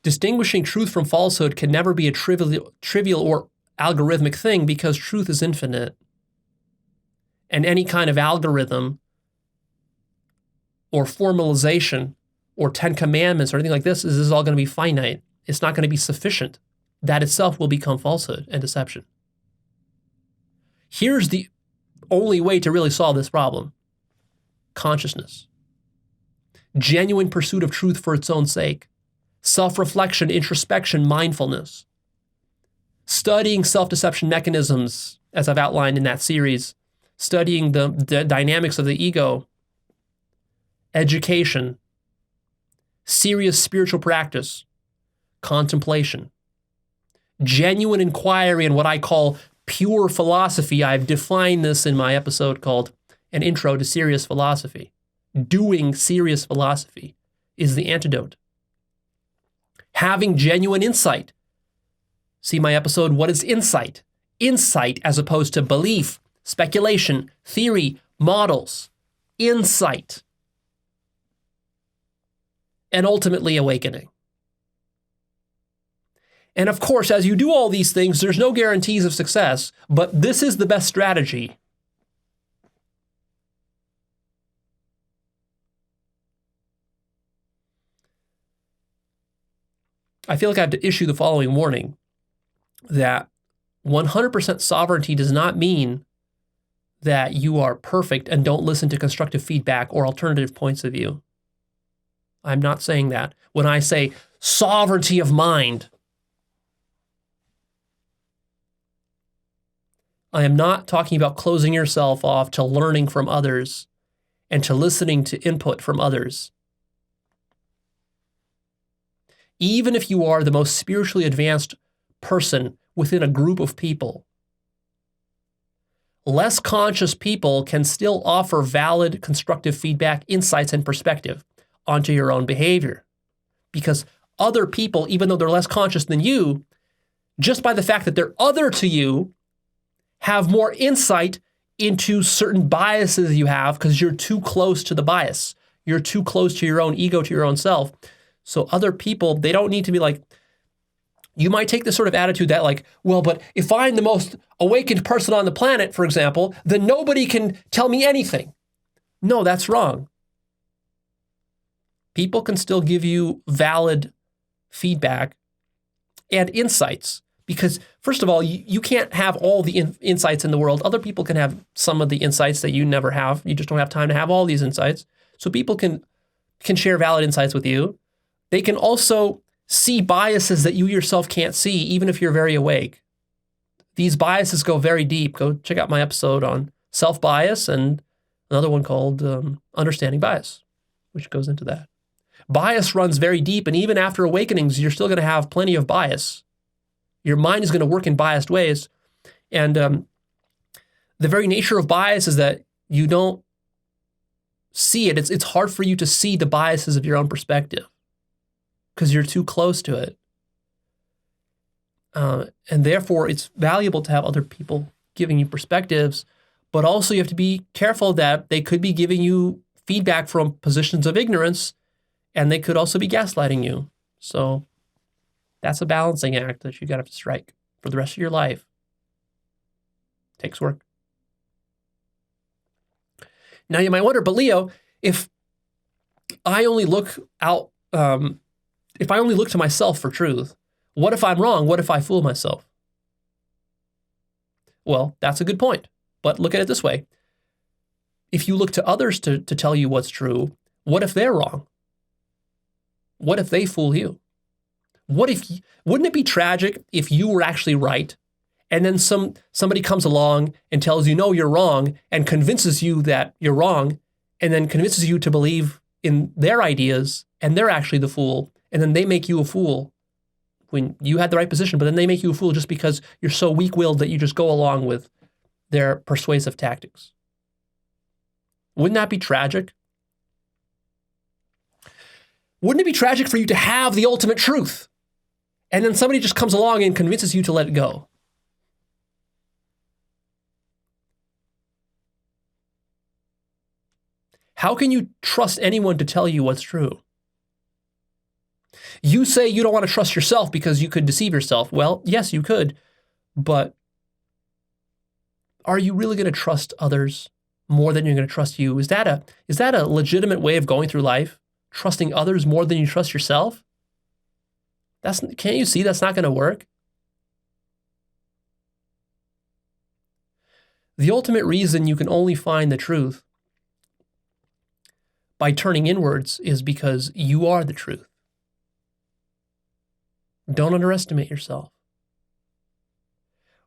Distinguishing truth from falsehood can never be a trivial or algorithmic thing because truth is infinite. And any kind of algorithm or formalization or 10 commandments or anything like this is all going to be finite. It's not going to be sufficient. That itself will become falsehood and deception. Here's the only way to really solve this problem: consciousness, genuine pursuit of truth for its own sake, self-reflection, introspection, mindfulness, studying self-deception mechanisms, as I've outlined in that series, studying the dynamics of the ego, education, serious spiritual practice, contemplation, genuine inquiry, and what I call pure philosophy. I've defined this in my episode called An Intro to Serious Philosophy. Doing serious philosophy is the antidote. Having genuine insight. See my episode, What is Insight? Insight as opposed to belief, speculation, theory, models. Insight. And ultimately awakening. And of course, as you do all these things, there's no guarantees of success, but this is the best strategy. I feel like I have to issue the following warning that 100% sovereignty does not mean that you are perfect and don't listen to constructive feedback or alternative points of view. I'm not saying that. When I say sovereignty of mind, I am not talking about closing yourself off to learning from others and to listening to input from others. Even if you are the most spiritually advanced person within a group of people, less conscious people can still offer valid, constructive feedback, insights, and perspective onto your own behavior. Because other people, even though they're less conscious than you, just by the fact that they're other to you, have more insight into certain biases you have because you're too close to the bias. You're too close to your own ego, to your own self. So other people, they don't need to be like, you might take this sort of attitude that well, but if I'm the most awakened person on the planet, for example, then nobody can tell me anything. No, that's wrong. People can still give you valid feedback and insights. Because first of all, you can't have all the insights in the world. Other people can have some of the insights that you never have. You just don't have time to have all these insights. So people can can share valid insights with you. They can also see biases that you yourself can't see, even if you're very awake. These biases go very deep. Go check out my episode on self-bias and another one called Understanding Bias, which goes into that. Bias runs very deep, and even after awakenings, you're still going to have plenty of bias. Your mind is going to work in biased ways. And the very nature of bias is that you don't see it. It's hard for you to see the biases of your own perspective because you're too close to it. And therefore, it's valuable to have other people giving you perspectives, but also you have to be careful that they could be giving you feedback from positions of ignorance, and they could also be gaslighting you. So that's a balancing act that you got to strike for the rest of your life. Takes work. Now you might wonder, but Leo, if I only look out, if I only look to myself for truth, what if I'm wrong? What if I fool myself? Well, that's a good point. But look at it this way. If you look to others to tell you what's true, what if they're wrong? What if they fool you? Wouldn't it be tragic if you were actually right, and then somebody comes along and tells you, no, you're wrong, and convinces you that you're wrong, and then convinces you to believe in their ideas, and they're actually the fool, and then they make you a fool when you had the right position, but then they make you a fool just because you're so weak-willed that you just go along with their persuasive tactics. Wouldn't that be tragic? Wouldn't it be tragic for you to have the ultimate truth, and then somebody just comes along and convinces you to let it go? How can you trust anyone to tell you what's true? You say you don't want to trust yourself because you could deceive yourself. Well, yes, you could, but are you really going to trust others more than you're going to trust you? Is that a legitimate way of going through life? Trusting others more than you trust yourself? Can't you see that's not going to work? The ultimate reason you can only find the truth by turning inwards is because you are the truth. Don't underestimate yourself.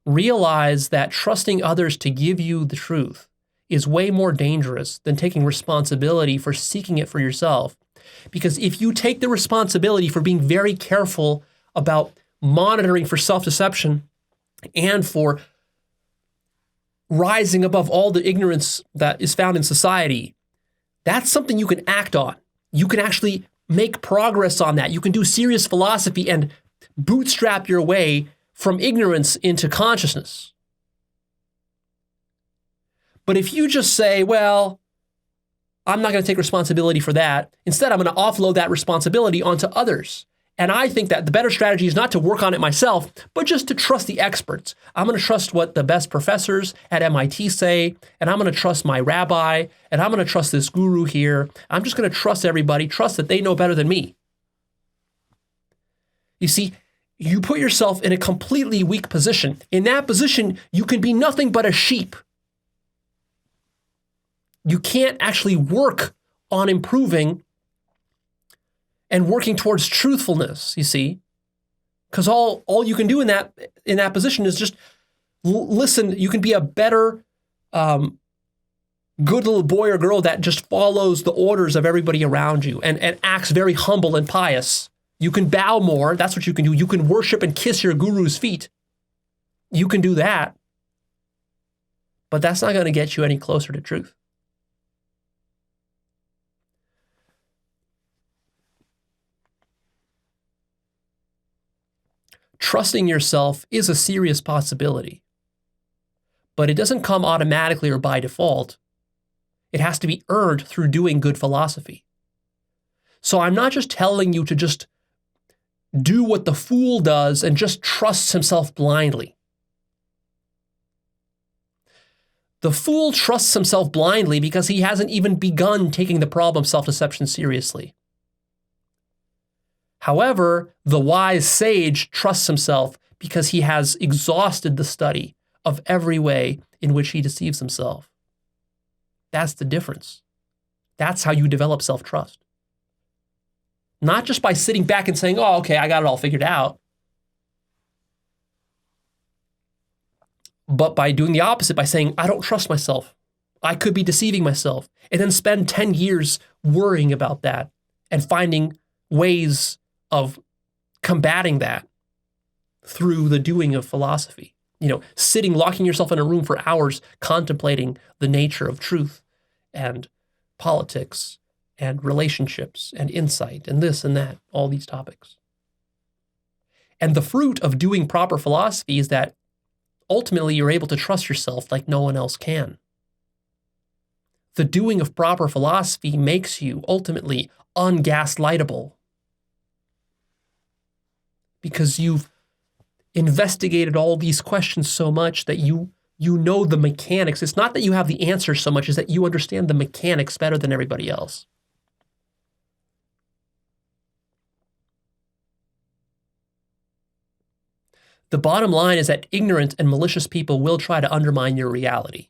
Realize that trusting others to give you the truth is way more dangerous than taking responsibility for seeking it for yourself. Because if you take the responsibility for being very careful about monitoring for self-deception and for rising above all the ignorance that is found in society, that's something you can act on. You can actually make progress on that. You can do serious philosophy and bootstrap your way from ignorance into consciousness. But if you just say, well, I'm not going to take responsibility for that. Instead, I'm going to offload that responsibility onto others. And I think that the better strategy is not to work on it myself, but just to trust the experts. I'm going to trust what the best professors at MIT say, and I'm going to trust my rabbi, and I'm going to trust this guru here. I'm just going to trust everybody, trust that they know better than me. You see, you put yourself in a completely weak position. In that position, you can be nothing but a sheep. You can't actually work on improving and working towards truthfulness, you see, because all you can do in that position is just listen. You can be a better, good little boy or girl that just follows the orders of everybody around you and acts very humble and pious. You can bow more. That's what you can do. You can worship and kiss your guru's feet. You can do that, but that's not going to get you any closer to truth. Trusting yourself is a serious possibility, but it doesn't come automatically or by default. It has to be earned through doing good philosophy. So I'm not just telling you to just do what the fool does and just trusts himself blindly. The fool trusts himself blindly because he hasn't even begun taking the problem of self-deception seriously. However, the wise sage trusts himself because he has exhausted the study of every way in which he deceives himself. That's the difference. That's how you develop self-trust. Not just by sitting back and saying, oh, okay, I got it all figured out, but by doing the opposite, by saying, I don't trust myself. I could be deceiving myself. And then spend 10 years worrying about that and finding ways of combating that through the doing of philosophy. Sitting, locking yourself in a room for hours, contemplating the nature of truth and politics and relationships and insight and this and that, all these topics. And the fruit of doing proper philosophy is that ultimately you're able to trust yourself like no one else can. The doing of proper philosophy makes you ultimately ungaslightable because you've investigated all these questions so much that you know the mechanics. It's not that you have the answers so much as that you understand the mechanics better than everybody else. The bottom line is that ignorant and malicious people will try to undermine your reality.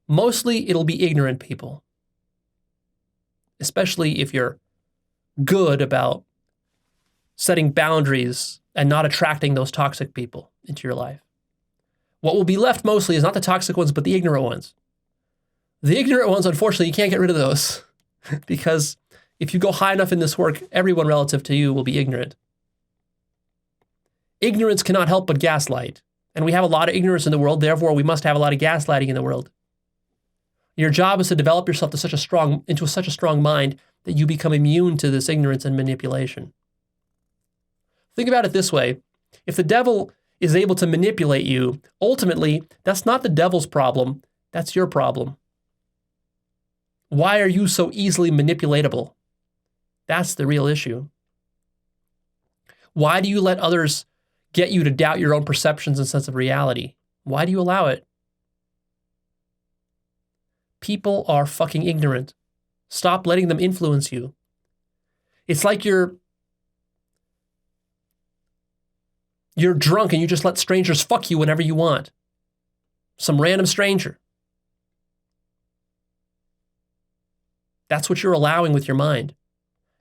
Mostly it'll be ignorant people, especially if you're good about setting boundaries and not attracting those toxic people into your life. What will be left mostly is not the toxic ones, but the ignorant ones. The ignorant ones, unfortunately, you can't get rid of those because if you go high enough in this work, everyone relative to you will be ignorant. Ignorance cannot help but gaslight. And we have a lot of ignorance in the world, therefore we must have a lot of gaslighting in the world. Your job is to develop yourself into such a strong mind that you become immune to this ignorance and manipulation. Think about it this way. If the devil is able to manipulate you, ultimately, that's not the devil's problem, that's your problem. Why are you so easily manipulatable? That's the real issue. Why do you let others get you to doubt your own perceptions and sense of reality? Why do you allow it? People are fucking ignorant. Stop letting them influence you. It's like you're drunk and you just let strangers fuck you whenever you want. Some random stranger. That's what you're allowing with your mind.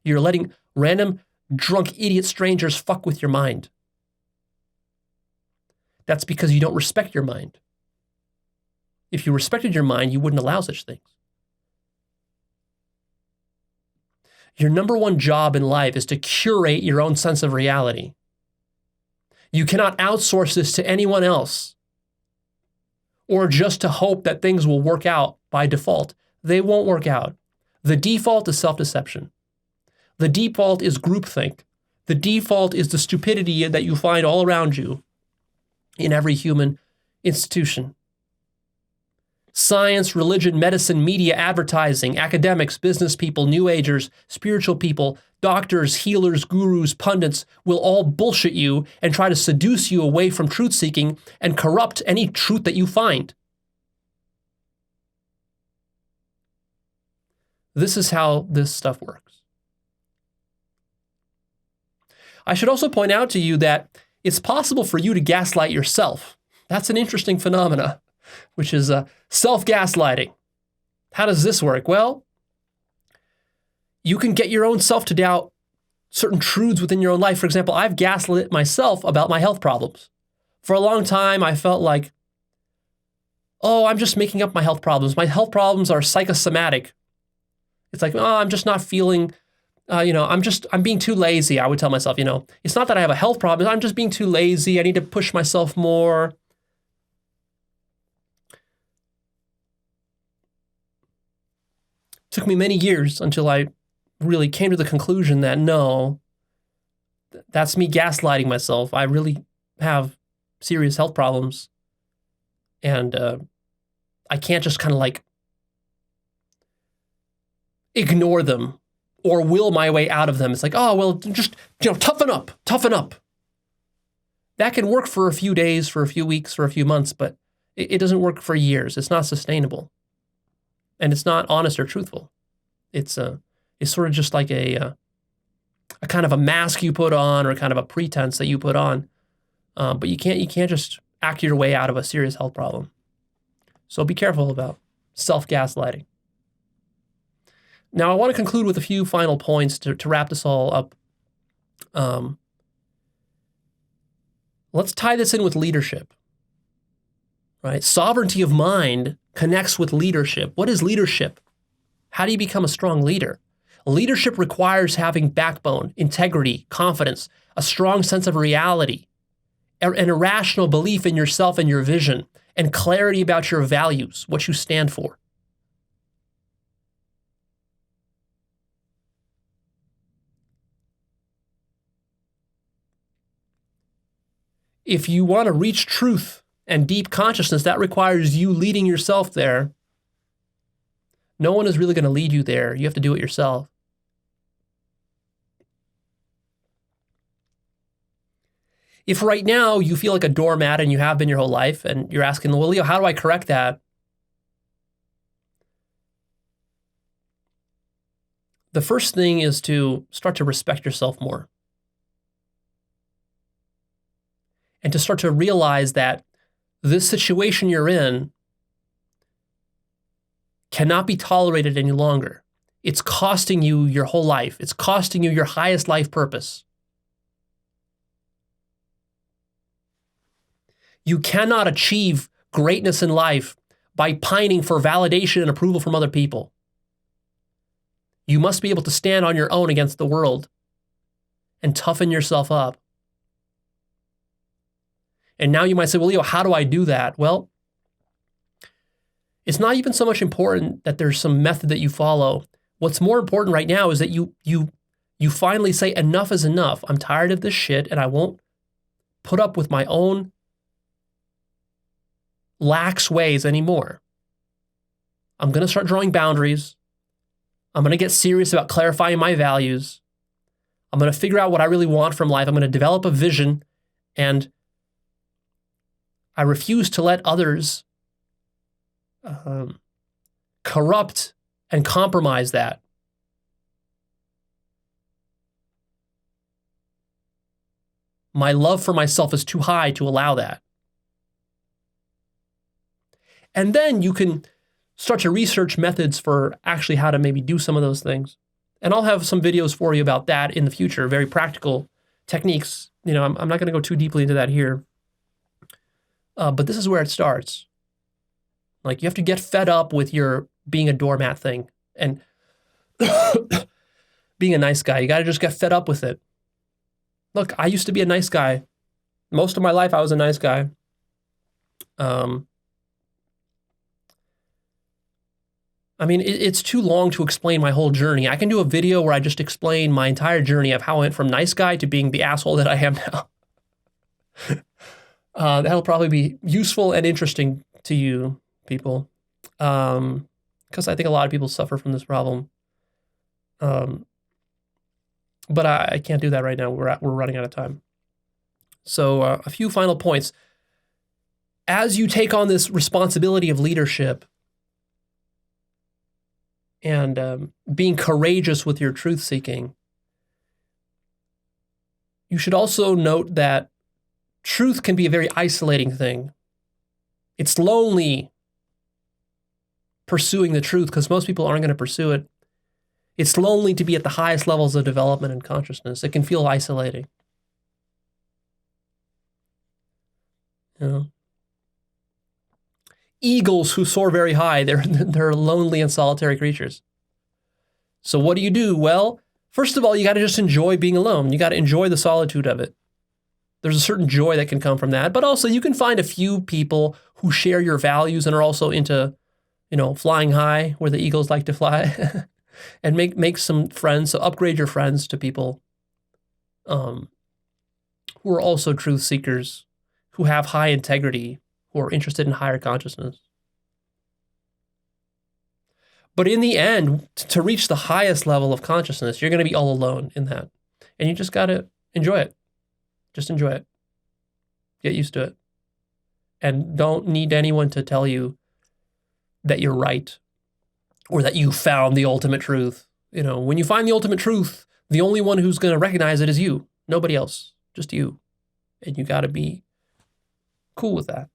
You're letting random drunk idiot strangers fuck with your mind. That's because you don't respect your mind. If you respected your mind, you wouldn't allow such things. Your number one job in life is to curate your own sense of reality. You cannot outsource this to anyone else or just to hope that things will work out by default. They won't work out. The default is self-deception. The default is groupthink. The default is the stupidity that you find all around you in every human institution. Science, religion, medicine, media, advertising, academics, business people, new agers, spiritual people, doctors, healers, gurus, pundits will all bullshit you and try to seduce you away from truth-seeking and corrupt any truth that you find. This is how this stuff works. I should also point out to you that it's possible for you to gaslight yourself. That's an interesting phenomena, which is self-gaslighting. How does this work? Well, you can get your own self to doubt certain truths within your own life. For example, I've gaslit myself about my health problems. For a long time, I felt like, oh, I'm just making up my health problems. My health problems are psychosomatic. It's like, oh, I'm just not feeling, I'm being too lazy. I would tell myself, it's not that I have a health problem. I'm just being too lazy. I need to push myself more. Took me many years until I really came to the conclusion that no, that's me gaslighting myself. I really have serious health problems. And I can't just kind of like ignore them or will my way out of them. It's like, oh, well, just, toughen up. That can work for a few days, for a few weeks, for a few months, but it doesn't work for years. It's not sustainable. And it's not honest or truthful. It's sort of just like a kind of a mask you put on or kind of a pretense that you put on. But you can't just act your way out of a serious health problem. So be careful about self-gaslighting. Now, I want to conclude with a few final points to wrap this all up. Let's tie this in with leadership, right? Sovereignty of mind connects with leadership. What is leadership? How do you become a strong leader? Leadership requires having backbone, integrity, confidence, a strong sense of reality, an irrational belief in yourself and your vision, and clarity about your values, what you stand for. If you want to reach truth and deep consciousness, that requires you leading yourself there. No one is really going to lead you there. You have to do it yourself. If right now you feel like a doormat and you have been your whole life and you're asking, well, Leo, how do I correct that? The first thing is to start to respect yourself more. And to start to realize that this situation you're in cannot be tolerated any longer. It's costing you your whole life. It's costing you your highest life purpose. You cannot achieve greatness in life by pining for validation and approval from other people. You must be able to stand on your own against the world and toughen yourself up. And now you might say, well, Leo, how do I do that? Well, it's not even so much important that there's some method that you follow. What's more important right now is that you finally say enough is enough. I'm tired of this shit and I won't put up with my own lax ways anymore. I'm going to start drawing boundaries. I'm going to get serious about clarifying my values. I'm going to figure out what I really want from life. I'm going to develop a vision, and I refuse to let others corrupt and compromise that. My love for myself is too high to allow that. And then you can start to research methods for actually how to maybe do some of those things. And I'll have some videos for you about that in the future, very practical techniques. You know, I'm not going to go too deeply into that here. But this is where it starts. Like, you have to get fed up with your being a doormat thing and being a nice guy. You got to just get fed up with it. Look, I used to be a nice guy. Most of my life, I was a nice guy. I mean, it's too long to explain my whole journey. I can do a video where I just explain my entire journey of how I went from nice guy to being the asshole that I am now. That'll probably be useful and interesting to you people, because I think a lot of people suffer from this problem. But I can't do that right now. We're running out of time. So a few final points. As you take on this responsibility of leadership and being courageous with your truth seeking, you should also note that truth can be a very isolating thing. It's lonely pursuing the truth because most people aren't going to pursue it. It's lonely to be at the highest levels of development and consciousness. It can feel isolating. You know? Eagles who soar very high, they're lonely and solitary creatures. So what do? Well, first of all, you got to just enjoy being alone. You got to enjoy the solitude of it. There's a certain joy that can come from that, but also you can find a few people who share your values and are also into, you know, flying high where the eagles like to fly, and make some friends. So upgrade your friends to people who are also truth seekers, who have high integrity, who are interested in higher consciousness. But in the end, to reach the highest level of consciousness, you're going to be all alone in that. And you just got to enjoy it. Just enjoy it. Get used to it. And don't need anyone to tell you that you're right or that you found the ultimate truth. You know, when you find the ultimate truth, the only one who's going to recognize it is you. Nobody else. Just you. And you got to be cool with that.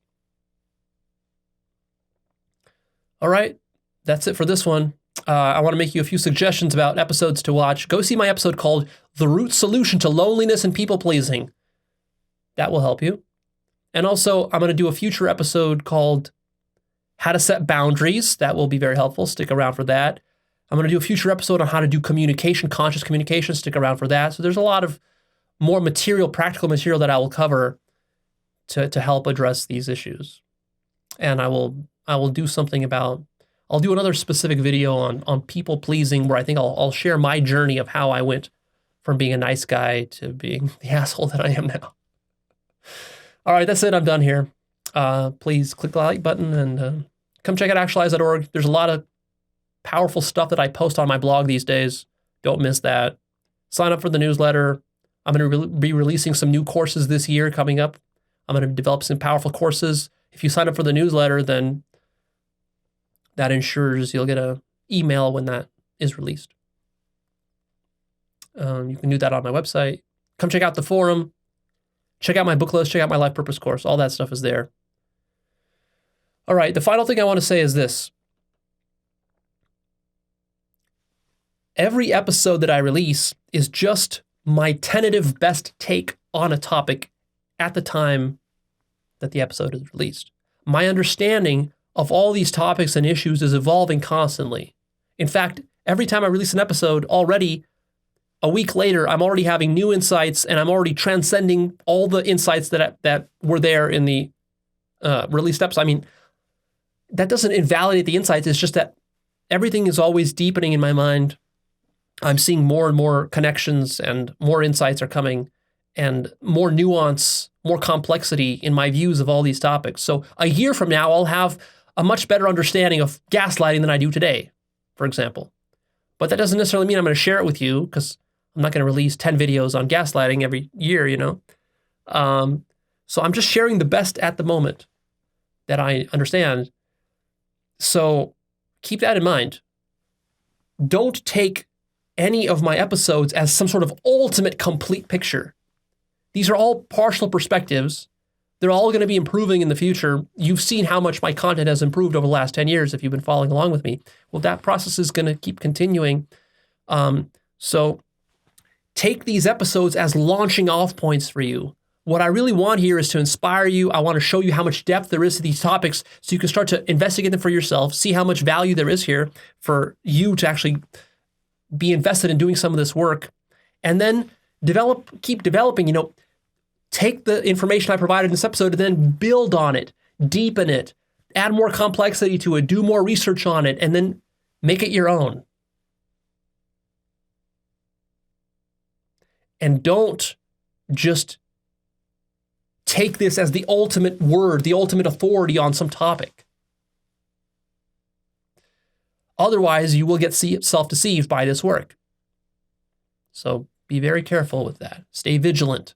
All right. That's it for this one. I want to make you a few suggestions about episodes to watch. Go see my episode called The Root Solution to Loneliness and People Pleasing. That will help you. And also, I'm going to do a future episode called How to Set Boundaries. That will be very helpful. Stick around for that. I'm going to do a future episode on how to do communication, conscious communication. Stick around for that. So there's a lot of more material, practical material that I will cover to help address these issues. And I will do something about, I'll do another specific video on people pleasing, where I think I'll share my journey of how I went from being a nice guy to being the asshole that I am now. All right, that's it. I'm done here. Please click the like button and come check out Actualized.org. There's a lot of powerful stuff that I post on my blog these days. Don't miss that. Sign up for the newsletter. I'm going to be releasing some new courses this year coming up. I'm going to develop some powerful courses. If you sign up for the newsletter, then that ensures you'll get an email when that is released. You can do that on my website. Come check out the forum. Check out my book list. Check out my life purpose course. All that stuff is there. All right, the final thing I want to say is this. Every episode that I release is just my tentative best take on a topic at the time that the episode is released. My understanding of all these topics and issues is evolving constantly. In fact, every time I release an episode, already a week later, I'm already having new insights, and I'm already transcending all the insights that were there in the released episode. I mean, that doesn't invalidate the insights. It's just that everything is always deepening in my mind. I'm seeing more and more connections, and more insights are coming, and more nuance, more complexity in my views of all these topics. So a year from now, I'll have a much better understanding of gaslighting than I do today, for example. But that doesn't necessarily mean I'm going to share it with you, because I'm not going to release 10 videos on gaslighting every year, you know? So I'm just sharing the best at the moment that I understand. So keep that in mind. Don't take any of my episodes as some sort of ultimate complete picture. These are all partial perspectives. They're all going to be improving in the future. You've seen how much my content has improved over the last 10 years if you've been following along with me. Well, that process is going to keep continuing. So take these episodes as launching off points for you. What I really want here is to inspire you. I want to show you how much depth there is to these topics so you can start to investigate them for yourself, see how much value there is here for you to actually be invested in doing some of this work, and then keep developing, you know, take the information I provided in this episode and then build on it, deepen it, add more complexity to it, do more research on it, and then make it your own. And don't just take this as the ultimate word, the ultimate authority on some topic. Otherwise, you will get self-deceived by this work. So be very careful with that. Stay vigilant.